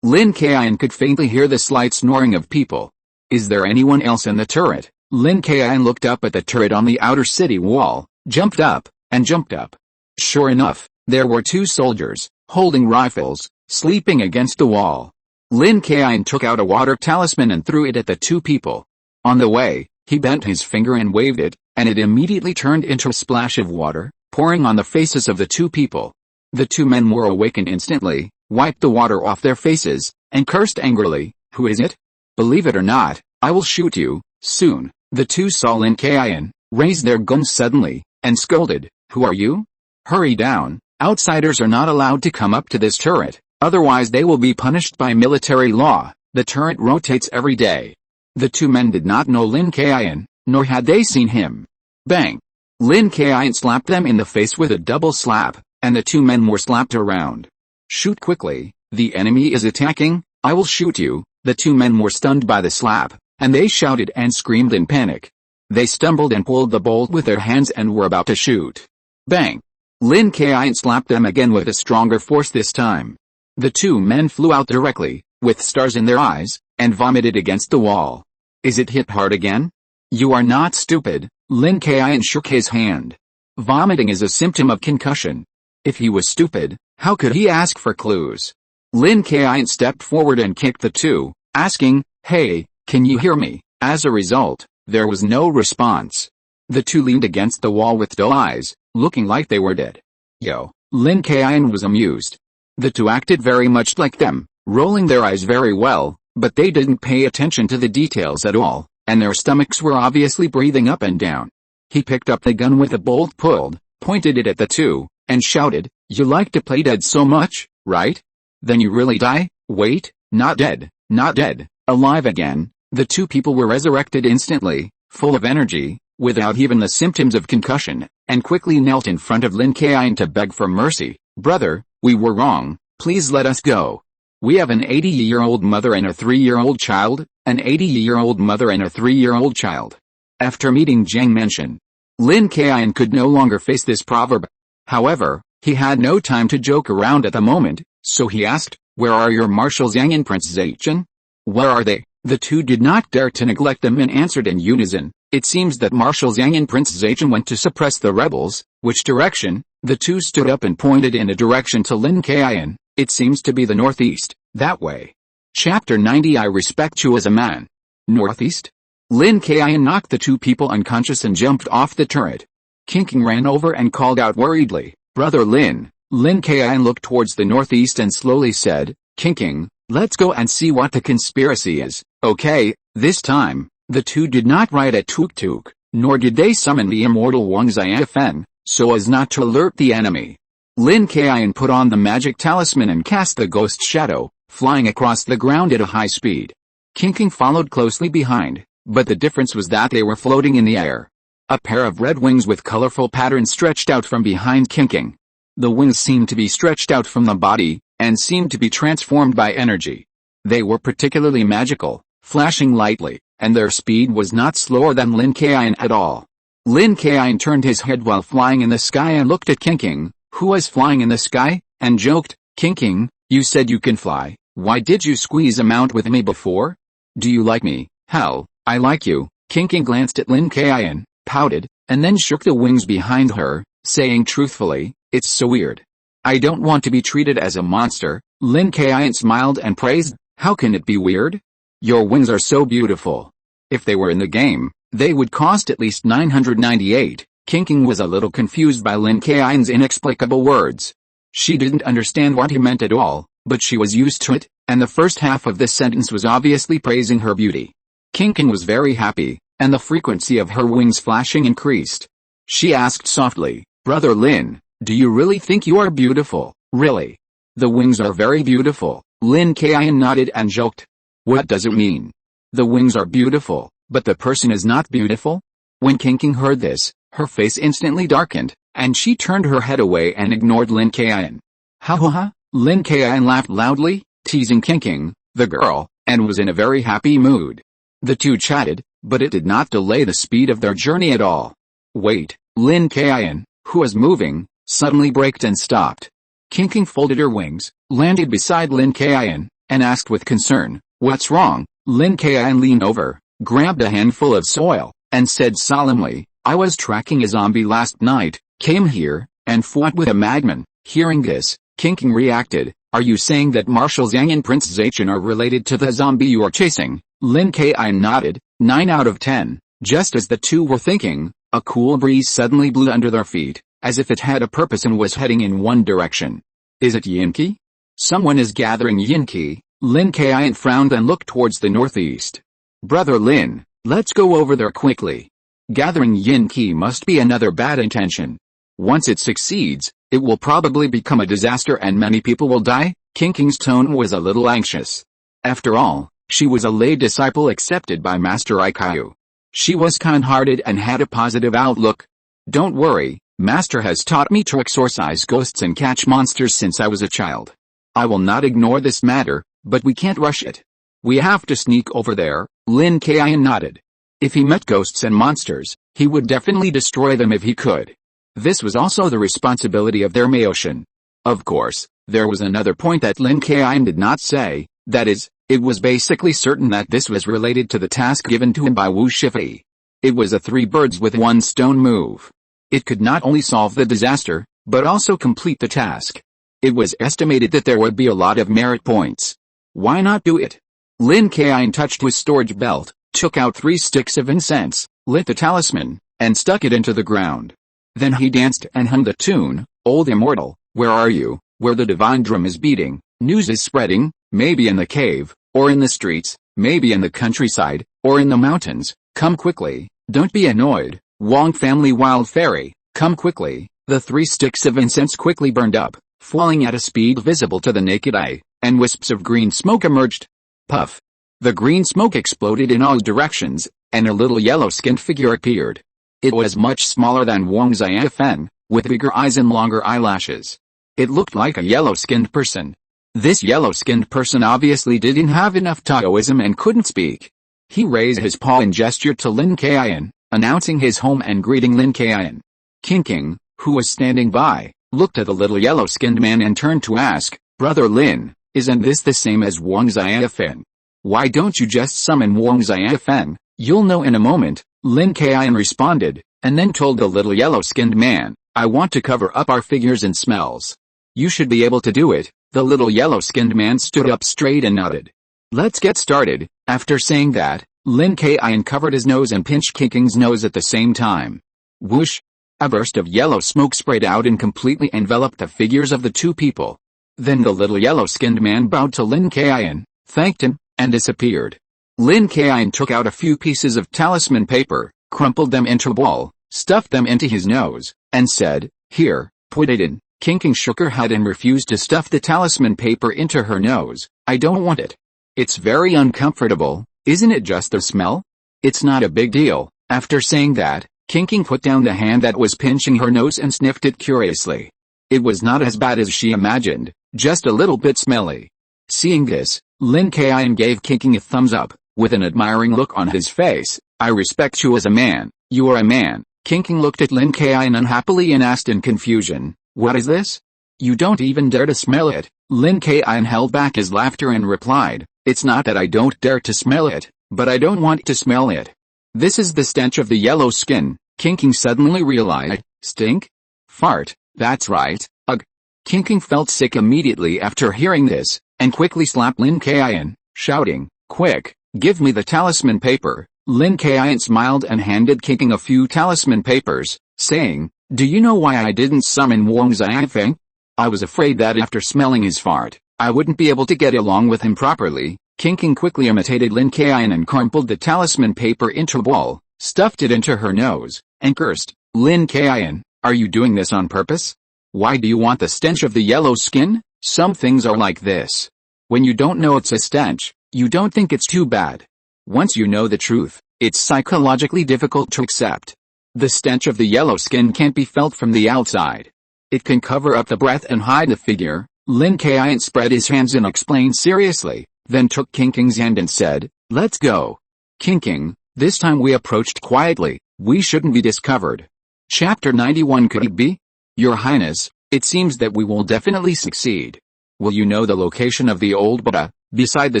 Lin Kaiyun could faintly hear the slight snoring of people. Is there anyone else in the turret? Lin Kaiyun looked up at the turret on the outer city wall, jumped up, and jumped up. Sure enough, there were 2 soldiers, holding rifles, sleeping against the wall. Lin Kaiyun took out a water talisman and threw it at the 2 people. On the way, he bent his finger and waved it, and it immediately turned into a splash of water, pouring on the faces of the 2 people. The 2 men were awakened instantly, wiped the water off their faces, and cursed angrily, who is it? Believe it or not, I will shoot you, soon. The 2 saw Lin Kaiyun, raised their guns suddenly, and scolded, who are you? Hurry down, outsiders are not allowed to come up to this turret, otherwise they will be punished by military law. The turret rotates every day. The 2 men did not know Lin Kaiyun, nor had they seen him. Bang! Lin Kaiyun slapped them in the face with a double slap, and the 2 men were slapped around. Shoot quickly, the enemy is attacking, I will shoot you. The 2 men were stunned by the slap, and they shouted and screamed in panic. They stumbled and pulled the bolt with their hands and were about to shoot. Bang! Lin Kaiyun slapped them again with a stronger force this time. The 2 men flew out directly, with stars in their eyes, and vomited against the wall. Is it hit hard again? You are not stupid. Lin Kaiyun shook his hand. Vomiting is a symptom of concussion. If he was stupid, how could he ask for clues? Lin Kaiyun stepped forward and kicked the 2, asking, hey, can you hear me? As a result, there was no response. The 2 leaned against the wall with dull eyes, looking like they were dead. Yo, Lin Kaiyun was amused. The 2 acted very much like them, rolling their eyes very well, but they didn't pay attention to the details at all, and their stomachs were obviously breathing up and down. He picked up the gun with a bolt pulled, pointed it at the 2, and shouted, you like to play dead so much, right? Then you really die? Wait, not dead, not dead, alive again. The two people were resurrected instantly, full of energy, without even the symptoms of concussion, and quickly knelt in front of Lin Kaiyun to beg for mercy. Brother, we were wrong, please let us go. We have an 80-year-old mother and a 3-year-old child, an 80-year-old mother and a 3-year-old child. After meeting Zhang Mention, Lin Kaiyun could no longer face this proverb. However, he had no time to joke around at the moment, so he asked, where are your Marshal Zhang and Prince Zaichen? Where are they? The two did not dare to neglect them and answered in unison. It seems that Marshal Zhang and Prince Zaichen went to suppress the rebels. Which direction? The two stood up and pointed in a direction to Lin Kaiyun. It seems to be the northeast, that way. Chapter 90. I respect you as a man. Northeast? Lin Kaiyun knocked the two people unconscious and jumped off the turret. King ran over and called out worriedly, Brother Lin. Lin Kaiyun looked towards the northeast and slowly said, King, let's go and see what the conspiracy is. Okay, this time, the two did not ride a tuk-tuk, nor did they summon the immortal Wang Xiafen, so as not to alert the enemy. Lin Kaiyun put on the magic talisman and cast the ghost shadow, flying across the ground at a high speed. King followed closely behind, but the difference was that they were floating in the air. A pair of red wings with colorful patterns stretched out from behind King. The wings seemed to be stretched out from the body, and seemed to be transformed by energy. They were particularly magical, flashing lightly, and their speed was not slower than Lin Kaiyun at all. Lin Kaiyun turned his head while flying in the sky and looked at King, who was flying in the sky, and joked, King, you said you can fly, why did you squeeze a mount with me before? Do you like me? Hell, I like you. King glanced at Lin Kaiyun, pouted, and then shook the wings behind her, saying truthfully, it's so weird. I don't want to be treated as a monster. Lin Kaiyun smiled and praised, how can it be weird? Your wings are so beautiful. If they were in the game, they would cost at least 998. King was a little confused by Lin Kaiyun's inexplicable words. She didn't understand what he meant at all, but she was used to it, and the first half of this sentence was obviously praising her beauty. King was very happy, and the frequency of her wings flashing increased. She asked softly, Brother Lin, do you really think you are beautiful? Really? The wings are very beautiful. Lin Kaiyun nodded and joked. What does it mean? The wings are beautiful, but the person is not beautiful? When King heard this, her face instantly darkened, and she turned her head away and ignored Lin Kaiyun. Ha ha ha! Lin Kaiyun laughed loudly, teasing King, the girl, and was in a very happy mood. The two chatted, but it did not delay the speed of their journey at all. Wait, Lin Kaiyun, who was moving, suddenly braked and stopped. King folded her wings, landed beside Lin Kaiyun, and asked with concern, what's wrong? Lin Kaiyun leaned over, grabbed a handful of soil, and said solemnly, I was tracking a zombie last night, came here, and fought with a madman. Hearing this, King reacted, are you saying that Marshal Zhang and Prince Zaichen are related to the zombie you are chasing? Lin Kaiyun nodded, 9 out of 10. Just as the two were thinking, a cool breeze suddenly blew under their feet, as if it had a purpose and was heading in one direction. Is it Yinqi? Someone is gathering Yinqi. Lin Kaiyun frowned and looked towards the northeast. Brother Lin, let's go over there quickly. Gathering Yinqi must be another bad intention. Once it succeeds, it will probably become a disaster and many people will die. King's tone was a little anxious. After all, she was a lay disciple accepted by Master Ikyu. She was kind-hearted and had a positive outlook. Don't worry, Master has taught me to exorcise ghosts and catch monsters since I was a child. I will not ignore this matter, but we can't rush it. We have to sneak over there. Lin Kaiyun nodded. If he met ghosts and monsters, he would definitely destroy them if he could. This was also the responsibility of their Maoshan. Of course, there was another point that Lin Kaiyun did not say, that is, it was basically certain that this was related to the task given to him by Wu Shifi. It was a 3 birds with 1 stone move. It could not only solve the disaster, but also complete the task. It was estimated that there would be a lot of merit points. Why not do it? Lin Kaiyun touched his storage belt, took out 3 sticks of incense, lit the talisman, and stuck it into the ground. Then he danced and hummed the tune, Old Immortal, where are you, where the divine drum is beating, news is spreading, maybe in the cave, or in the streets, maybe in the countryside, or in the mountains, come quickly, don't be annoyed, Wong family wild fairy, come quickly. The 3 sticks of incense quickly burned up, falling at a speed visible to the naked eye. and wisps of green smoke emerged. Puff! The green smoke exploded in all directions, and a little yellow-skinned figure appeared. It was much smaller than Wang Xiafen, with bigger eyes and longer eyelashes. It looked like a yellow-skinned person. This yellow-skinned person obviously didn't have enough Taoism and couldn't speak. He raised his paw and gestured to Lin Kaiyun, announcing his home and greeting Lin Kaiyun. King, who was standing by, looked at the little yellow-skinned man and turned to ask, "Brother Lin, isn't this the same as Wang Xiafen? Why don't you just summon Wang Xiafen? You'll know in a moment," Lin Kaiyun responded, and then told the little yellow-skinned man, "I want to cover up our figures and smells. You should be able to do it." The little yellow-skinned man stood up straight and nodded. "Let's get started." After saying that, Lin Kaiyun covered his nose and pinched King's nose at the same time. Whoosh! A burst of yellow smoke sprayed out and completely enveloped the figures of the two people. Then the little yellow-skinned man bowed to Lin Kaiyun, thanked him, and disappeared. Lin Kaiyun took out a few pieces of talisman paper, crumpled them into a ball, stuffed them into his nose, and said, "Here, put it in." King shook her head and refused to stuff the talisman paper into her nose. "I don't want it. It's very uncomfortable. Isn't it just the smell? It's not a big deal." After saying that, King put down the hand that was pinching her nose and sniffed it curiously. It was not as bad as she imagined, just a little bit smelly. Seeing this, Lin Kaiyun gave King a thumbs up, with an admiring look on his face. "I respect you as a man. You are a man." King looked at Lin Kaiyun unhappily and asked in confusion, "What is this? You don't even dare to smell it." Lin Kaiyun held back his laughter and replied, "It's not that I don't dare to smell it, but I don't want to smell it. This is the stench of the yellow skin." King suddenly realized, "Stink? Fart, that's right, ugh." King felt sick immediately after hearing this, and quickly slapped Lin Kaiyun, shouting, "Quick, give me the talisman paper." Lin Kaiyun smiled and handed King a few talisman papers, saying, "Do you know why I didn't summon Wang Xiafen? I was afraid that after smelling his fart, I wouldn't be able to get along with him properly." King quickly imitated Lin Kaiyun and crumpled the talisman paper into a ball, stuffed it into her nose, and cursed, "Lin Kaiyun, are you doing this on purpose? Why do you want the stench of the yellow skin? Some things are like this. When you don't know it's a stench, you don't think it's too bad. Once you know the truth, it's psychologically difficult to accept. The stench of the yellow skin can't be felt from the outside. It can cover up the breath and hide the figure." Lin Kaiyun spread his hands and explained seriously, then took King's hand and said, "Let's go." King, this time we approached quietly. We shouldn't be discovered. Chapter 91. Could it be? Your Highness, it seems that we will definitely succeed. Will you know the location of the old Buddha, beside the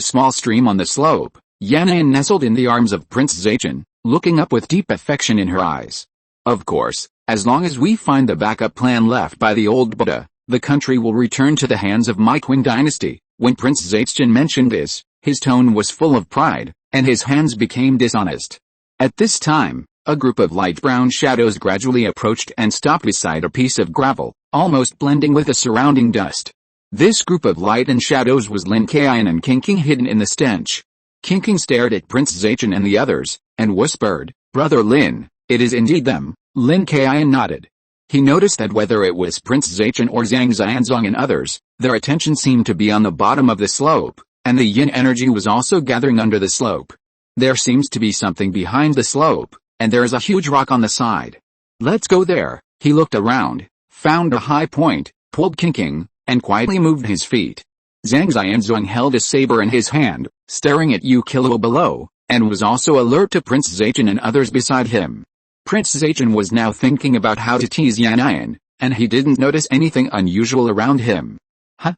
small stream on the slope? Yan'an nestled in the arms of Prince Zhejian, looking up with deep affection in her eyes. "Of course, as long as we find the backup plan left by the old Buddha, the country will return to the hands of my Qin dynasty." When Prince Zhejian mentioned this, his tone was full of pride, and his hands became dishonest. At this time, a group of light brown shadows gradually approached and stopped beside a piece of gravel, almost blending with the surrounding dust. This group of light and shadows was Lin Kaiyun and King hidden in the stench. King stared at Prince Zhejian and the others, and whispered, "Brother Lin, it is indeed them." Lin Kaiyun nodded. He noticed that whether it was Prince Zhejian or Zhang Xianzong and others, their attention seemed to be on the bottom of the slope, and the yin energy was also gathering under the slope. There seems to be something behind the slope, and there is a huge rock on the side. "Let's go there." He looked around, found a high point, pulled King, and quietly moved his feet. Zhang Xianzong held a saber in his hand, staring at Kilo below, and was also alert to Prince Zhejian and others beside him. Prince Zhejian was now thinking about how to tease Yan'an, and he didn't notice anything unusual around him. "Huh?"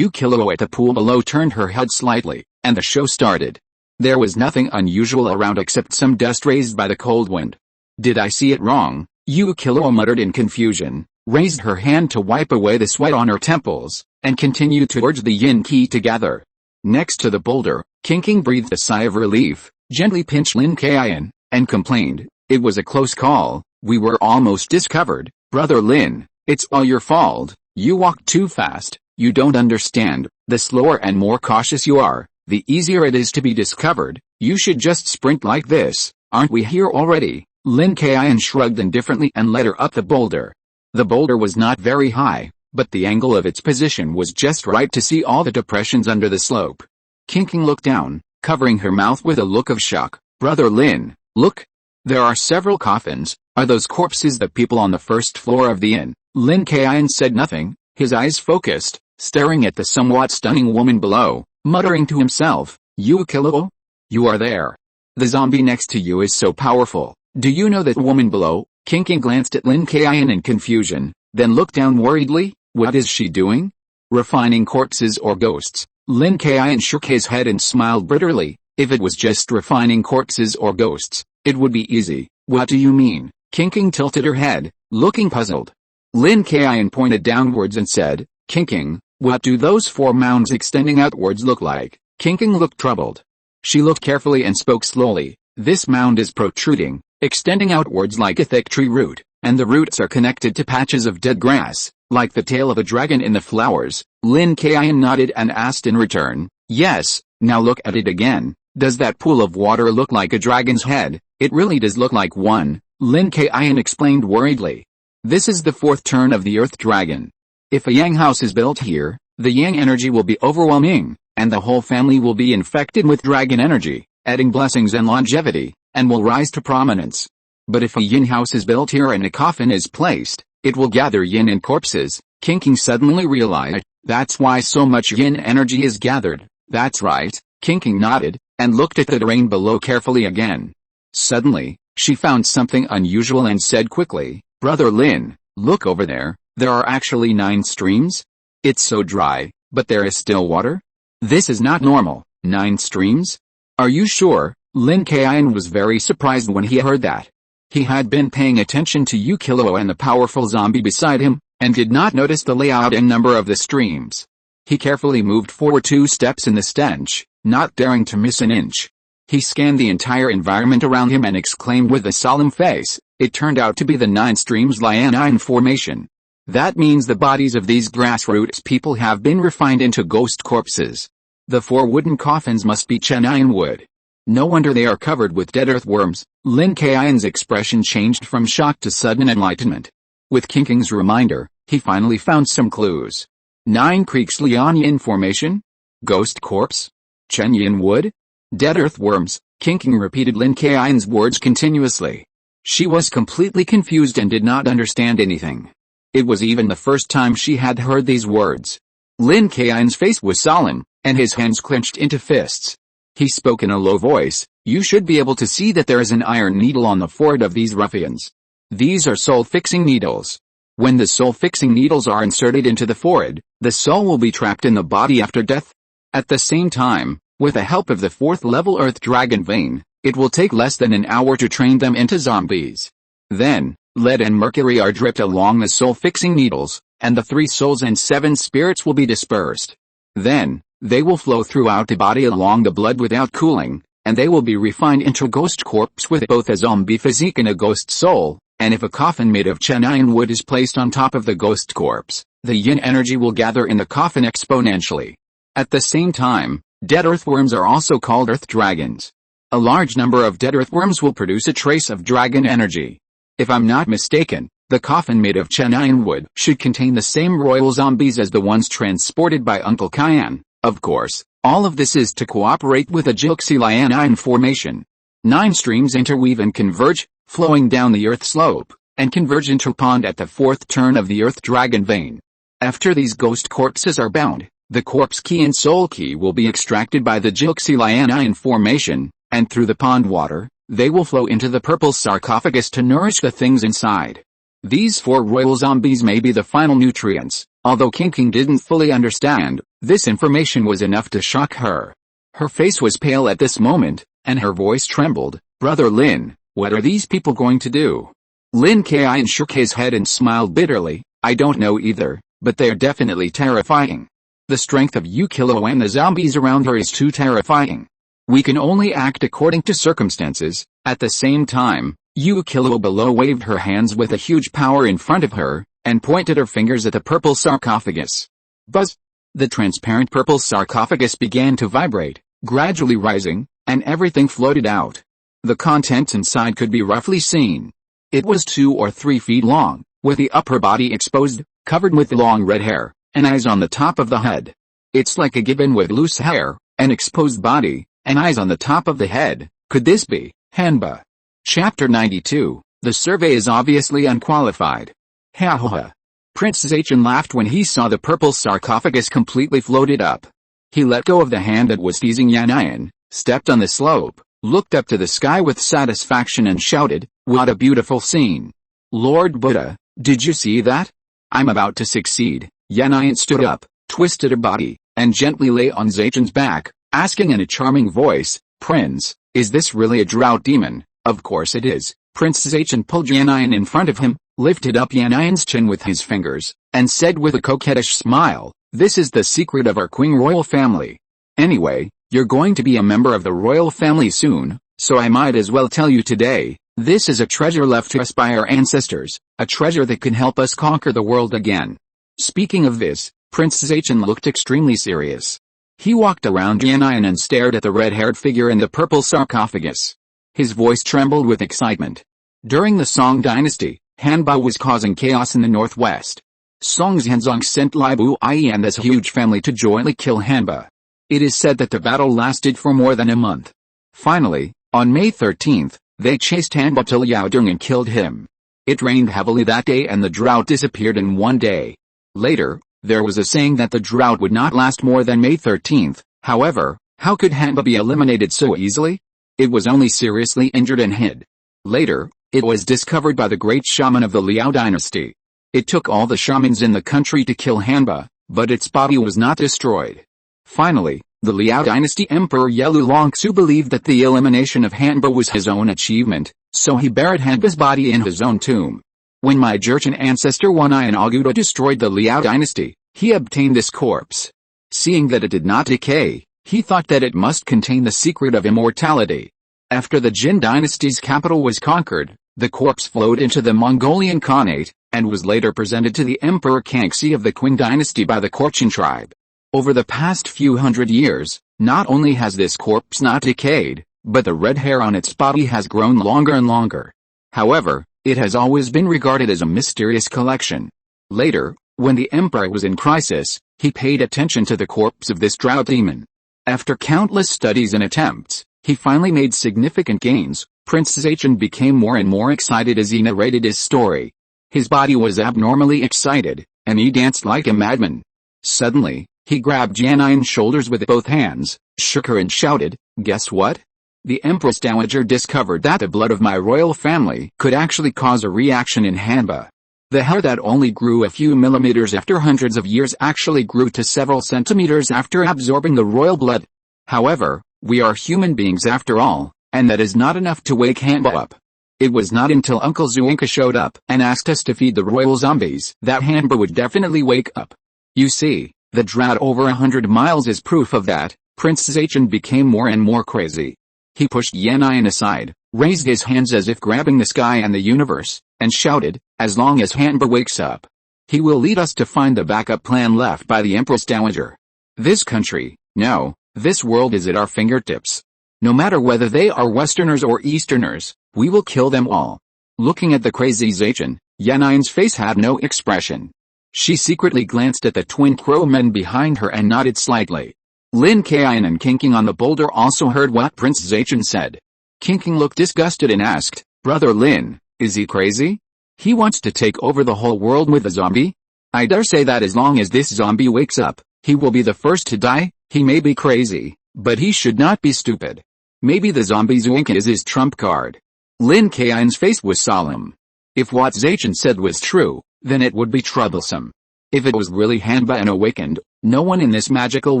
Kilo at the pool below turned her head slightly, and the show started. There was nothing unusual around except some dust raised by the cold wind. "Did I see it wrong?" Kilo muttered in confusion, raised her hand to wipe away the sweat on her temples, and continued to urge the yin qi to gather. Next to the boulder, King breathed a sigh of relief, gently pinched Lin Kaiyun, and complained, "It was a close call. We were almost discovered. Brother Lin, it's all your fault. You walked too fast. You don't understand. The slower and more cautious you are, the easier it is to be discovered. You should just sprint like this. Aren't we here already?" Lin Kaiyun shrugged indifferently and led her up the boulder. The boulder was not very high, but the angle of its position was just right to see all the depressions under the slope. Qiqing looked down, covering her mouth with a look of shock. "Brother Lin, look! There are several coffins. Are those corpses the people on the first floor of the inn?" Lin Kaiyun said nothing, his eyes focused, staring at the somewhat stunning woman below, muttering to himself, "You Kilo? You are there. The zombie next to you is so powerful. Do you know that woman below?" Qiqing glanced at Lin Kaiyun in confusion, then looked down worriedly. "What is she doing? Refining corpses or ghosts?" Lin Kaiyun shook his head and smiled bitterly. "If it was just refining corpses or ghosts, it would be easy." "What do you mean?" Qiqing tilted her head, looking puzzled. Lin Kaiyun pointed downwards and said, "Qiqing, what do those 4 mounds extending outwards look like?" Qiqing looked troubled. She looked carefully and spoke slowly. "This mound is protruding, extending outwards like a thick tree root, and the roots are connected to patches of dead grass, like the tail of a dragon in the flowers." Lin Kaiyun nodded and asked in return, "Yes, now look at it again. Does that pool of water look like a dragon's head?" "It really does look like one," Lin Kaiyun explained worriedly. "This is the 4th turn of the Earth Dragon. If a Yang house is built here, the Yang energy will be overwhelming, and the whole family will be infected with dragon energy, adding blessings and longevity, and will rise to prominence. But if a Yin house is built here and a coffin is placed, it will gather Yin and corpses." Qiqing suddenly realized, "That's why so much Yin energy is gathered." "That's right," Qiqing nodded, and looked at the terrain below carefully again. Suddenly, she found something unusual and said quickly, "Brother Lin, look over there. There are actually 9 streams. It's so dry, but there is still water. This is not normal." "9 streams? Are you sure?" Lin Kaiyun was very surprised when he heard that. He had been paying attention to Yu Kilo and the powerful zombie beside him, and did not notice the layout and number of the streams. He carefully moved forward 2 steps in the stench, not daring to miss an inch. He scanned the entire environment around him and exclaimed with a solemn face, "It turned out to be the 9 streams Lianine formation. That means the bodies of these grassroots people have been refined into ghost corpses. The 4 wooden coffins must be Chenian wood. No wonder they are covered with dead earthworms." Lin Kaiyun's expression changed from shock to sudden enlightenment. With Qiqing's reminder, he finally found some clues. 9 creeks Lianyin formation? Ghost corpse? Chenian wood? Dead earthworms. Qiqing repeated Lin Kaiyun's words continuously. She was completely confused and did not understand anything. It was even the first time she had heard these words. Lin Kaiyun's face was solemn, and his hands clenched into fists. He spoke in a low voice, "You should be able to see that there is an iron needle on the forehead of these ruffians. These are soul-fixing needles. When the soul-fixing needles are inserted into the forehead, the soul will be trapped in the body after death. At the same time, with the help of the 4th-level Earth Dragon vein, it will take less than an hour to train them into zombies. Then, lead and mercury are dripped along the soul-fixing needles, and the 3 souls and 7 spirits will be dispersed. Then, they will flow throughout the body along the blood without cooling, and they will be refined into ghost corpse with both a zombie physique and a ghost soul, and if a coffin made of Chenian wood is placed on top of the ghost corpse, the Yin energy will gather in the coffin exponentially. At the same time, dead earthworms are also called earth dragons. A large number of dead earthworms will produce a trace of dragon energy. If I'm not mistaken, the coffin made of Chenian wood should contain the same royal zombies as the ones transported by Uncle Kayan. Of course, all of this is to cooperate with a Jilxi-Lianine formation. 9 streams interweave and converge, flowing down the earth slope, and converge into a pond at the 4th turn of the Earth Dragon vein. After these ghost corpses are bound, the corpse key and soul key will be extracted by the Jilxi-Lianine formation, and through the pond water, they will flow into the purple sarcophagus to nourish the things inside. These 4 royal zombies may be the final nutrients. Although Qiqing didn't fully understand, this information was enough to shock her. Her face was pale at this moment, and her voice trembled. "Brother Lin, what are these people going to do?" Lin Kaiyun shook his head and smiled bitterly. "I don't know either, but they're definitely terrifying. The strength of Yu Kilo and the zombies around her is too terrifying. We can only act according to circumstances." At the same time, Yu Kilo below waved her hands with a huge power in front of her, and pointed her fingers at the purple sarcophagus. Buzz! The transparent purple sarcophagus began to vibrate, gradually rising, and everything floated out. The contents inside could be roughly seen. It was 2 or 3 feet long, with the upper body exposed, covered with long red hair, and eyes on the top of the head. It's like a gibbon with loose hair, an exposed body, and eyes on the top of the head. Could this be Hanba? Chapter 92. The survey is obviously unqualified. Ha ha ha. Prince Zaichen laughed when he saw the purple sarcophagus completely floated up. He let go of the hand that was teasing Yanyan, stepped on the slope, looked up to the sky with satisfaction and shouted, "What a beautiful scene! Lord Buddha, did you see that? I'm about to succeed." Yanyan stood up, twisted her body, and gently lay on Zaichen's back, asking in a charming voice, "Prince, is this really a drought demon?" "Of course it is." Prince Zaichen pulled Yanyan in front of him, lifted up Yanyan's chin with his fingers, and said with a coquettish smile, "This is the secret of our Qing royal family. Anyway, you're going to be a member of the royal family soon, so I might as well tell you today, this is a treasure left to us by our ancestors, a treasure that can help us conquer the world again." Speaking of this, Prince Zaichen looked extremely serious. He walked around Yanyan and stared at the red-haired figure in the purple sarcophagus. His voice trembled with excitement. During the Song dynasty, Hanba was causing chaos in the northwest. Song Zhenzong sent Lai Buyi and his huge family to jointly kill Hanba. It is said that the battle lasted for more than a month. Finally, on May 13th, they chased Hanba to Liaodong and killed him. It rained heavily that day and the drought disappeared in one day. Later, there was a saying that the drought would not last more than May 13th, however, how could Hanba be eliminated so easily? It was only seriously injured and hid. Later, it was discovered by the great shaman of the Liao dynasty. It took all the shamans in the country to kill Hanba, but its body was not destroyed. Finally, the Liao dynasty emperor Yelu Longsu believed that the elimination of Hanba was his own achievement, so he buried Hanba's body in his own tomb. When my Jurchen ancestor Wanyan Aguda destroyed the Liao dynasty, he obtained this corpse. Seeing that it did not decay, he thought that it must contain the secret of immortality. After the Jin dynasty's capital was conquered, the corpse flowed into the Mongolian Khanate, and was later presented to the Emperor Kangxi of the Qing dynasty by the Korchin tribe. Over the past few hundred years, not only has this corpse not decayed, but the red hair on its body has grown longer and longer. However, it has always been regarded as a mysterious collection. Later, when the emperor was in crisis, he paid attention to the corpse of this drought demon. After countless studies and attempts, he finally made significant gains. Prince Zaichen became more and more excited as he narrated his story. His body was abnormally excited, and he danced like a madman. Suddenly, he grabbed Yanyan's shoulders with both hands, shook her and shouted, "Guess what? The Empress Dowager discovered that the blood of my royal family could actually cause a reaction in Hanba. The hair that only grew a few millimeters after hundreds of years actually grew to several centimeters after absorbing the royal blood. However, we are human beings after all, and that is not enough to wake Hanba up. It was not until Uncle Zuinka showed up and asked us to feed the royal zombies that Hanba would definitely wake up. You see, the drought over 100 miles is proof of that." Prince Zaichen became more and more crazy. He pushed Yanyan aside, raised his hands as if grabbing the sky and the universe, and shouted, "As long as Hanba wakes up, he will lead us to find the backup plan left by the Empress Dowager. This country, no, this world is at our fingertips. No matter whether they are Westerners or Easterners, we will kill them all." Looking at the crazy Zaichen, Yanyan's face had no expression. She secretly glanced at the twin crow men behind her and nodded slightly. Lin Kaiyun and Qingqing on the boulder also heard what Prince Zaichen said. Qingqing looked disgusted and asked, "Brother Lin, is he crazy? He wants to take over the whole world with a zombie? I dare say that as long as this zombie wakes up, he will be the first to die. He may be crazy, but he should not be stupid. Maybe the zombie Zuinka is his trump card." Lin Kaiyun's face was solemn. If what Zaichen said was true, then it would be troublesome. If it was really Hanba and awakened, no one in this magical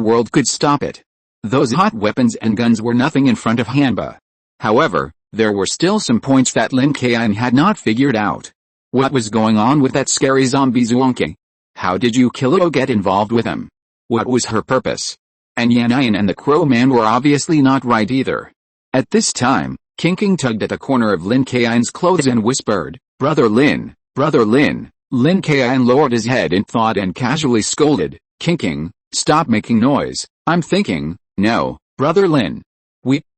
world could stop it. Those hot weapons and guns were nothing in front of Hanba. However, there were still some points that Lin Kaiyun had not figured out. What was going on with that scary zombie Zuonki? How did you kill or get involved with him? What was her purpose? And Yanyan and the Crow Man were obviously not right either. At this time, Qingqing tugged at the corner of Lin Kaiyun's clothes and whispered, "Brother Lin, Brother Lin." Lin Kaiyun lowered his head in thought and casually scolded, "Qingqing, stop making noise, I'm thinking." "No, Brother Lin."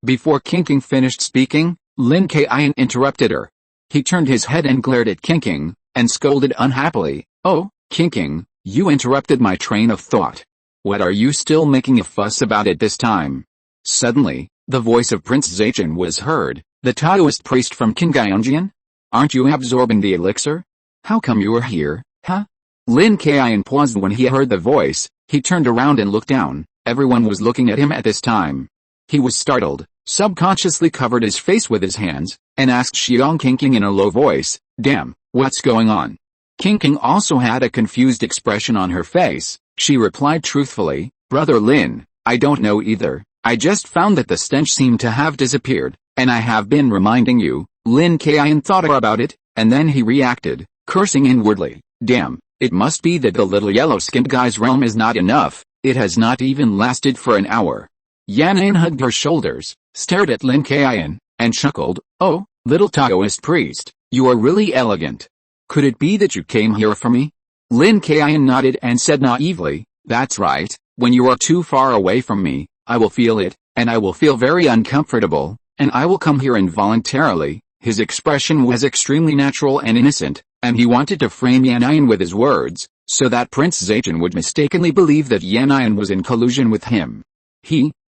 Before Qingqing finished speaking, Lin Kaiyun interrupted her. He turned his head and glared at Qingqing, and scolded unhappily, "Oh, King, you interrupted my train of thought. What are you still making a fuss about it this time?" Suddenly, the voice of Prince Zhengying was heard, "The Taoist priest from Qingyangjian? Aren't you absorbing the elixir? How come you are here, huh?" Lin Kaiyun paused when he heard the voice. He turned around and looked down. Everyone was looking at him at this time. He was startled, subconsciously covered his face with his hands, and asked Xiang Qingqing in a low voice, "Damn, what's going on?" Qingqing also had a confused expression on her face. She replied truthfully, "Brother Lin, I don't know either. I just found that the stench seemed to have disappeared, and I have been reminding you." Lin Kaiyun thought about it, and then he reacted, cursing inwardly, "Damn, it must be that the little yellow-skinned guy's realm is not enough. It has not even lasted for an hour." Yan'an hugged her shoulders, stared at Lin Kaiyun, and chuckled, "Oh, little Taoist priest, you are really elegant. Could it be that you came here for me?" Lin Kaiyun nodded and said naively, "That's right. When you are too far away from me, I will feel it, and I will feel very uncomfortable, and I will come here involuntarily." His expression was extremely natural and innocent, and he wanted to frame Yan'an with his words, so that Prince Zhengying would mistakenly believe that Yan'an was in collusion with him.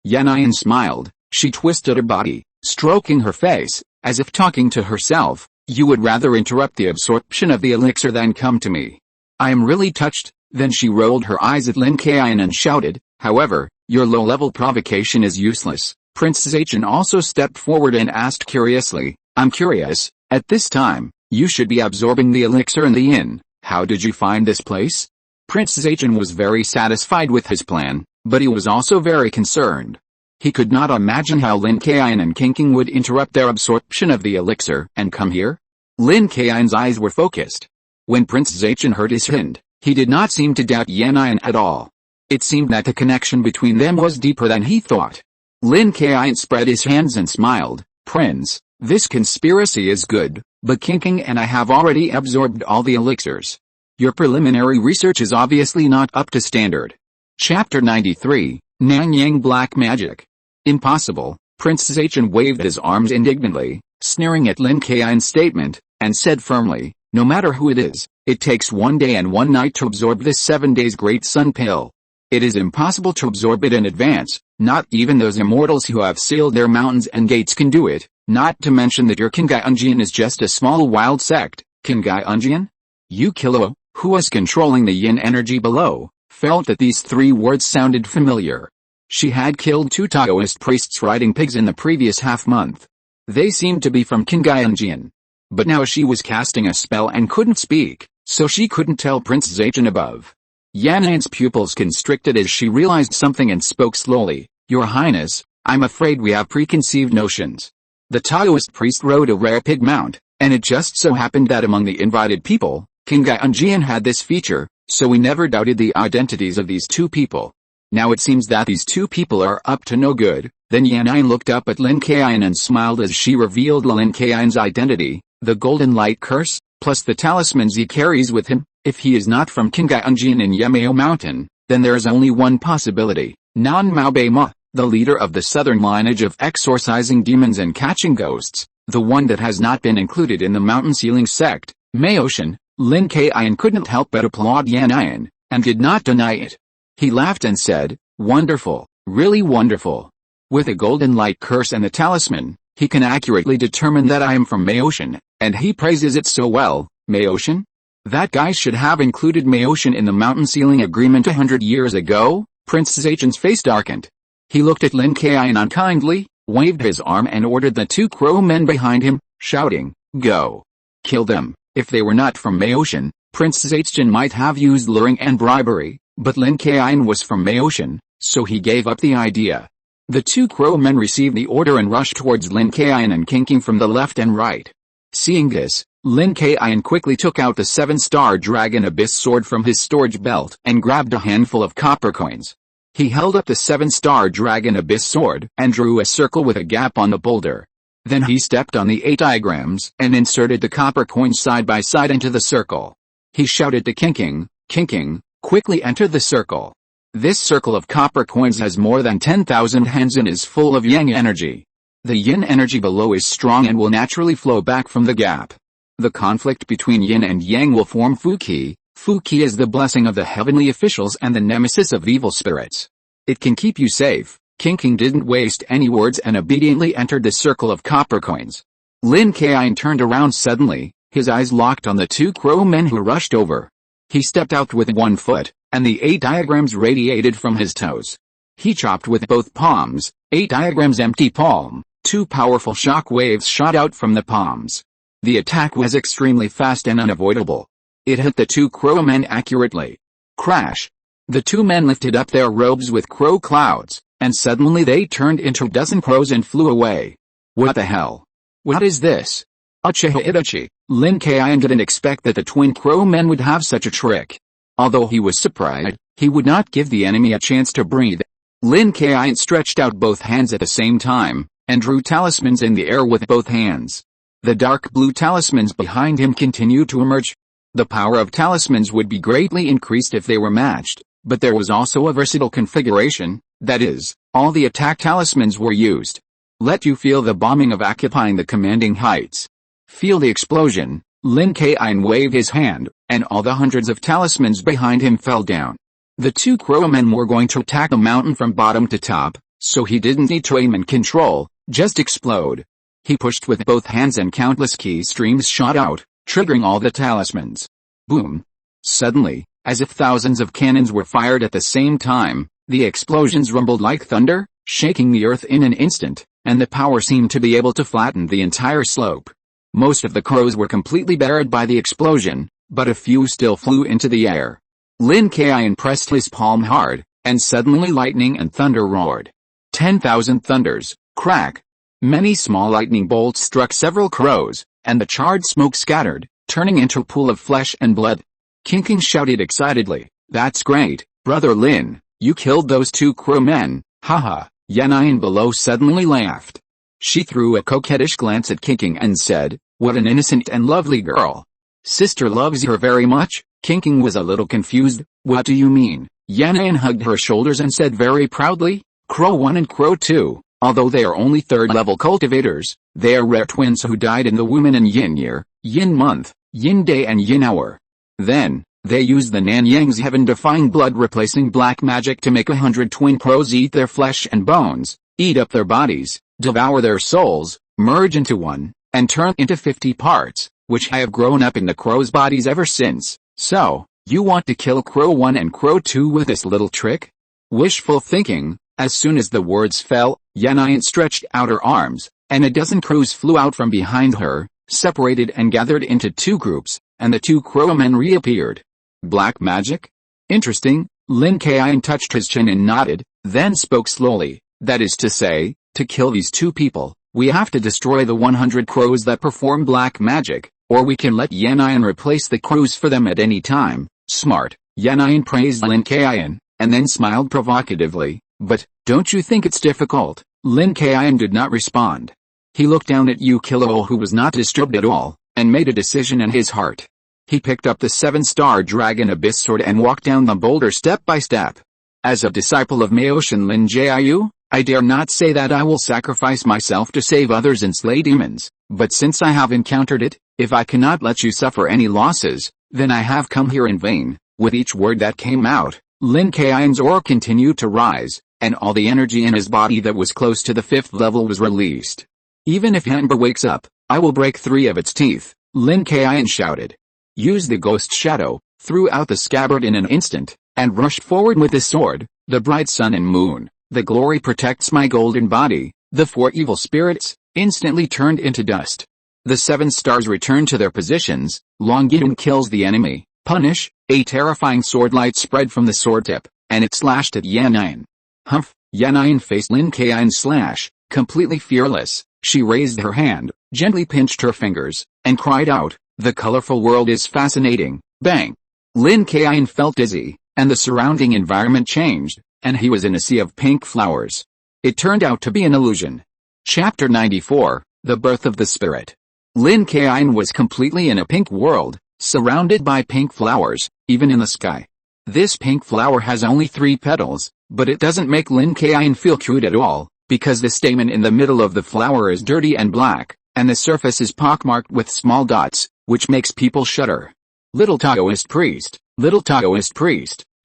Yan'an smiled. She twisted her body, stroking her face, as if talking to herself. "You would rather interrupt the absorption of the elixir than come to me. I am really touched." Then she rolled her eyes at Lin Kaiyun and shouted, "However, your low-level provocation is useless." Prince Zhengying also stepped forward and asked curiously, "I'm curious, at this time, you should be absorbing the elixir in the inn. How did you find this place?" Prince Zhengying was very satisfied with his plan, but he was also very concerned. He could not imagine how Lin Kaiyun and Qingqing would interrupt their absorption of the elixir and come here. Lin Kaiyun's eyes were focused. When Prince Zhengying heard his hint, he did not seem to doubt Yan'an at all. It seemed that the connection between them was deeper than he thought. Lin Kaiyun spread his hands and smiled, "Prince, this conspiracy is good, but Qingqing and I have already absorbed all the elixirs. Your preliminary research is obviously not up to standard." Chapter 93, Nanyang Black Magic. "Impossible." Prince Zhengying waved his arms indignantly, sneering at Lin Kaiyun's statement, and said firmly, "No matter who it is, it takes 1 day and 1 night to absorb this 7 days great sun pill. It is impossible to absorb it in advance. Not even those immortals who have sealed their mountains and gates can do it, not to mention that your Qingyangjian is just a small wild sect." Qingyangjian? Yu Kilo, who was controlling the yin energy below, felt that these 3 words sounded familiar. She had killed 2 Taoist priests riding pigs in the previous half-month. They seemed to be from Qingyangjian. But now she was casting a spell and couldn't speak, so she couldn't tell Prince Zhengying above. Yan'an's pupils constricted as she realized something and spoke slowly, "Your Highness, I'm afraid we have preconceived notions. The Taoist priest rode a rare pig mount, and it just so happened that among the invited people, Qingyangjian had this feature, so we never doubted the identities of these 2 people. Now it seems that these 2 people are up to no good." Then Yan'an looked up at Lin Kaiyun and smiled as she revealed Lin Kaiyun's identity, the golden light curse, plus the talismans he carries with him. If he is not from Qingyangjian in Yemeo Mountain, then there is only one possibility: Nan Mao Bei Ma, the leader of the southern lineage of exorcising demons and catching ghosts, the one that has not been included in the mountain sealing sect, Maoshan. Lin Kaiyun couldn't help but applaud Yan'an, and did not deny it. He laughed and said, "Wonderful, really wonderful. With a golden light curse and the talisman, he can accurately determine that I am from Maoshan, and he praises it so well." Maoshan? That guy should have included Maoshan in the mountain sealing agreement 100 years ago. Prince Zhengying's face darkened. He looked at Lin Kaiyun unkindly, waved his arm and ordered the 2 crow men behind him, shouting, "Go! Kill them." If they were not from Maoshan, Prince Zhengying might have used luring and bribery, but Lin Kaiyun was from Maoshan, so he gave up the idea. The 2 crow men received the order and rushed towards Lin Kaiyun and Qingqing from the left and right. Seeing this, Lin Kaiyun quickly took out the 7-star dragon abyss sword from his storage belt and grabbed a handful of copper coins. He held up the 7-star dragon abyss sword and drew a circle with a gap on the boulder. Then he stepped on the 8 diagrams and inserted the copper coins side by side into the circle. He shouted to Qingqing, "Qingqing, quickly enter the circle. This circle of copper coins has more than 10,000 hands and is full of yang energy. The yin energy below is strong and will naturally flow back from the gap. The conflict between yin and yang will form Fuqi. Fuqi is the blessing of the heavenly officials and the nemesis of evil spirits. It can keep you safe. King didn't waste any words and obediently entered the circle of copper coins. Lin Kaiyun turned around suddenly, his eyes locked on the two crow men who rushed over. He stepped out with one foot, and the 8 diagrams radiated from his toes. He chopped with both palms, 8 diagrams empty palm, 2 powerful shock waves shot out from the palms. The attack was extremely fast and unavoidable. It hit the 2 crow men accurately. Crash! The 2 men lifted up their robes with crow clouds, and suddenly they turned into a dozen crows and flew away. What the hell? What is this? Achihi. Lin Kaiyun didn't expect that the twin crow men would have such a trick. Although he was surprised, he would not give the enemy a chance to breathe. Lin Kaiyun stretched out both hands at the same time, and drew talismans in the air with both hands. The dark blue talismans behind him continued to emerge. The power of talismans would be greatly increased if they were matched, but there was also a versatile configuration, that is, all the attack talismans were used. Let you feel the bombing of occupying the commanding heights. Feel the explosion. Lin Kaiyun waved his hand, and all the hundreds of talismans behind him fell down. The 2 crow men were going to attack the mountain from bottom to top, so he didn't need to aim and control, just explode. He pushed with both hands and countless key streams shot out, triggering all the talismans. Boom! Suddenly, as if thousands of cannons were fired at the same time, the explosions rumbled like thunder, shaking the earth in an instant, and the power seemed to be able to flatten the entire slope. Most of the crows were completely buried by the explosion, but a few still flew into the air. Lin Kaiyun pressed his palm hard, and suddenly lightning and thunder roared. 10,000 thunders, crack! Many small lightning bolts struck several crows, and the charred smoke scattered, turning into a pool of flesh and blood. King shouted excitedly, "That's great, Brother Lin, you killed those 2 crow men, haha." Yanyan below suddenly laughed. She threw a coquettish glance at King and said, "What an innocent and lovely girl. Sister loves her very much." King was a little confused. "What do you mean?" Yanyan hugged her shoulders and said very proudly, "Crow 1 and Crow 2, although they are only 3rd-level cultivators, they are rare twins who died in the womb in yin year, yin month, yin day and yin hour. Then, they used the Nanyang's heaven-defying blood-replacing black magic to make 100 twin crows eat their flesh and bones, eat up their bodies, devour their souls, merge into one, and turn into 50 parts, which have grown up in the crows' bodies ever since. So, you want to kill Crow 1 and Crow 2 with this little trick?" Wishful thinking. As soon as the words fell, Yanyan stretched out her arms, and a dozen crows flew out from behind her, separated and gathered into 2 groups, and the 2 crow men reappeared. Black magic? Interesting. Lin Kaiyun touched his chin and nodded, then spoke slowly. "That is to say, to kill these 2 people, we have to destroy the 100 crows that perform black magic, or we can let Yanyan replace the crows for them at any time." Smart. Yanyan praised Lin Kaiyun, and then smiled provocatively. "But, don't you think it's difficult?" Lin Kaiyun did not respond. He looked down at Yukilo, who was not disturbed at all, and made a decision in his heart. He picked up the 7-star dragon abyss sword and walked down the boulder step by step. As a disciple of Maoshan Lin Jiu, I dare not say that I will sacrifice myself to save others and slay demons, but since I have encountered it, if I cannot let you suffer any losses, then I have come here in vain. With each word that came out, Lin Kaiyun's aura continued to rise, and all the energy in his body that was close to the 5th level was released. "Even if Amber wakes up, I will break 3 of its teeth," Lin Kaiyun shouted. Use the ghost shadow, threw out the scabbard in an instant, and rushed forward with his sword. "The bright sun and moon, the glory protects my golden body." The 4 evil spirits instantly turned into dust. The 7 stars returned to their positions. Lin Jiu kills the enemy. Punish. A terrifying sword light spread from the sword tip, and it slashed at Yanyan. Humph! Yanyan faced Lin Kaiyun's slash, completely fearless. She raised her hand, gently pinched her fingers, and cried out, "The colorful world is fascinating." Bang! Lin Kaiyun felt dizzy, and the surrounding environment changed, and he was in a sea of pink flowers. It turned out to be an illusion. Chapter 94, The Birth of the Spirit. Lin Kaiyun was completely in a pink world, surrounded by pink flowers, even in the sky. This pink flower has only 3 petals, but it doesn't make Lin Kaiyun feel cute at all, because the stamen in the middle of the flower is dirty and black, and the surface is pockmarked with small dots, which makes people shudder. Little Taoist priest,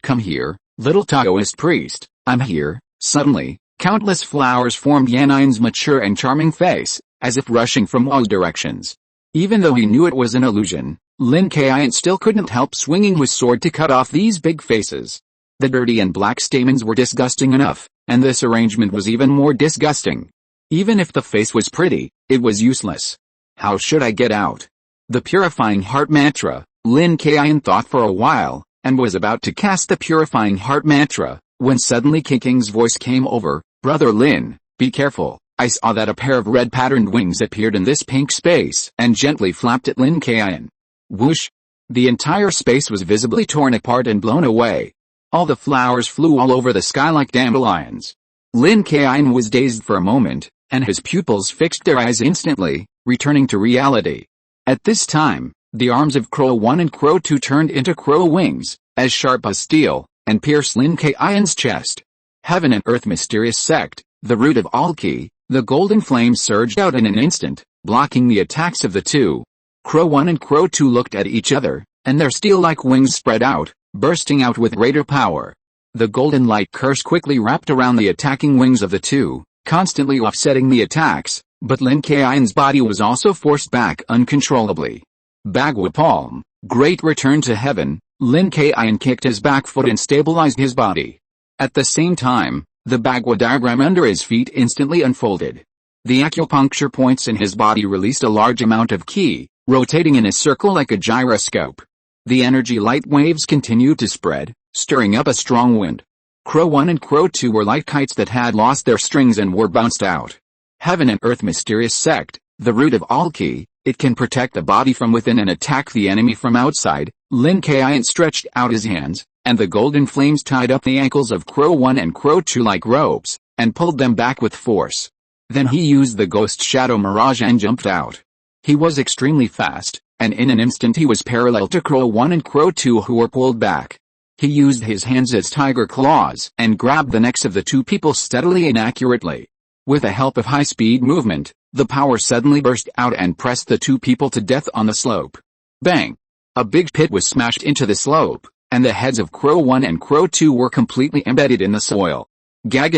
come here, little Taoist priest, I'm here. Suddenly, countless flowers formed Yan'an's mature and charming face, as if rushing from all directions. Even though he knew it was an illusion, Lin Kaiyun still couldn't help swinging his sword to cut off these big faces. The dirty and black stamens were disgusting enough, and this arrangement was even more disgusting. Even if the face was pretty, it was useless. How should I get out? The purifying heart mantra, Lin Kaiyun thought for a while, and was about to cast the purifying heart mantra, when suddenly King's voice came over. Brother Lin, be careful. I saw that a pair of red patterned wings appeared in this pink space and gently flapped at Lin Kaiyun. Whoosh! The entire space was visibly torn apart and blown away. All the flowers flew all over the sky like dandelions. Lin Kaiyun was dazed for a moment, and his pupils fixed their eyes instantly, returning to reality. At this time, the arms of Crow 1 and Crow 2 turned into crow wings, as sharp as steel, and pierced Lin Kaiyun's chest. Heaven and earth mysterious sect, the root of all ki, the golden flame surged out in an instant, blocking the attacks of the two. Crow 1 and Crow 2 looked at each other, and their steel-like wings spread out, bursting out with greater power. The golden light curse quickly wrapped around the attacking wings of the two, constantly offsetting the attacks, but Lin Kaiyun's body was also forced back uncontrollably. Bagua palm, great return to heaven, Lin Kaiyun kicked his back foot and stabilized his body. At the same time, the Bagua diagram under his feet instantly unfolded. The acupuncture points in his body released a large amount of ki, rotating in a circle like a gyroscope. The energy light waves continued to spread, stirring up a strong wind. Crow 1 and Crow 2 were like kites that had lost their strings and were bounced out. Heaven and earth mysterious sect, the root of all ki, it can protect the body from within and attack the enemy from outside. Lin Kaiyun stretched out his hands, and the golden flames tied up the ankles of Crow 1 and Crow 2 like ropes, and pulled them back with force. Then he used the ghost shadow mirage and jumped out. He was extremely fast, and in an instant he was parallel to Crow 1 and Crow 2 who were pulled back. He used his hands as tiger claws and grabbed the necks of the two people steadily and accurately. With the help of high-speed movement, the power suddenly burst out and pressed the two people to death on the slope. Bang! A big pit was smashed into the slope, and the heads of Crow 1 and Crow 2 were completely embedded in the soil. Ga.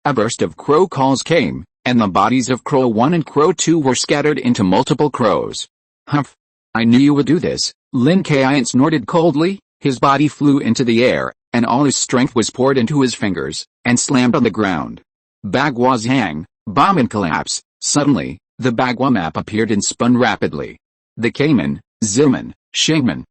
A burst of crow calls came, and the bodies of Crow 1 and Crow 2 were scattered into multiple crows. Humph! I knew you would do this, Lin Kaiyun snorted coldly. His body flew into the air, and all his strength was poured into his fingers, and slammed on the ground. Bagua zhang, bomb and collapse. Suddenly, the Bagua map appeared and spun rapidly. The Qimen, Zilman, Shangman,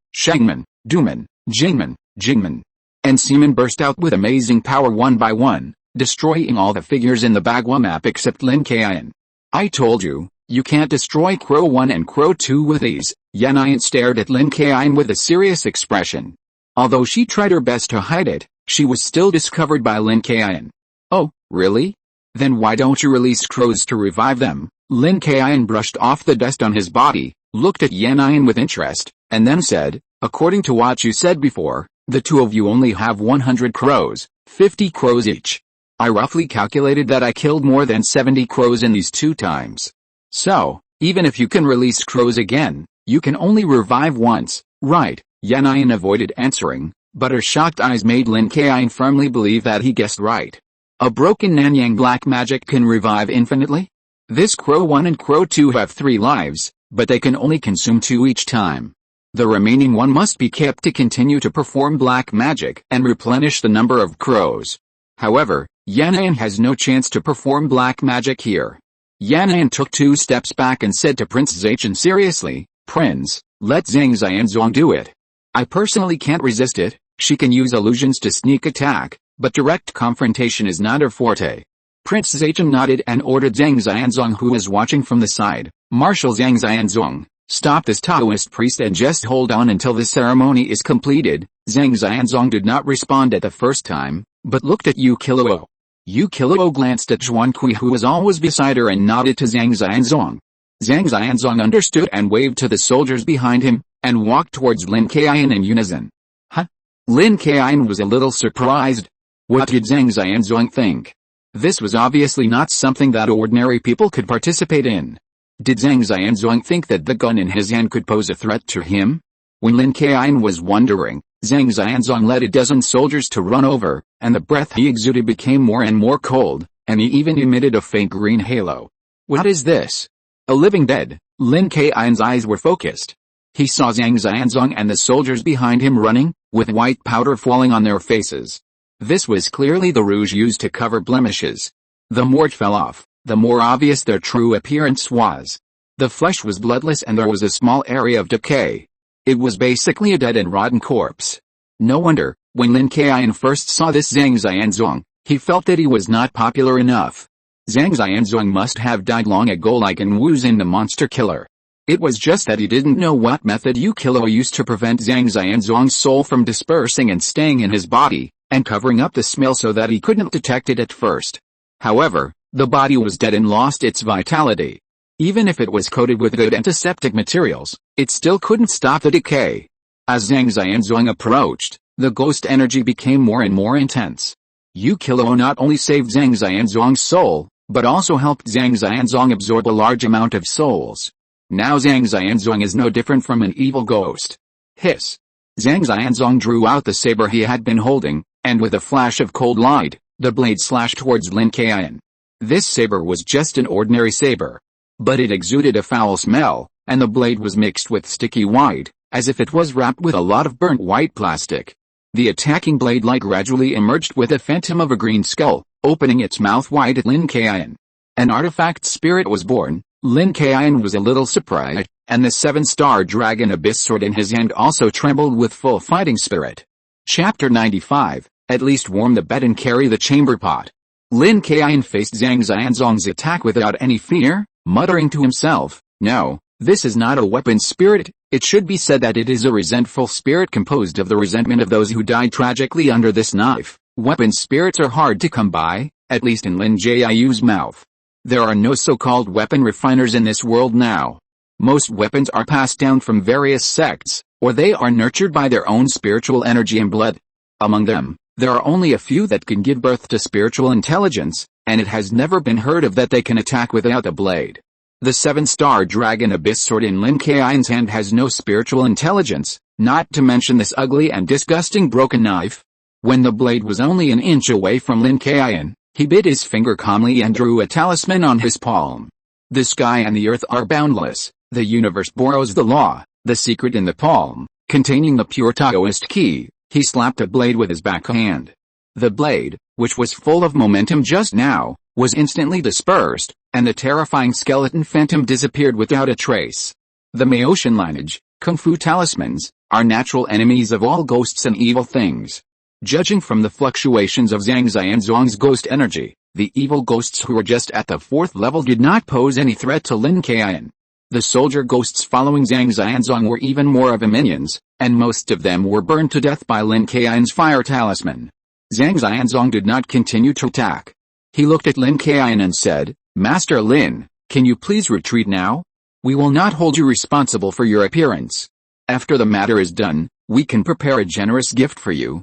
Duman, Jingman, and Ximen burst out with amazing power one by one, destroying all the figures in the Bagua map except Lin Kaiyun. I told you, you can't destroy Crow 1 and Crow 2 with ease. Yan'an stared at Lin Kaiyun with a serious expression. Although she tried her best to hide it, she was still discovered by Lin Kaiyun. Oh, really? Then why don't you release crows to revive them? Lin Kaiyun brushed off the dust on his body, looked at Yan'an with interest, and then said, according to what you said before, the two of you only have 100 crows, 50 crows each. I roughly calculated that I killed more than 70 crows in these 2 times. So, even if you can release crows again, you can only revive once, right? Yan'an avoided answering, but her shocked eyes made Lin Kaiyun firmly believe that he guessed right. A broken Nanyang black magic can revive infinitely? This Crow 1 and Crow 2 have 3 lives, but they can only consume 2 each time. The remaining 1 must be kept to continue to perform black magic and replenish the number of crows. However, Yan'an has no chance to perform black magic here. Yan'an took 2 steps back and said to Prince Zachen seriously, Prince, let Zhang Xianzong do it. I personally can't resist it. She can use illusions to sneak attack, but direct confrontation is not her forte. Prince Zachen nodded and ordered Zhang Xianzong, who was watching from the side, Marshal Zhang Xianzong, stop this Taoist priest and just hold on until the ceremony is completed. Zhang Xianzong did not respond at the first time, but looked at Yu Qiluo. Yu Qiluo glanced at Zhuan Kui, who was always beside her, and nodded to Zhang Xianzong. Zhang Xianzong understood and waved to the soldiers behind him, and walked towards Lin Kaiyun in unison. Huh? Lin Kaiyun was a little surprised. What did Zhang Xianzong think? This was obviously not something that ordinary people could participate in. Did Zhang Xianzong think that the gun in his hand could pose a threat to him? When Lin Kaiyun was wondering, Zhang Xianzong led a dozen soldiers to run over, and the breath he exuded became more and more cold, and he even emitted a faint green halo. What is this? A living dead. Lin Kaiyun's eyes were focused. He saw Zhang Xianzong and the soldiers behind him running, with white powder falling on their faces. This was clearly the rouge used to cover blemishes. The more it fell off, the more obvious their true appearance was. The flesh was bloodless and there was a small area of decay. It was basically a dead and rotten corpse. No wonder, when Lin Kaiyun first saw this Zhang Xianzong, he felt that he was not popular enough. Zhang Xianzong must have died long ago like in Wu Zin the monster killer. It was just that he didn't know what method Yu Kilo used to prevent Zhang Xianzong's soul from dispersing and staying in his body, and covering up the smell so that he couldn't detect it at first. However, the body was dead and lost its vitality. Even if it was coated with good antiseptic materials, it still couldn't stop the decay. As Zhang Xianzong approached, the ghost energy became more and more intense. Yu Kilo not only saved Zhang Xianzong's soul, but also helped Zhang Xianzong absorb a large amount of souls. Now Zhang Xianzong is no different from an evil ghost. Hiss! Zhang Xianzong drew out the saber he had been holding, and with a flash of cold light, the blade slashed towards Lin Kaiyun. This saber was just an ordinary saber. But it exuded a foul smell, and the blade was mixed with sticky white, as if it was wrapped with a lot of burnt white plastic. The attacking blade light gradually emerged with a phantom of a green skull, opening its mouth wide at Lin Kaiyun. An artifact spirit was born. Lin Kaiyun was a little surprised, and the 7-star dragon abyss sword in his hand also trembled with full fighting spirit. Chapter 95, At least warm the bed and carry the chamber pot. Lin Kaiyun faced Zhang Xianzong's attack without any fear, muttering to himself, "No, this is not a weapon spirit, it should be said that it is a resentful spirit composed of the resentment of those who died tragically under this knife. Weapon spirits are hard to come by, at least in Lin Jiu's mouth. There are no so-called weapon refiners in this world now. Most weapons are passed down from various sects, or they are nurtured by their own spiritual energy and blood. Among them, there are only a few that can give birth to spiritual intelligence, and it has never been heard of that they can attack without a blade. The 7-star dragon abyss sword in Lin Kaiyun's hand has no spiritual intelligence, not to mention this ugly and disgusting broken knife." When the blade was only an inch away from Lin Kaiyun, he bit his finger calmly and drew a talisman on his palm. The sky and the earth are boundless, the universe borrows the law, the secret in the palm, containing the pure Taoist key. He slapped a blade with his backhand. The blade, which was full of momentum just now, was instantly dispersed, and the terrifying skeleton phantom disappeared without a trace. The Maotian lineage, Kung Fu talismans, are natural enemies of all ghosts and evil things. Judging from the fluctuations of Zhang Xianzong's ghost energy, the evil ghosts who were just at the 4th level did not pose any threat to Lin Kaiyun. The soldier ghosts following Zhang Xianzong were even more of a minions, and most of them were burned to death by Lin Kaiyun's fire talisman. Zhang Xianzong did not continue to attack. He looked at Lin Kaiyun and said, "Master Lin, can you please retreat now? We will not hold you responsible for your appearance. After the matter is done, we can prepare a generous gift for you."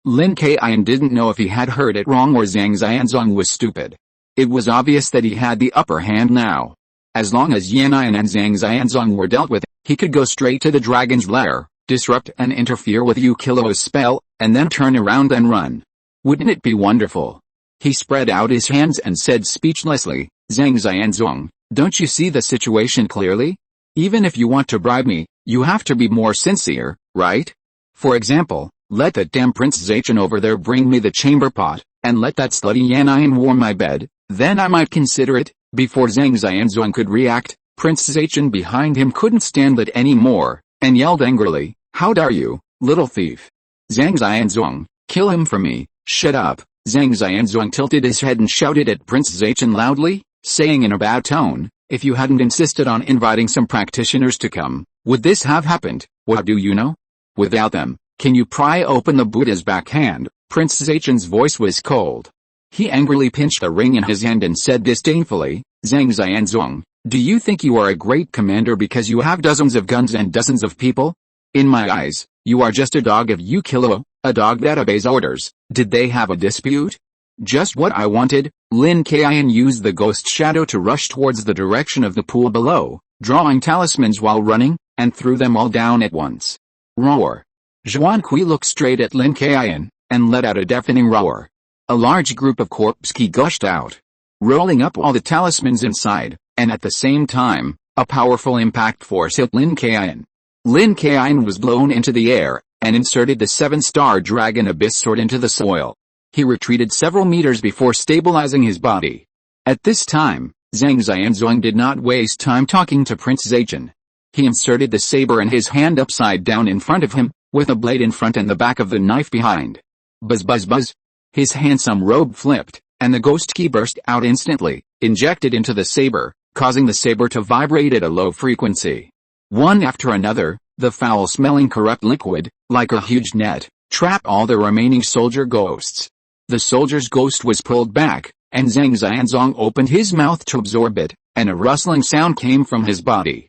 Lin Kaiyun didn't know if he had heard it wrong or Zhang Xianzong was stupid. It was obvious that he had the upper hand now. As long as Yan'an and Zhang Xianzong were dealt with, he could go straight to the dragon's lair, disrupt and interfere with Yu Kilo's spell, and then turn around and run. Wouldn't it be wonderful? He spread out his hands and said speechlessly, "Zhang Xianzong, don't you see the situation clearly? Even if you want to bribe me, you have to be more sincere, right? For example, let that damn Prince Zachin over there bring me the chamber pot, and let that slutty Yan'an warm my bed, then I might consider it." Before Zhang Xianzong could react, Prince Zachin behind him couldn't stand it anymore, and yelled angrily, "How dare you, little thief! Zhang Xianzong, kill him for me, shut up!" Zhang Xianzong tilted his head and shouted at Prince Zachin loudly, saying in a bad tone, "If you hadn't insisted on inviting some practitioners to come, would this have happened? What do you know? Without them, can you pry open the Buddha's backhand?" Prince Zachin's voice was cold. He angrily pinched the ring in his hand and said disdainfully, "Zhang Xianzong, do you think you are a great commander because you have dozens of guns and dozens of people? In my eyes, you are just a dog of Yu Kilo, a dog that obeys orders." Did they have a dispute? Just what I wanted. Lin Kaiyun used the ghost shadow to rush towards the direction of the pool below, drawing talismans while running, and threw them all down at once. Roar. Zhuan Kui looked straight at Lin Kaiyun, and let out a deafening roar. A large group of corpse ki gushed out, rolling up all the talismans inside, and at the same time, a powerful impact force hit Lin Kaiyun. Lin Kaiyun was blown into the air, and inserted the 7-star dragon abyss sword into the soil. He retreated several meters before stabilizing his body. At this time, Zhang Xianzong did not waste time talking to Prince Zachen. He inserted the saber in his hand upside down in front of him, with a blade in front and the back of the knife behind. Buzz buzz buzz. His handsome robe flipped, and the ghost key burst out instantly, injected into the saber, causing the saber to vibrate at a low frequency. One after another, the foul-smelling corrupt liquid, like a huge net, trapped all the remaining soldier ghosts. The soldier's ghost was pulled back, and Zhang Xianzong opened his mouth to absorb it, and a rustling sound came from his body.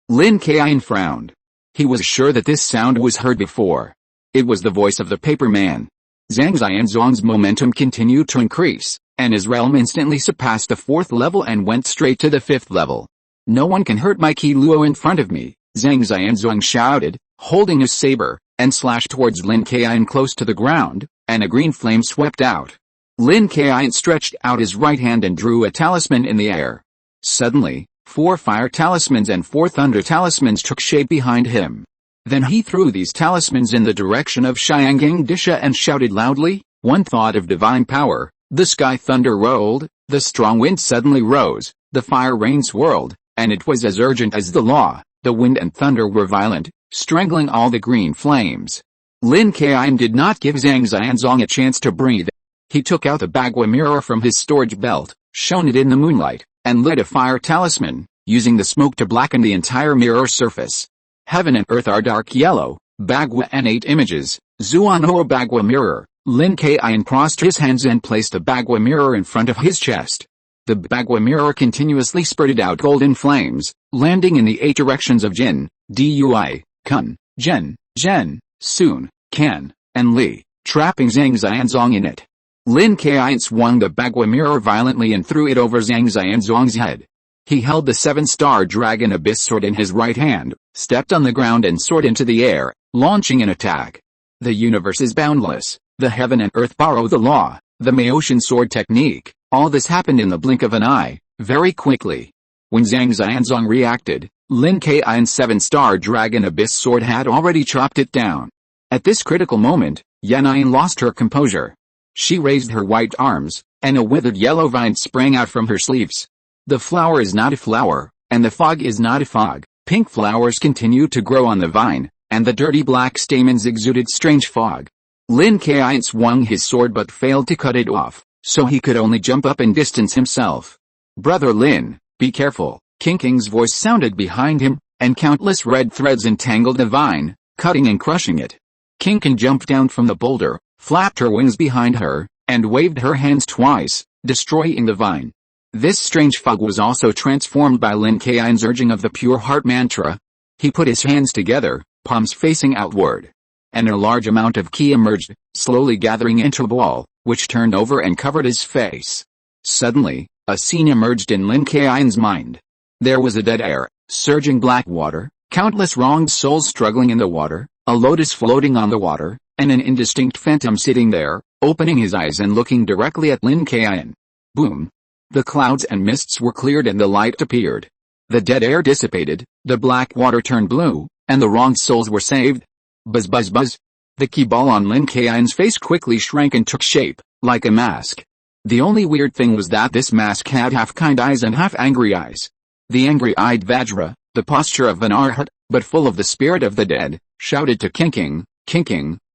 Lin Kaiyun frowned. He was sure that this sound was heard before. It was the voice of the paper man. Zhang Xianzong's momentum continued to increase, and his realm instantly surpassed the 4th level and went straight to the 5th level. No one can hurt my Qi Luo in front of me, Zhang Xianzong shouted, holding his saber, and slashed towards Lin Kaiyun close to the ground, and a green flame swept out. Lin Kaiyun stretched out his right hand and drew a talisman in the air. Suddenly, 4 fire talismans and 4 thunder talismans took shape behind him. Then he threw these talismans in the direction of Xiangang Disha and shouted loudly, one thought of divine power. The sky thunder rolled, the strong wind suddenly rose, the fire rain swirled, and it was as urgent as the law. The wind and thunder were violent, strangling all the green flames. Lin Kaiyun did not give Zhang Xianzong a chance to breathe. He took out the Bagua mirror from his storage belt, shone it in the moonlight, and lit a fire talisman, using the smoke to blacken the entire mirror surface. Heaven and earth are dark yellow. Bagua and 8 images. Zuanho Bagua mirror. Lin Kaiyun crossed his hands and placed the Bagua mirror in front of his chest. The Bagua mirror continuously spurted out golden flames, landing in the 8 directions of Jin, Dui, Kun, Zhen, Zhen, Sun, Kan, and Li, trapping Zhang Xianzong in it. Lin Kaiyun swung the Bagua mirror violently and threw it over Zhang Xianzong's head. He held the 7-star dragon abyss sword in his right hand, stepped on the ground and soared into the air, launching an attack. The universe is boundless. The heaven and earth borrow the law, the Maotian sword technique. All this happened in the blink of an eye, very quickly. When Zhang Xianzong reacted, Lin Kaiyun's 7-star dragon abyss sword had already chopped it down. At this critical moment, Yan'an lost her composure. She raised her white arms, and a withered yellow vine sprang out from her sleeves. The flower is not a flower, and the fog is not a fog. Pink flowers continued to grow on the vine, and the dirty black stamens exuded strange fog. Lin Kaiyun swung his sword but failed to cut it off, so he could only jump up and distance himself. Brother Lin, be careful. Tingting's voice sounded behind him, and countless red threads entangled the vine, cutting and crushing it. Tingting jumped down from the boulder, flapped her wings behind her, and waved her hands twice, destroying the vine. This strange fog was also transformed by Lin Kaiyun's urging of the pure heart mantra. He put his hands together, palms facing outward, and a large amount of ki emerged, slowly gathering into a ball, which turned over and covered his face. Suddenly, a scene emerged in Lin Kaiyun's mind. There was a dead air, surging black water, countless wronged souls struggling in the water, a lotus floating on the water, and an indistinct phantom sitting there, opening his eyes and looking directly at Lin Kaiyun. Boom! The clouds and mists were cleared and the light appeared. The dead air dissipated, the black water turned blue, and the wronged souls were saved. Buzz buzz buzz. The ki ball on Lin Kaiyun's face quickly shrank and took shape, like a mask. The only weird thing was that this mask had half kind eyes and half angry eyes. The angry-eyed Vajra, the posture of an arhat, but full of the spirit of the dead, shouted to King,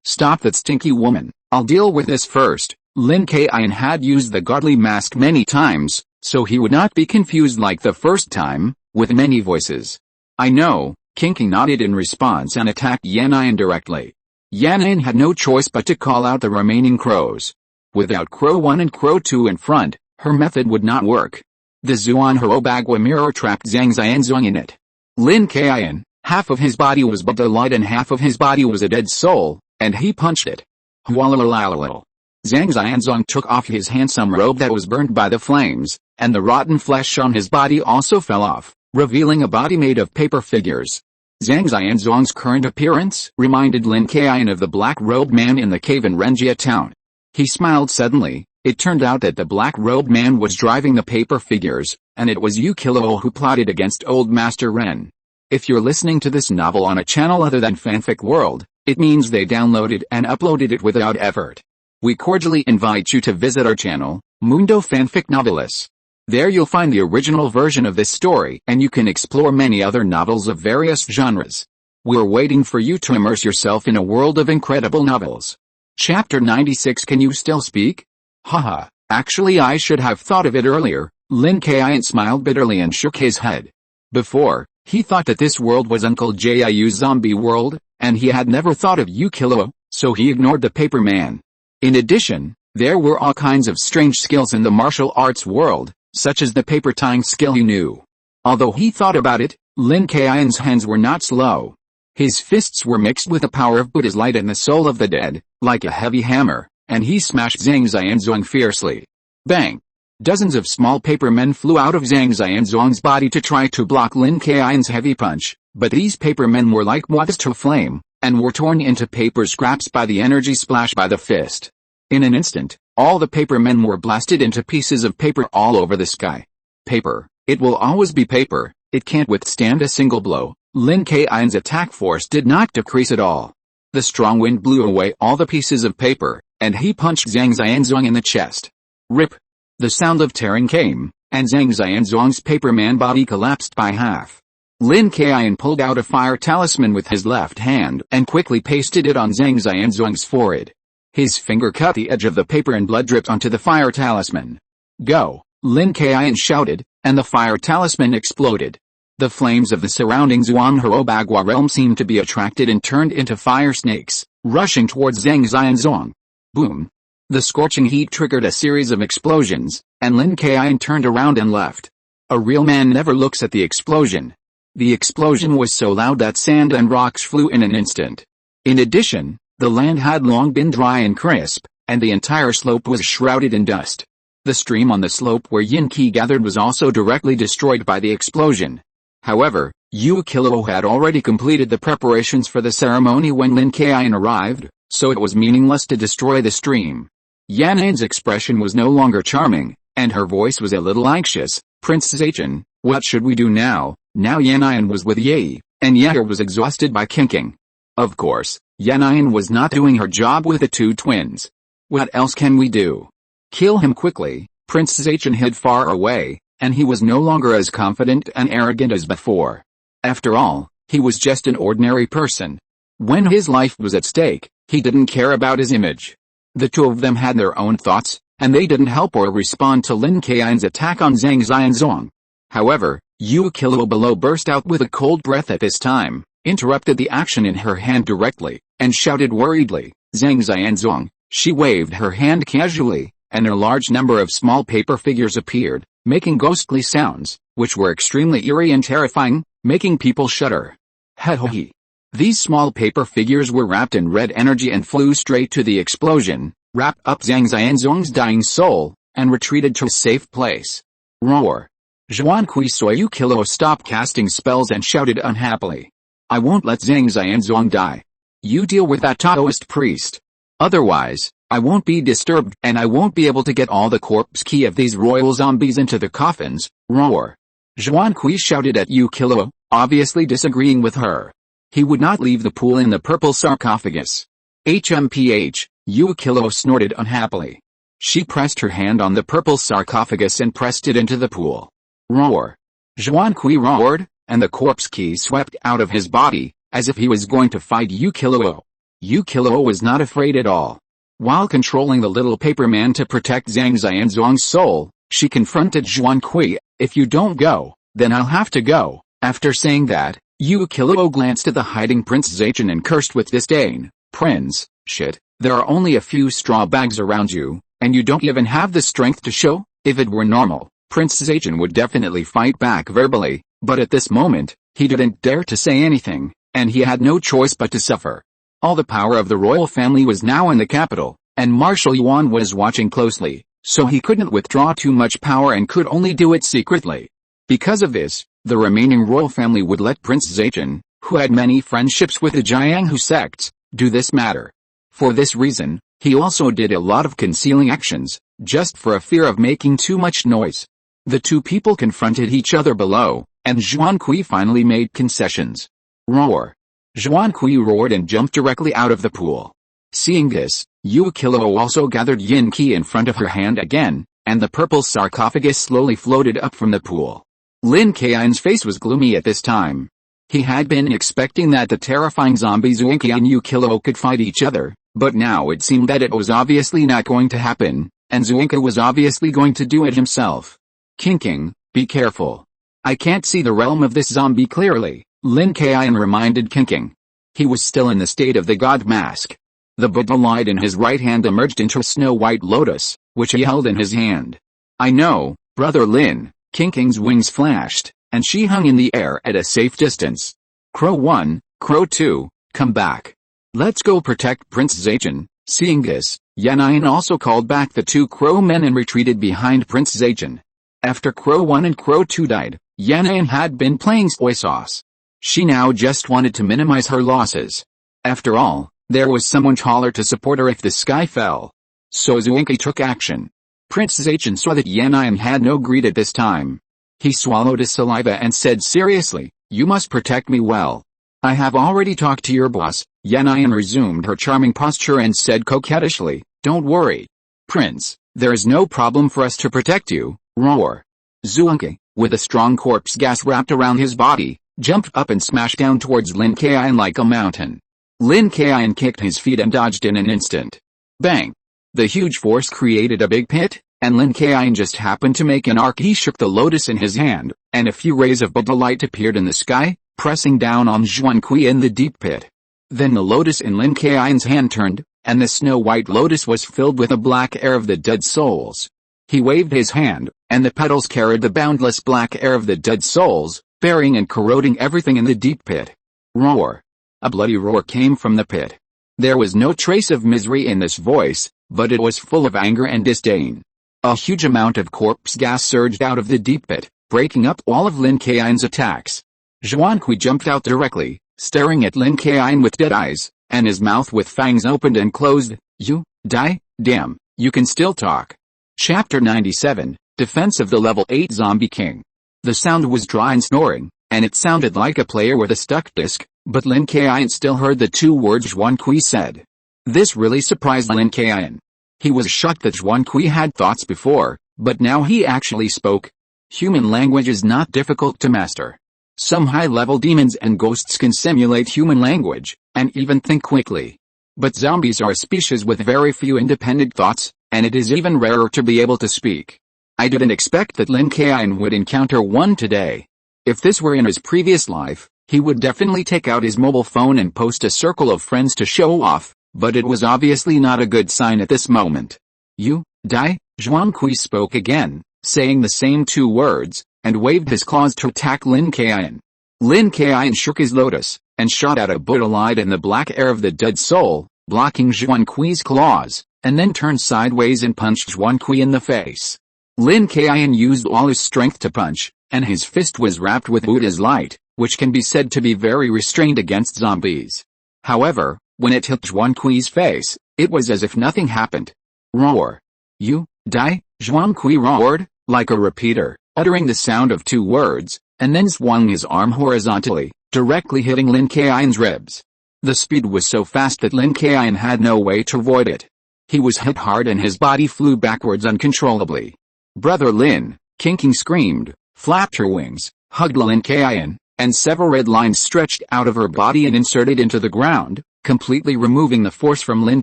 stop that stinky woman, I'll deal with this first. Lin Kaiyun had used the godly mask many times, so he would not be confused like the first time, with many voices. I know, King nodded in response and attacked Yan'an directly. Yan'an had no choice but to call out the remaining crows. Without Crow 1 and Crow 2 in front, her method would not work. The Zuanho Bagua mirror trapped Zhang Xianzong in it. Lin Kaiyun, half of his body was but the light and half of his body was a dead soul, and he punched it. Hualalalal. Zhang Xianzong took off his handsome robe that was burned by the flames, and the rotten flesh on his body also fell off, revealing a body made of paper figures. Zhang Xianzong's current appearance reminded Lin Kaiyun of the black-robed man in the cave in Renjia town. He smiled suddenly. It turned out that the black-robed man was driving the paper figures, and it was Yu Qilou who plotted against Old Master Ren. If you're listening to this novel on a channel other than Fanfic World, it means they downloaded and uploaded it without effort. We cordially invite you to visit our channel, Mundo Fanfic Novelis. There you'll find the original version of this story, and you can explore many other novels of various genres. We're waiting for you to immerse yourself in a world of incredible novels. Chapter 96. Can you still speak? Haha, actually I should have thought of it earlier. Lin Kaiyun smiled bitterly and shook his head. Before, he thought that this world was Uncle Jiu's zombie world, and he had never thought of Yu Qilou, so he ignored the paper man. In addition, there were all kinds of strange skills in the martial arts world, such as the paper tying skill he knew. Although he thought about it, Lin Kaiyun's hands were not slow. His fists were mixed with the power of Buddha's light and the soul of the dead, like a heavy hammer, and he smashed Zhang Xianzong fiercely. Bang! Dozens of small paper men flew out of Zhang Xianzong's body to try to block Lin Kaiyun's heavy punch, but these paper men were like moths to flame, and were torn into paper scraps by the energy splash by the fist. In an instant, all the paper men were blasted into pieces of paper all over the sky. Paper, it will always be paper, it can't withstand a single blow. Lin Kaiyun's attack force did not decrease at all. The strong wind blew away all the pieces of paper, and he punched Zhang Xianzong in the chest. Rip! The sound of tearing came, and Zhang Xianzong's paper man body collapsed by half. Lin Kaiyun pulled out a fire talisman with his left hand and quickly pasted it on Zhang Xianzong's forehead. His finger cut the edge of the paper and blood dripped onto the fire talisman. Go! Lin Kaiyun shouted, and the fire talisman exploded. The flames of the surrounding Zhuanghe Bagua realm seemed to be attracted and turned into fire snakes, rushing towards Zhang Xianzong. Boom! The scorching heat triggered a series of explosions, and Lin Kaiyun turned around and left. A real man never looks at the explosion. The explosion was so loud that sand and rocks flew in an instant. In addition, the land had long been dry and crisp, and the entire slope was shrouded in dust. The stream on the slope where Yin Qi gathered was also directly destroyed by the explosion. However, Yu Qilou had already completed the preparations for the ceremony when Lin Kaiyun arrived, so it was meaningless to destroy the stream. Yan'an's expression was no longer charming, and her voice was a little anxious. Prince Zachen, what should we do now? Now Yan'an was with Yi, and Yeher was exhausted by kinking. Of course, Yan'an was not doing her job with the two twins. What else can we do? Kill him quickly. Prince Zachen hid far away, and he was no longer as confident and arrogant as before. After all, he was just an ordinary person. When his life was at stake, he didn't care about his image. The two of them had their own thoughts, and they didn't help or respond to Lin Kaiyun's attack on Zhang Xianzong. However, Yu Qilou below burst out with a cold breath at this time, interrupted the action in her hand directly, and shouted worriedly, Zhang Xianzong. She waved her hand casually, and a large number of small paper figures appeared, making ghostly sounds, which were extremely eerie and terrifying, making people shudder. He. These small paper figures were wrapped in red energy and flew straight to the explosion, wrapped up Zhang Xianzong's dying soul, and retreated to a safe place. Roar! Zhuan Kui saw Yu Qilou stop casting spells and shouted unhappily. I won't let Zhang Xianzong die. You deal with that Taoist priest. Otherwise, I won't be disturbed and I won't be able to get all the corpse key of these royal zombies into the coffins. Roar! Zhuan Kui shouted at Yu Qilou, obviously disagreeing with her. He would not leave the pool in the purple sarcophagus. HMPH, Yu Qilou snorted unhappily. She pressed her hand on the purple sarcophagus and pressed it into the pool. Roar! Zhuan Kui roared, and the corpse key swept out of his body, as if he was going to fight Yu Qilou. Yu Qilou was not afraid at all. While controlling the little paper man to protect Zhang Xianzong's soul, she confronted Zhuan Kui. If you don't go, then I'll have to go. After saying that, Yu Qilou glanced at the hiding Prince Zachen and cursed with disdain. Prince, shit, there are only a few straw bags around you, and you don't even have the strength to show? If it were normal, Prince Zachen would definitely fight back verbally, but at this moment, he didn't dare to say anything, and he had no choice but to suffer. All the power of the royal family was now in the capital, and Marshal Yuan was watching closely, so he couldn't withdraw too much power and could only do it secretly. Because of this, the remaining royal family would let Prince Zhejian, who had many friendships with the Jianghu sects, do this matter. For this reason, he also did a lot of concealing actions, just for a fear of making too much noise. The two people confronted each other below, and Zhuan Kui finally made concessions. Roar! Zhuan Kui roared and jumped directly out of the pool. Seeing this, Yu Qilou also gathered yin qi in front of her hand again, and the purple sarcophagus slowly floated up from the pool. Lin Kaiyun's face was gloomy at this time. He had been expecting that the terrifying zombie Zhuangqi and Yu Qilou could fight each other, but now it seemed that it was obviously not going to happen, and Zhuangqi was obviously going to do it himself. King, be careful. I can't see the realm of this zombie clearly, Lin Kaiyun reminded King. He was still in the state of the god mask. The Buddha light in his right hand emerged into a snow-white lotus, which he held in his hand. I know, brother Lin. King's wings flashed, and she hung in the air at a safe distance. Crow 1, Crow 2, come back. Let's go protect Prince Zhejian. Seeing this, Yannian also called back the two crow men and retreated behind Prince Zhejian. After Crow 1 and Crow 2 died, Yannian had been playing soy sauce. She now just wanted to minimize her losses. After all, there was someone taller to support her if the sky fell. So Zhuangqi took action. Prince Zhejian saw that Yannian had no greed at this time. He swallowed his saliva and said seriously, you must protect me well. I have already talked to your boss. Yannian resumed her charming posture and said coquettishly, don't worry. Prince, there is no problem for us to protect you. Roar. Zhuangqi, with a strong corpse gas wrapped around his body, jumped up and smashed down towards Lin Kaiyun like a mountain. Lin Kaiyun kicked his feet and dodged in an instant. Bang! The huge force created a big pit, and Lin Kaiyun just happened to make an arc. He shook the lotus in his hand, and a few rays of Buddha light appeared in the sky, pressing down on Zhuan Kui in the deep pit. Then the lotus in Lin Kaiyun's hand turned, and the snow-white lotus was filled with the black air of the dead souls. He waved his hand, and the petals carried the boundless black air of the dead souls, burying and corroding everything in the deep pit. Roar! A bloody roar came from the pit. There was no trace of misery in this voice, but it was full of anger and disdain. A huge amount of corpse gas surged out of the deep pit, breaking up all of Lin Kaiyun's attacks. Zhuan Kui jumped out directly, staring at Lin Kaiyun with dead eyes, and his mouth with fangs opened and closed. You, die, damn, you can still talk. Chapter 97, Defense of the Level 8 Zombie King. The sound was dry and snoring, and it sounded like a player with a stuck disc, but Lin Kaiyun still heard the two words Zhuan Kui said. This really surprised Lin Kaiyun. He was shocked that Zhuan Kui had thoughts before, but now he actually spoke. Human language is not difficult to master. Some high-level demons and ghosts can simulate human language, and even think quickly. But zombies are a species with very few independent thoughts, and it is even rarer to be able to speak. I didn't expect that Lin Kaiyun would encounter one today. If this were in his previous life, he would definitely take out his mobile phone and post a circle of friends to show off, but it was obviously not a good sign at this moment. You, die, Zhuan Kui spoke again, saying the same two words, and waved his claws to attack Lin Kaiyun. Lin Kaiyun shook his lotus, and shot out a Buddha light in the black air of the dead soul, blocking Zhuan Kui's claws, and then turned sideways and punched Zhuan Kui in the face. Lin Kaiyun used all his strength to punch, and his fist was wrapped with Buddha's light, which can be said to be very restrained against zombies. However, when it hit Zhuan Kui's face, it was as if nothing happened. Roar. You, die, Zhuan Kui roared, like a repeater, uttering the sound of two words, and then swung his arm horizontally, directly hitting Lin Kaiyun's ribs. The speed was so fast that Lin Kaiyun had no way to avoid it. He was hit hard and his body flew backwards uncontrollably. Brother Lin, King screamed, flapped her wings, hugged Lin Kaiyun, and several red lines stretched out of her body and inserted into the ground, completely removing the force from Lin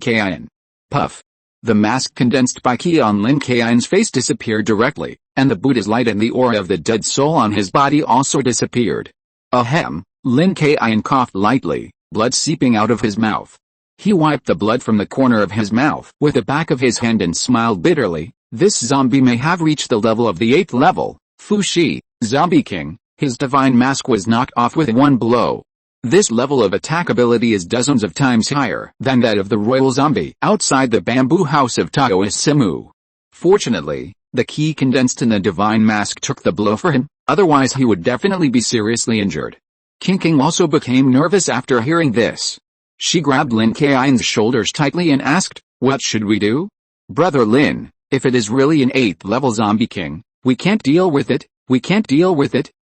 Kaiyun. Puff. The mask condensed by Qi on Lin Kaiyun's face disappeared directly, and the Buddha's light and the aura of the dead soul on his body also disappeared. Ahem, Lin Kaiyun coughed lightly, blood seeping out of his mouth. He wiped the blood from the corner of his mouth with the back of his hand and smiled bitterly. This zombie may have reached the level of the 8th level. Fu Shi, Zombie King, his divine mask was knocked off with one blow. This level of attack ability is dozens of times higher than that of the royal zombie outside the bamboo house of Taiyi Whisk. Fortunately, the key condensed in the divine mask took the blow for him, otherwise he would definitely be seriously injured. King also became nervous after hearing this. She grabbed Lin Kaiyun's shoulders tightly and asked, "What should we do? Brother Lin, if it is really an 8th level zombie king, we can't deal with it,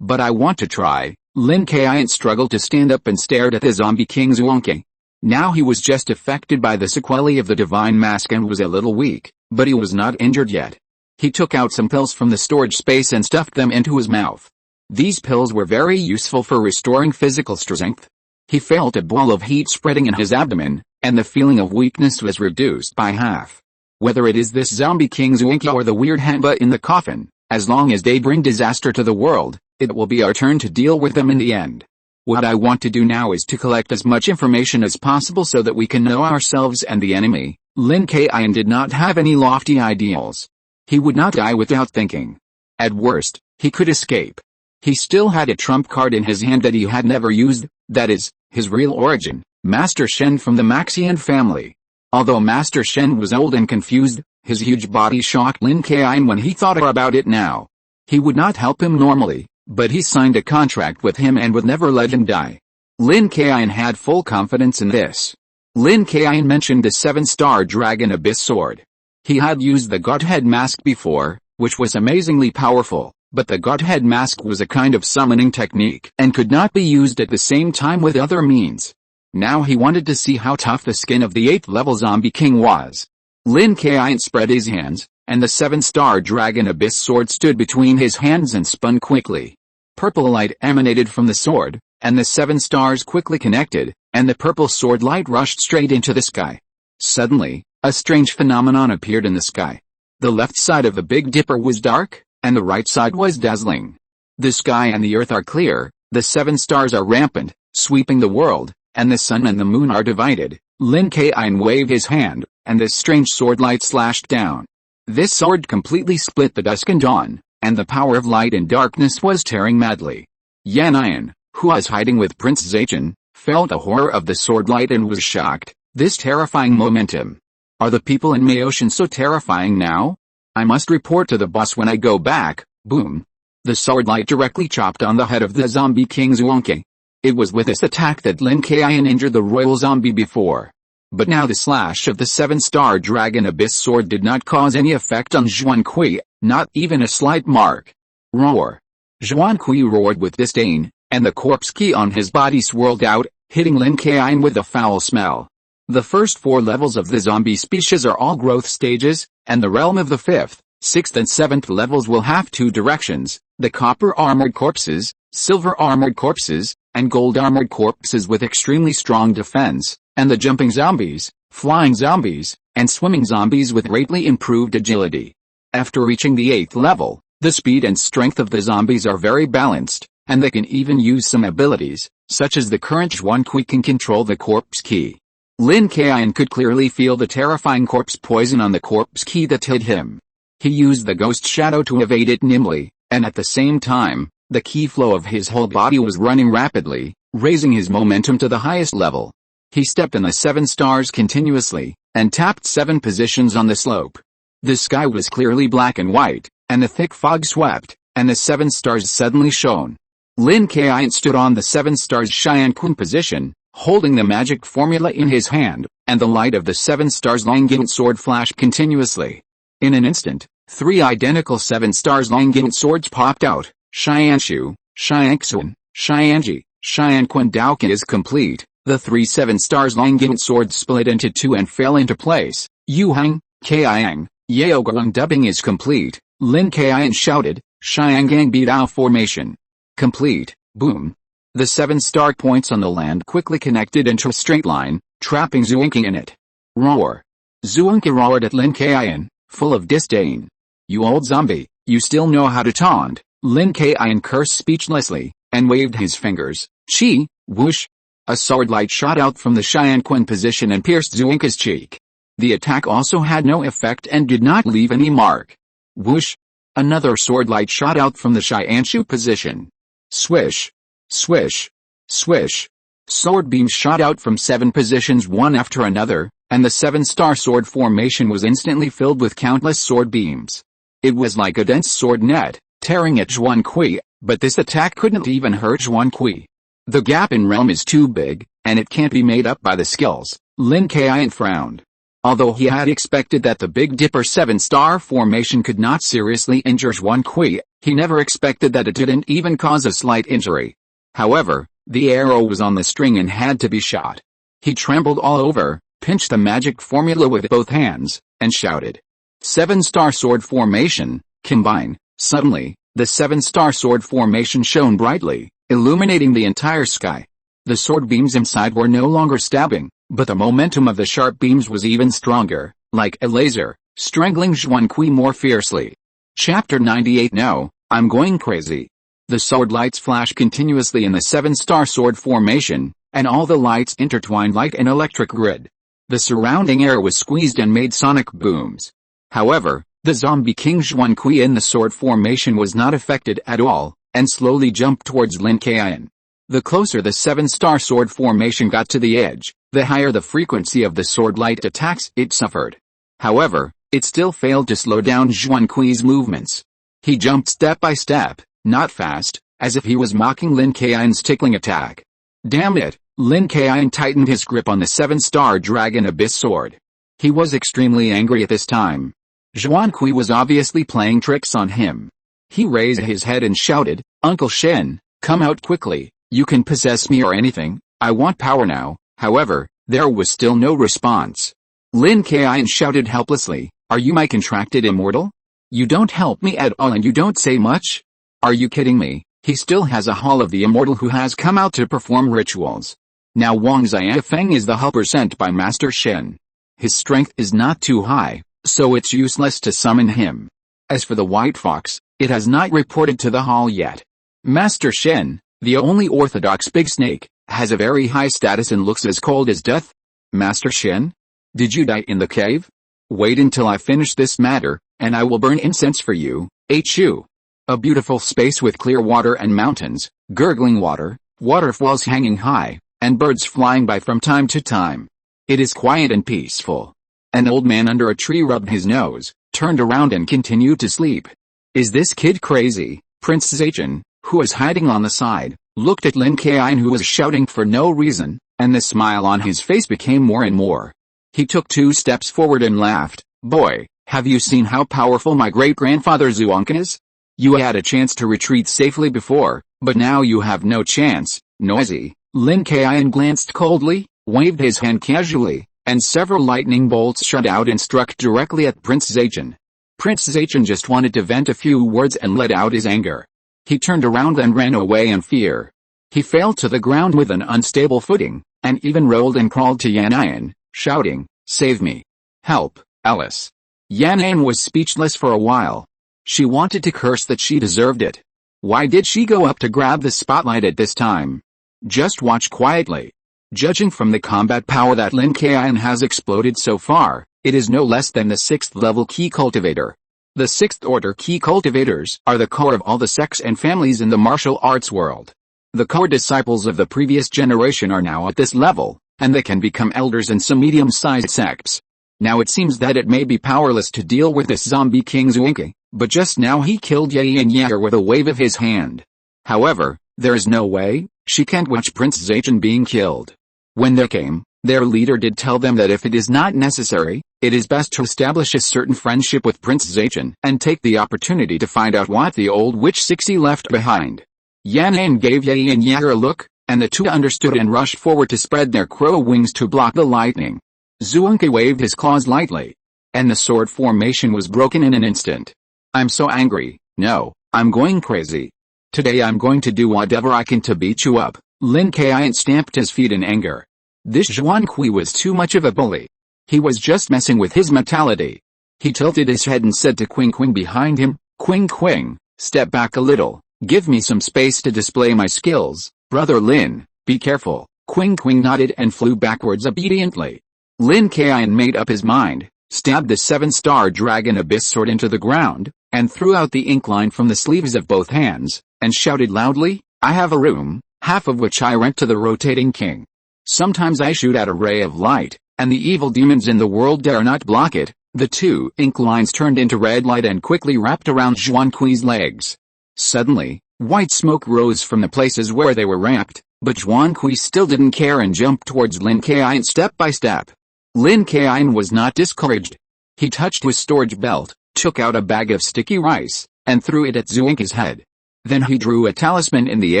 but I want to try." Lin Kaiyun struggled to stand up and stared at the zombie king Zhuangke. Now he was just affected by the sequelae of the divine mask and was a little weak, but he was not injured yet. He took out some pills from the storage space and stuffed them into his mouth. These pills were very useful for restoring physical strength. He felt a ball of heat spreading in his abdomen, and the feeling of weakness was reduced by half. Whether it is this zombie king Zhuangke or the weird Hanba in the coffin, as long as they bring disaster to the world, it will be our turn to deal with them in the end. What I want to do now is to collect as much information as possible so that we can know ourselves and the enemy. Lin Kaiyun did not have any lofty ideals. He would not die without thinking. At worst, he could escape. He still had a trump card in his hand that he had never used, that is, his real origin, Master Shen from the Maxian family. Although Master Shen was old and confused, his huge body shocked Lin Kaiyun when he thought about it now. He would not help him normally, but he signed a contract with him and would never let him die. Lin Kaiyun had full confidence in this. Lin Kaiyun mentioned the 7-star Dragon Abyss Sword. He had used the Godhead Mask before, which was amazingly powerful, but the Godhead Mask was a kind of summoning technique and could not be used at the same time with other means. Now he wanted to see how tough the skin of the 8th level zombie king was. Lin Kaiyun spread his hands, and the 7-star Dragon Abyss Sword stood between his hands and spun quickly. Purple light emanated from the sword, and the 7 stars quickly connected, and the purple sword light rushed straight into the sky. Suddenly, a strange phenomenon appeared in the sky. The left side of the Big Dipper was dark, and the right side was dazzling. The sky and the earth are clear, the 7 stars are rampant, sweeping the world, and the sun and the moon are divided. Lin Kaiyun waved his hand, and this strange sword light slashed down. This sword completely split the dusk and dawn, and the power of light and darkness was tearing madly. Yan, who was hiding with Prince Zaichen, felt the horror of the sword light and was shocked. This terrifying momentum. Are the people in Maotian so terrifying now? I must report to the boss when I go back. Boom. The sword light directly chopped on the head of the zombie king Zhuangke. It was with this attack that Lin Kaiyun injured the royal zombie before. But now the slash of the 7-star Dragon Abyss Sword did not cause any effect on Zhuangke, not even a slight mark. Roar. Zhuangke roared with disdain, and the corpse key on his body swirled out, hitting Lin Kaiyun with a foul smell. The first 4 levels of the zombie species are all growth stages, and the realm of the 5th, 6th and 7th levels will have 2 directions, the copper-armored corpses, silver-armored corpses, and gold-armored corpses with extremely strong defense, and the jumping zombies, flying zombies, and swimming zombies with greatly improved agility. After reaching the 8th level, the speed and strength of the zombies are very balanced, and they can even use some abilities, such as the current Zhuangke can control the corpse key. Lin Kaiyun could clearly feel the terrifying corpse poison on the corpse key that hit him. He used the ghost shadow to evade it nimbly, and at the same time, the key flow of his whole body was running rapidly, raising his momentum to the highest level. He stepped in the 7 stars continuously, and tapped 7 positions on the slope. The sky was clearly black and white, and the thick fog swept, and the 7 stars suddenly shone. Lin Kaiyun stood on the 7 stars Qianqun position, holding the magic formula in his hand, and the light of the 7 stars Langgant sword flashed continuously. In an instant, 3 identical 7 stars Langgant swords popped out. Qianshu, Qianxun, Qianji, Qianqun Daoqi is complete. The 3 7 stars Langgant swords split into 2 and fell into place. Yuhang, Kaiyang, Yaogang dubbing is complete. Lin Kaiyun shouted. Qiangang Bidao formation. Complete. Boom. The 7 star points on the land quickly connected into a straight line, trapping Zhuangke in it. Roar. Zhuangke roared at Lin Kaiyun, full of disdain. You old zombie, you still know how to taunt. Lin Kaiyun cursed speechlessly, and waved his fingers. Chi, whoosh. A sword light shot out from the Qianqun position and pierced Zhuangke's cheek. The attack also had no effect and did not leave any mark. Whoosh. Another sword light shot out from the Qianshu position. Swish. Swish. Swish. Sword beams shot out from 7 positions one after another, and the 7-star sword formation was instantly filled with countless sword beams. It was like a dense sword net, tearing at Zhuan Kui, but this attack couldn't even hurt Zhuan Kui. The gap in realm is too big, and it can't be made up by the skills. Lin Kaiyun frowned. Although he had expected that the Big Dipper 7-star formation could not seriously injure Zhuan Kui, he never expected that it didn't even cause a slight injury. However, the arrow was on the string and had to be shot. He trembled all over, pinched the magic formula with both hands, and shouted, "7-star sword formation, combine!" Suddenly, the 7-star sword formation shone brightly, illuminating the entire sky. The sword beams inside were no longer stabbing, but the momentum of the sharp beams was even stronger, like a laser, strangling Zhuan Kui more fiercely. Chapter 98. No, I'm going crazy. The sword lights flash continuously in the 7-star sword formation, and all the lights intertwined like an electric grid. The surrounding air was squeezed and made sonic booms. However, the zombie king Zhuan Kui in the sword formation was not affected at all, and slowly jumped towards Lin Kaiyun. The closer the 7-star sword formation got to the edge, the higher the frequency of the sword light attacks it suffered. However, it still failed to slow down Zhuan Kui's movements. He jumped step by step, not fast, as if he was mocking Lin Kaiyun's tickling attack. Damn it! Lin Kaiyun tightened his grip on the 7-star dragon abyss sword. He was extremely angry at this time. Zhuan Kui was obviously playing tricks on him. He raised his head and shouted, "Uncle Shen, come out quickly, you can possess me or anything, I want power now." However, there was still no response. Lin Kaiyun shouted helplessly, "Are you my contracted immortal? You don't help me at all and you don't say much? Are you kidding me? He still has a Hall of the Immortal who has come out to perform rituals. Now Wang Xiafeng is the helper sent by Master Shen. His strength is not too high, so it's useless to summon him. As for the white fox, it has not reported to the hall yet. Master Shen, the only orthodox big snake, has a very high status and looks as cold as death." "Master Shen? Did you die in the cave? Wait until I finish this matter, and I will burn incense for you." Hu. A beautiful space with clear water and mountains, gurgling water, waterfalls hanging high, and birds flying by from time to time. It is quiet and peaceful. An old man under a tree rubbed his nose, turned around and continued to sleep. "Is this kid crazy?" Prince Zaichen, who was hiding on the side, looked at Lin Kaiyun who was shouting for no reason, and the smile on his face became more and more. He took 2 steps forward and laughed. "Boy, have you seen how powerful my great-grandfather Zhuangke is? You had a chance to retreat safely before, but now you have no chance, noisy." Lin Kaiyun glanced coldly, waved his hand casually, and several lightning bolts shot out and struck directly at Prince Zaichen. Prince Zaichen just wanted to vent a few words and let out his anger. He turned around and ran away in fear. He fell to the ground with an unstable footing, and even rolled and crawled to Yanayan, shouting, "Save me! Help, Alice!" Yanayan was speechless for a while. She wanted to curse that she deserved it. Why did she go up to grab the spotlight at this time? Just watch quietly. Judging from the combat power that Lin Kaiyun has exploded so far, it is no less than the 6th level key cultivator. The 6th order key cultivators are the core of all the sects and families in the martial arts world. The core disciples of the previous generation are now at this level, and they can become elders in some medium-sized sects. Now it seems that it may be powerless to deal with this zombie King Zhuangke, but just now he killed Yin Yager with a wave of his hand. However, there is no way she can't watch Prince Zaichen being killed. When they came, their leader did tell them that if it is not necessary, it is best to establish a certain friendship with Prince Zaichen and take the opportunity to find out what the old witch Sixi left behind. Yan gave Yin Yager a look, and the two understood and rushed forward to spread their crow wings to block the lightning. Zhuangke waved his claws lightly, and the sword formation was broken in an instant. "I'm so angry. No, I'm going crazy. Today I'm going to do whatever I can to beat you up." Lin Kaiyun stamped his feet in anger. This Zhuan Kui was too much of a bully. He was just messing with his mentality. He tilted his head and said to Qing Qing behind him, Qing, step back a little, give me some space to display my skills. Brother Lin, be careful." Qing nodded and flew backwards obediently. Lin Kaiyun made up his mind, stabbed the 7-star dragon abyss sword into the ground, and threw out the ink line from the sleeves of both hands, and shouted loudly, "I have a room, half of which I rent to the rotating king. Sometimes I shoot out a ray of light, and the evil demons in the world dare not block it. The 2 ink lines turned into red light and quickly wrapped around Xuanqui's legs. Suddenly, white smoke rose from the places where they were wrapped, but Xuanqui still didn't care and jumped towards Lin Kaiyun step by step. Lin Kaiyun was not discouraged. He touched his storage belt, took out a bag of sticky rice, and threw it at Xuanqi's head. Then he drew a talisman in the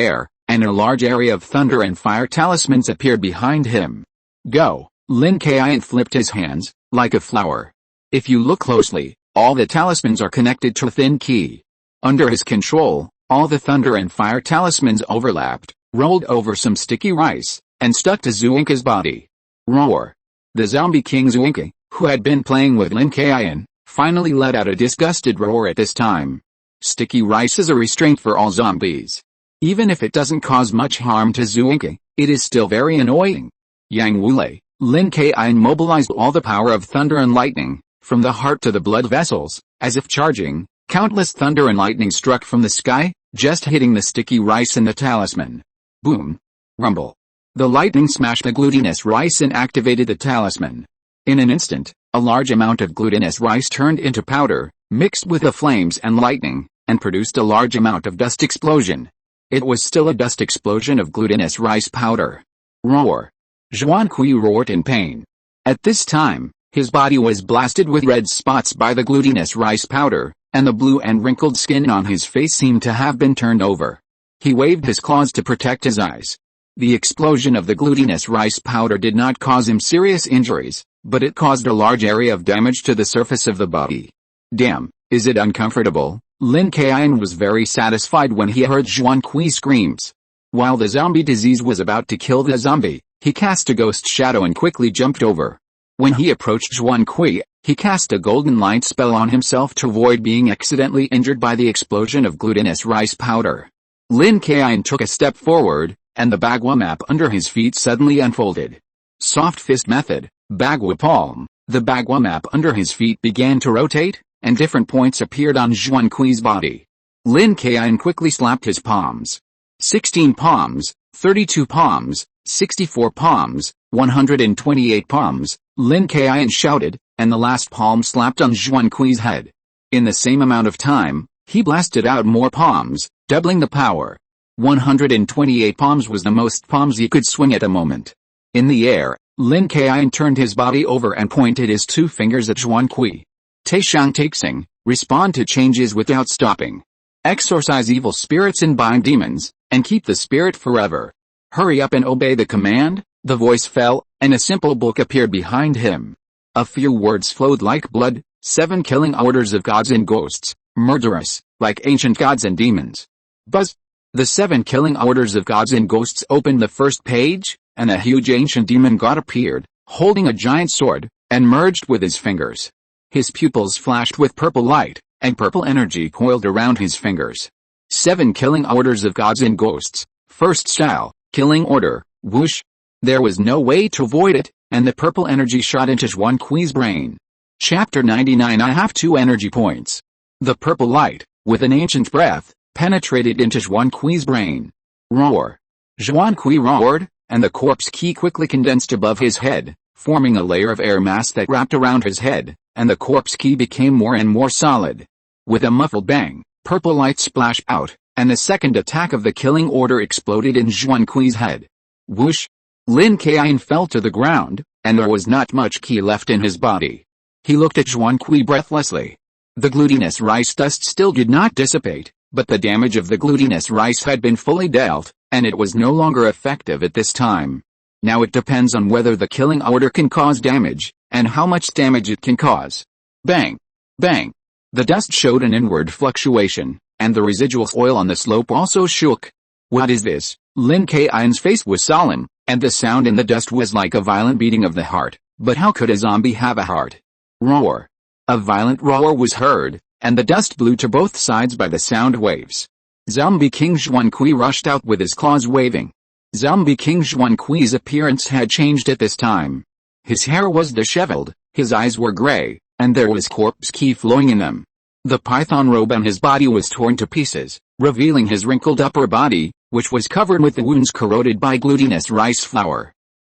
air, and a large area of thunder and fire talismans appeared behind him. Go! Lin Kaiyun flipped his hands, like a flower. If you look closely, all the talismans are connected to a thin key. Under his control, all the thunder and fire talismans overlapped, rolled over some sticky rice, and stuck to Xuanqi's body. Roar! The zombie king Xuanqi, who had been playing with Lin Kaiyun, finally let out a disgusted roar at this time. Sticky rice is a restraint for all zombies. Even if it doesn't cause much harm to Xuanqi, it is still very annoying. Yang Wulei, Lin Kaiyun mobilized all the power of thunder and lightning, from the heart to the blood vessels, as if charging. Countless thunder and lightning struck from the sky, just hitting the sticky rice and the talisman. Boom! Rumble! The lightning smashed the glutinous rice and activated the talisman. In an instant, a large amount of glutinous rice turned into powder, mixed with the flames and lightning, and produced a large amount of dust explosion. It was still a dust explosion of glutinous rice powder. Roar! Xuanqi roared in pain. At this time, his body was blasted with red spots by the glutinous rice powder, and the blue and wrinkled skin on his face seemed to have been turned over. He waved his claws to protect his eyes. The explosion of the glutinous rice powder did not cause him serious injuries, but it caused a large area of damage to the surface of the body. Damn, is it uncomfortable? Lin Kaiyun was very satisfied when he heard Xuanqi's screams. While the zombie disease was about to kill the zombie, he cast a ghost shadow and quickly jumped over. When he approached Xuanqi, he cast a golden light spell on himself to avoid being accidentally injured by the explosion of glutinous rice powder. Lin Kaiyun took a step forward, and the Bagua map under his feet suddenly unfolded. Soft fist method, Bagua palm. The Bagua map under his feet began to rotate, and different points appeared on Xuanqi's body. Lin Kaiyun quickly slapped his palms. 16 palms, 32 palms, 64 palms, 128 palms, Lin Kaiyun shouted, and the last palm slapped on Xuanqi's head. In the same amount of time, he blasted out more palms, doubling the power. 128 palms was the most palms he could swing at a moment. In the air, Lin Kaiyun turned his body over and pointed his 2 fingers at Xuanqi. Taishang Taixing, respond to changes without stopping. Exorcise evil spirits and bind demons, and keep the spirit forever. Hurry up and obey the command. The voice fell, and a simple book appeared behind him. A few words flowed like blood, 7 killing orders of gods and ghosts, murderous, like ancient gods and demons. Buzz! The 7 killing orders of gods and ghosts opened the first page, and a huge ancient demon god appeared, holding a giant sword, and merged with his fingers. His pupils flashed with purple light, and purple energy coiled around his fingers. 7 killing orders of gods and ghosts. First style, killing order, whoosh. There was no way to avoid it, and the purple energy shot into Xuanqi's brain. Chapter 99. I have 2 energy points. The purple light, with an ancient breath, penetrated into Xuanqi's brain. Roar! Xuanqi roared, and the corpse key quickly condensed above his head, forming a layer of air mass that wrapped around his head, and the corpse key became more and more solid. With a muffled bang, purple light splashed out, and the second attack of the killing order exploded in Xuanqi's head. Whoosh! Lin Kaiyun fell to the ground, and there was not much ki left in his body. He looked at Xuanqi breathlessly. The glutinous rice dust still did not dissipate, but the damage of the glutinous rice had been fully dealt, and it was no longer effective at this time. Now it depends on whether the killing order can cause damage, and how much damage it can cause. Bang! Bang! The dust showed an inward fluctuation, and the residual oil on the slope also shook. What is this? Lin Kaiyun's face was solemn, and the sound in the dust was like a violent beating of the heart. But how could a zombie have a heart? Roar! A violent roar was heard, and the dust blew to both sides by the sound waves. Zombie King Xuanqi rushed out with his claws waving. Zombie King Xuanqi's appearance had changed at this time. His hair was disheveled, his eyes were gray, and there was corpse ki flowing in them. The python robe on his body was torn to pieces, revealing his wrinkled upper body, which was covered with the wounds corroded by glutinous rice flour.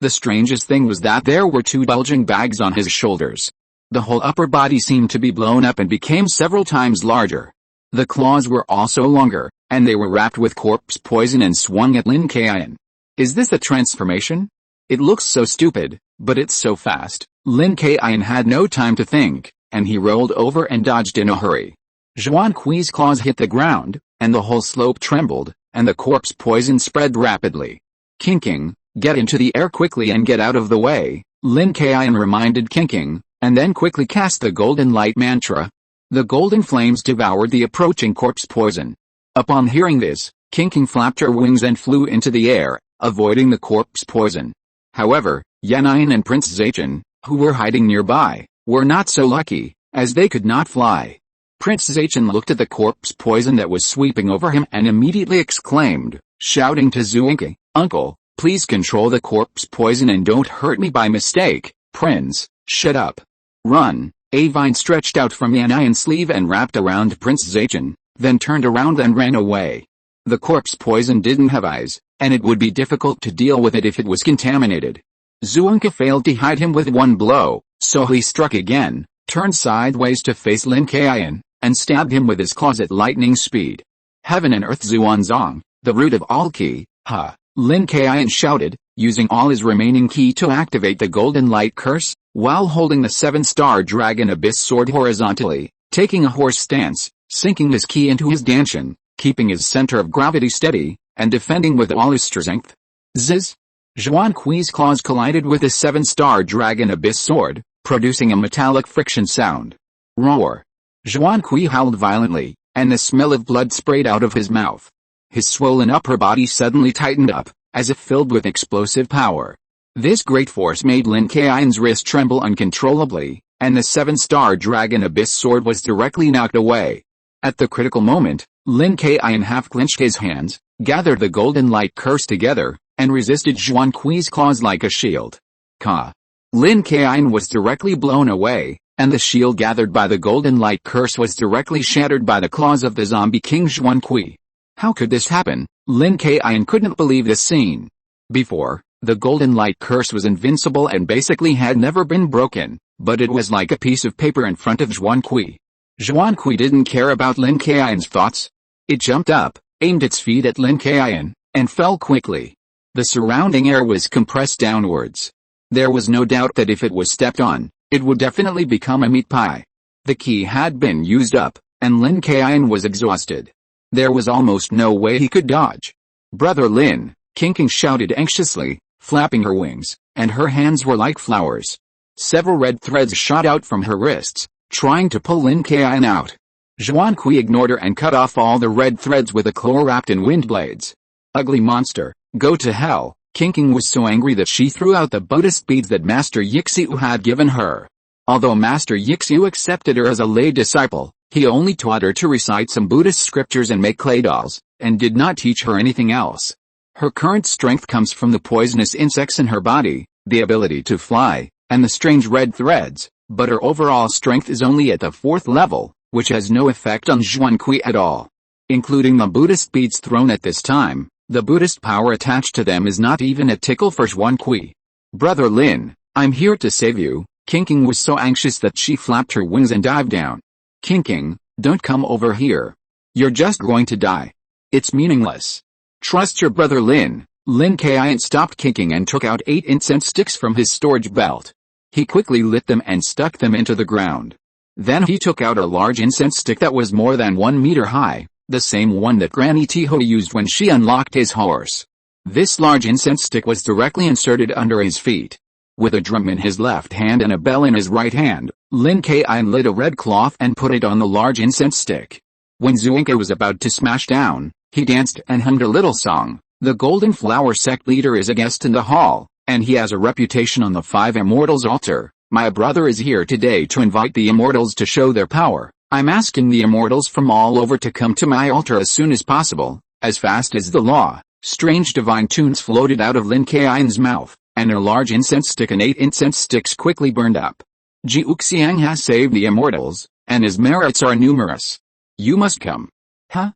The strangest thing was that there were 2 bulging bags on his shoulders. The whole upper body seemed to be blown up and became several times larger. The claws were also longer, and they were wrapped with corpse poison and swung at Lin Kaiyun. Is this a transformation? It looks so stupid, but it's so fast. Lin Kaiyun had no time to think, and he rolled over and dodged in a hurry. Zhuan Kui's claws hit the ground, and the whole slope trembled, and the corpse poison spread rapidly. Kinking, get into the air quickly and get out of the way, Lin Kaiyun reminded Kinking, and then quickly cast the golden light mantra. The golden flames devoured the approaching corpse poison. Upon hearing this, Kinking flapped her wings and flew into the air, avoiding the corpse poison. However, Yan'an and Prince Zaichen, who were hiding nearby, were not so lucky, as they could not fly. Prince Zaichen looked at the corpse poison that was sweeping over him and immediately exclaimed, shouting to Zhuangke, "Uncle, please control the corpse poison and don't hurt me by mistake." "Prince, shut up. Run." A vine stretched out from Yan'an's sleeve and wrapped around Prince Zaichen, then turned around and ran away. The corpse poison didn't have eyes, and it would be difficult to deal with it if it was contaminated. Zhuangke failed to hide him with one blow, so he struck again, turned sideways to face Lin Kaiyun, and stabbed him with his claws at lightning speed. "Heaven and earth Zuanzong, the root of all ki, ha!" Lin Kaiyun shouted, using all his remaining ki to activate the golden light curse, while holding the 7-star dragon abyss sword horizontally, taking a horse stance, sinking his ki into his dantian, keeping his center of gravity steady, and defending with all his strength. Zzz! Zhuan Kui's claws collided with the 7-star dragon abyss sword, producing a metallic friction sound. Roar! Zhuan Kui howled violently, and the smell of blood sprayed out of his mouth. His swollen upper body suddenly tightened up, as if filled with explosive power. This great force made Lin Kaiyun's wrist tremble uncontrollably, and the 7-star dragon abyss sword was directly knocked away. At the critical moment, Lin Kaiyun half-clenched his hands, gathered the golden light curse together, and resisted Zhuan Kui's claws like a shield. Ka! Lin Kaiyun was directly blown away, and the shield gathered by the golden light curse was directly shattered by the claws of the zombie king Zhuan Kui. How could this happen? Lin Kaiyun couldn't believe this scene. Before, the golden light curse was invincible and basically had never been broken, but it was like a piece of paper in front of Zhuan Kui. Zhuan Kui didn't care about Lin Kaiyun's thoughts. It jumped up, aimed its feet at Lin Kaiyun, and fell quickly. The surrounding air was compressed downwards. There was no doubt that if it was stepped on, it would definitely become a meat pie. The ki had been used up, and Lin Kaiyun was exhausted. There was almost no way he could dodge. "Brother Lin," Kinking shouted anxiously, flapping her wings, and her hands were like flowers. Several red threads shot out from her wrists, trying to pull Lin Kaiyun out. Zhuan Kui ignored her and cut off all the red threads with a claw wrapped in wind blades. "Ugly monster, go to hell." Kinking was so angry that she threw out the Buddhist beads that Master Yixiu had given her. Although Master Yixiu accepted her as a lay disciple, he only taught her to recite some Buddhist scriptures and make clay dolls, and did not teach her anything else. Her current strength comes from the poisonous insects in her body, the ability to fly, and the strange red threads, but her overall strength is only at the 4th level, which has no effect on Zhuan Kui at all. Including the Buddhist beads thrown at this time, the Buddhist power attached to them is not even a tickle for Zhuan Kui. "Brother Lin, I'm here to save you." Kinking was so anxious that she flapped her wings and dived down. "Kinking, don't come over here. You're just going to die. It's meaningless. Trust your brother Lin." Lin Kaiyun stopped kicking and took out 8 incense sticks from his storage belt. He quickly lit them and stuck them into the ground. Then he took out a large incense stick that was more than 1 meter high, the same one that Granny Tiho used when she unlocked his horse. This large incense stick was directly inserted under his feet. With a drum in his left hand and a bell in his right hand, Lin Kaiyun lit a red cloth and put it on the large incense stick. When Zhuangke was about to smash down, he danced and hummed a little song. "The Golden Flower sect leader is a guest in the hall, and he has a reputation on the 5 Immortals altar. My brother is here today to invite the Immortals to show their power. I'm asking the Immortals from all over to come to my altar as soon as possible, as fast as the law." Strange divine tunes floated out of Lin Kaiyun's mouth, and a large incense stick and 8 incense sticks quickly burned up. "Jiuxiang has saved the Immortals, and his merits are numerous. You must come." Huh?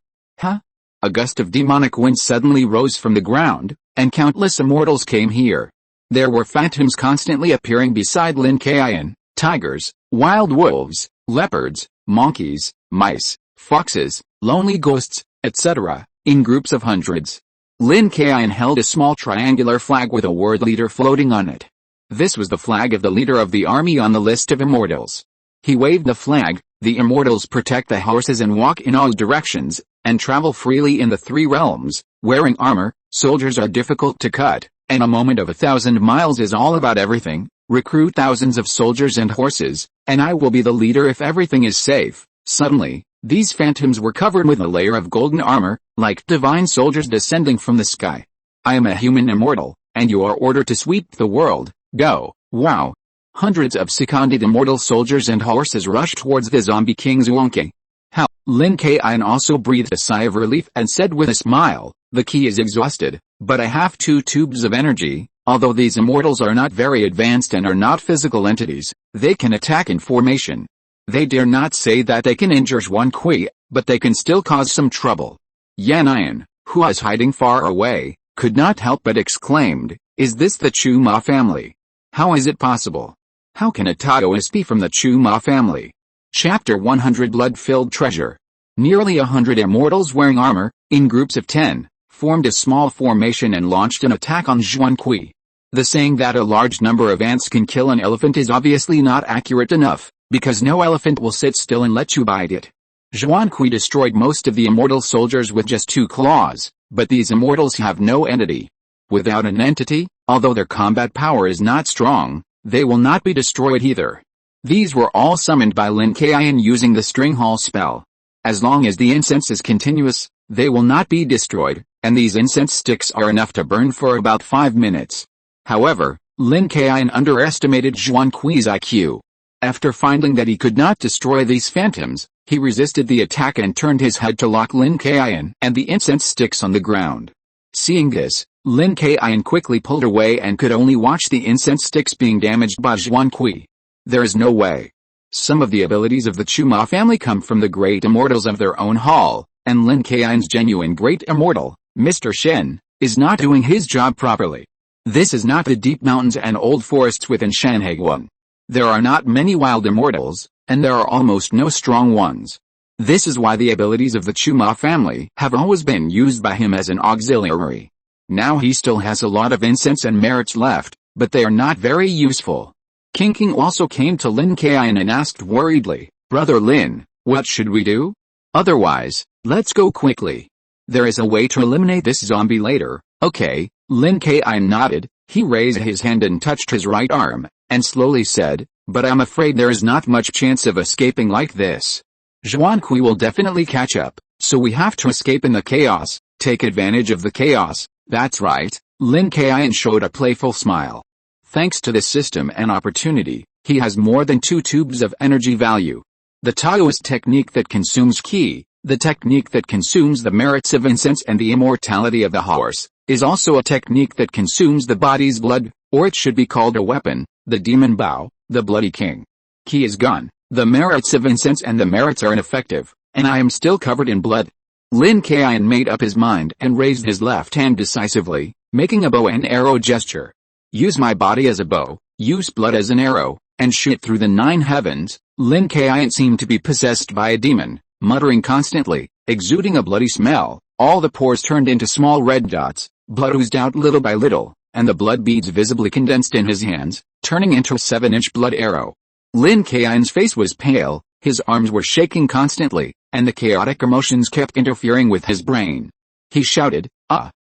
A gust of demonic wind suddenly rose from the ground, and countless immortals came here. There were phantoms constantly appearing beside Lin Kaiyun, tigers, wild wolves, leopards, monkeys, mice, foxes, lonely ghosts, etc., in groups of hundreds. Lin Kaiyun held a small triangular flag with a word leader floating on it. This was the flag of the leader of the army on the list of immortals. He waved the flag. The immortals protect the horses and walk in all directions, and travel freely in the three realms. Wearing armor, soldiers are difficult to cut, and a moment of 1,000 miles is all about everything. Recruit thousands of soldiers and horses, and I will be the leader if everything is safe. Suddenly, these phantoms were covered with a layer of golden armor, like divine soldiers descending from the sky. I am a human immortal, and you are ordered to sweep the world. Go. Wow. Hundreds of seconded immortal soldiers and horses rushed towards the zombie king Zhuangqi. How? Lin Kaiyun also breathed a sigh of relief and said with a smile, the key is exhausted, but I have 2 tubes of energy. Although these immortals are not very advanced and are not physical entities, they can attack in formation. They dare not say that they can injure Zhuangqi, but they can still cause some trouble. Yanayan, who was hiding far away, could not help but exclaimed, is this the Chu Ma family? How is it possible? How can a Taoist be from the Chu Ma family? Chapter 100 Blood-Filled Treasure. Nearly 100 immortals wearing armor, in groups of 10, formed a small formation and launched an attack on Zhuangqi. The saying that a large number of ants can kill an elephant is obviously not accurate enough, because no elephant will sit still and let you bite it. Zhuangqi destroyed most of the immortal soldiers with just 2 claws, but these immortals have no entity. Without an entity, although their combat power is not strong, they will not be destroyed either. These were all summoned by Lin Kaiyun using the String Hall spell. As long as the incense is continuous, they will not be destroyed, and these incense sticks are enough to burn for about 5 minutes. However, Lin Kaiyun underestimated Zhuangqui's IQ. After finding that he could not destroy these phantoms, he resisted the attack and turned his head to lock Lin Kaiyun and the incense sticks on the ground. Seeing this, Lin Kaiyun quickly pulled away and could only watch the incense sticks being damaged by Zhuangqi. There is no way. Some of the abilities of the Chu Ma family come from the great immortals of their own hall, and Lin Kaiyun's genuine great immortal, Mr. Shen, is not doing his job properly. This is not the deep mountains and old forests within Shanhaiguan. There are not many wild immortals, and there are almost no strong ones. This is why the abilities of the Chu Ma family have always been used by him as an auxiliary. Now he still has a lot of incense and merits left, but they are not very useful. King also came to Lin Kaiyun and asked worriedly, Brother Lin, what should we do? Otherwise, let's go quickly. There is a way to eliminate this zombie later, okay? Lin Kaiyun nodded. He raised his hand and touched his right arm, and slowly said, but I'm afraid there is not much chance of escaping like this. Zhuangqi will definitely catch up, so we have to escape in the chaos, take advantage of the chaos. That's right. Lin Kaiyun showed a playful smile. Thanks to this system and opportunity, he has more than 2 tubes of energy value. The Taoist technique that consumes qi, the technique that consumes the merits of incense and the immortality of the horse, is also a technique that consumes the body's blood, or it should be called a weapon, the demon bow, the bloody king. Qi is gone, the merits of incense and the merits are ineffective, and I am still covered in blood. Lin Kaiyun made up his mind and raised his left hand decisively, making a bow and arrow gesture. Use my body as a bow, use blood as an arrow, and shoot through the 9 heavens. Lin Kaiyun seemed to be possessed by a demon, muttering constantly, exuding a bloody smell. All the pores turned into small red dots, blood oozed out little by little, and the blood beads visibly condensed in his hands, turning into a 7-inch blood arrow. Lin Kaiyun's face was pale, his arms were shaking constantly, and the chaotic emotions kept interfering with his brain. He shouted,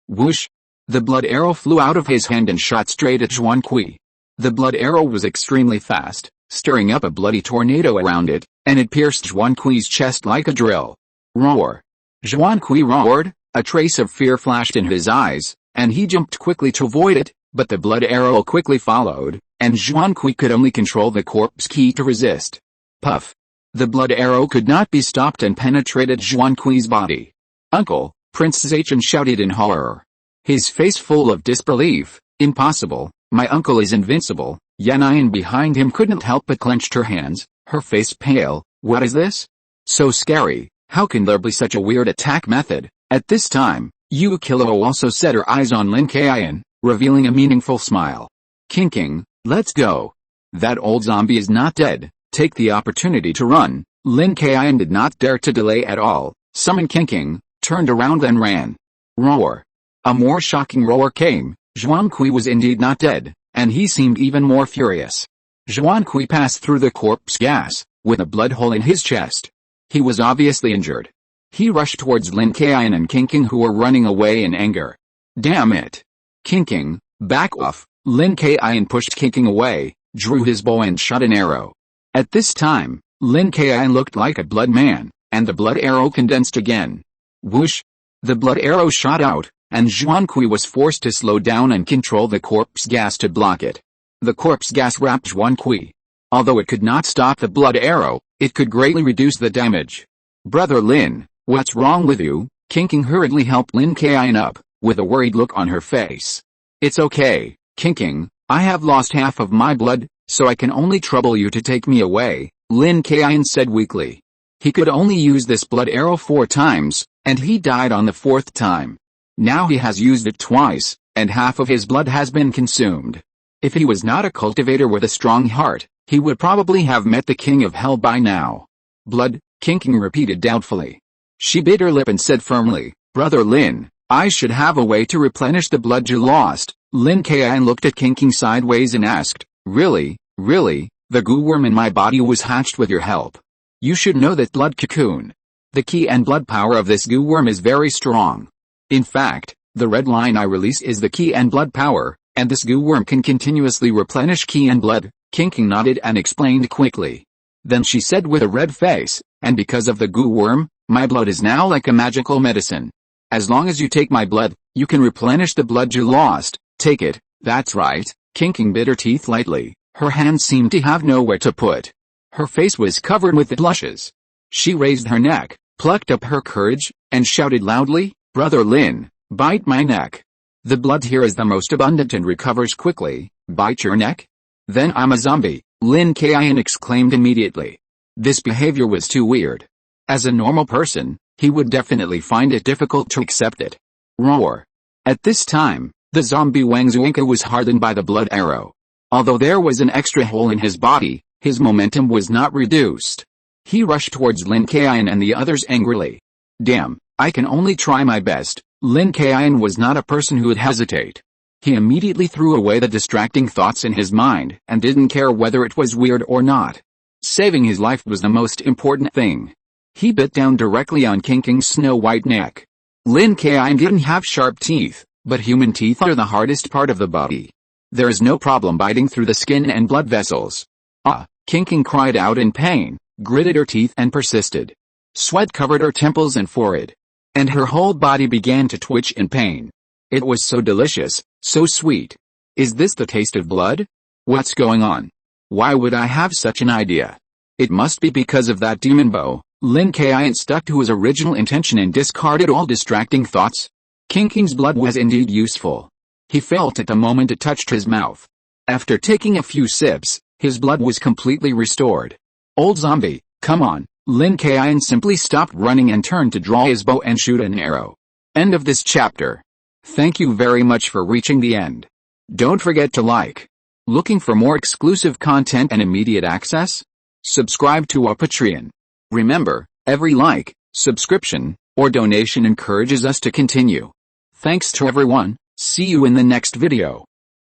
whoosh! The blood arrow flew out of his hand and shot straight at Zhuangqi. The blood arrow was extremely fast, stirring up a bloody tornado around it, and it pierced Zhuangqui's chest like a drill. Roar! Zhuangqi roared, a trace of fear flashed in his eyes, and he jumped quickly to avoid it, but the blood arrow quickly followed, and Zhuangqi could only control the corpse key to resist. Puff! The blood arrow could not be stopped and penetrated Zhuangqui's body. Uncle, Princess Chen shouted in horror. His face full of disbelief. Impossible, my uncle is invincible. Yanayan behind him couldn't help but clenched her hands, her face pale. What is this? So scary, how can there be such a weird attack method? At this time, Yu Kilo also set her eyes on Lin Kaiyun, revealing a meaningful smile. King, let's go. That old zombie is not dead, take the opportunity to run. Lin Kaiyun did not dare to delay at all, summoned King, turned around and ran. Roar. A more shocking roar came. Zhuangqi was indeed not dead, and he seemed even more furious. Zhuangqi passed through the corpse gas, with a blood hole in his chest. He was obviously injured. He rushed towards Lin Kaiyun and King who were running away in anger. Damn it. King, back off. Lin Kaiyun pushed King away, drew his bow and shot an arrow. At this time, Lin Kaiyun looked like a blood man, and the blood arrow condensed again. Whoosh! The blood arrow shot out, and Zhuangqi was forced to slow down and control the corpse gas to block it. The corpse gas wrapped Zhuangqi. Although it could not stop the blood arrow, it could greatly reduce the damage. Brother Lin, what's wrong with you? King hurriedly helped Lin Kaiyun up, with a worried look on her face. It's okay, King, I have lost half of my blood, so I can only trouble you to take me away, Lin Kaiyun said weakly. He could only use this blood arrow 4 times, and he died on the 4th time. Now he has used it twice, and half of his blood has been consumed. If he was not a cultivator with a strong heart, he would probably have met the king of hell by now. Blood, King repeated doubtfully. She bit her lip and said firmly, Brother Lin, I should have a way to replenish the blood you lost. Lin Kaiyun looked at King sideways and asked, Really, the goo worm in my body was hatched with your help. You should know that blood cocoon. The ki and blood power of this goo worm is very strong. In fact, the red line I release is the ki and blood power, and this goo worm can continuously replenish ki and blood. King nodded and explained quickly. Then she said with a red face, and because of the goo worm, my blood is now like a magical medicine. As long as you take my blood, you can replenish the blood you lost. Take it, that's right. King bit her teeth lightly. Her hands seemed to have nowhere to put. Her face was covered with blushes. She raised her neck, plucked up her courage, and shouted loudly, Brother Lin, bite my neck. The blood here is the most abundant and recovers quickly. Bite your neck? Then I'm a zombie, Lin Kaiyun exclaimed immediately. This behavior was too weird. As a normal person, he would definitely find it difficult to accept it. Roar. At this time, the zombie Wang Zuinka was hardened by the blood arrow. Although there was an extra hole in his body, his momentum was not reduced. He rushed towards Lin Kaiyun and the others angrily. Damn, I can only try my best. Lin Kaiyun was not a person who would hesitate. He immediately threw away the distracting thoughts in his mind and didn't care whether it was weird or not. Saving his life was the most important thing. He bit down directly on King's snow-white neck. Lin Kaiyun didn't have sharp teeth, but human teeth are the hardest part of the body. There is no problem biting through the skin and blood vessels. Ah! King cried out in pain, gritted her teeth and persisted. Sweat covered her temples and forehead. And her whole body began to twitch in pain. It was so delicious, so sweet. Is this the taste of blood? What's going on? Why would I have such an idea? It must be because of that demon bow. Lin Kaiyun stuck to his original intention and discarded all distracting thoughts. King's blood was indeed useful. He felt it the moment it touched his mouth. After taking a few sips, his blood was completely restored. Old zombie, come on. Lin Kaiyun simply stopped running and turned to draw his bow and shoot an arrow. End of this chapter. Thank you very much for reaching the end. Don't forget to like. Looking for more exclusive content and immediate access? Subscribe to our Patreon. Remember, every like, subscription, or donation encourages us to continue. Thanks to everyone. See you in the next video.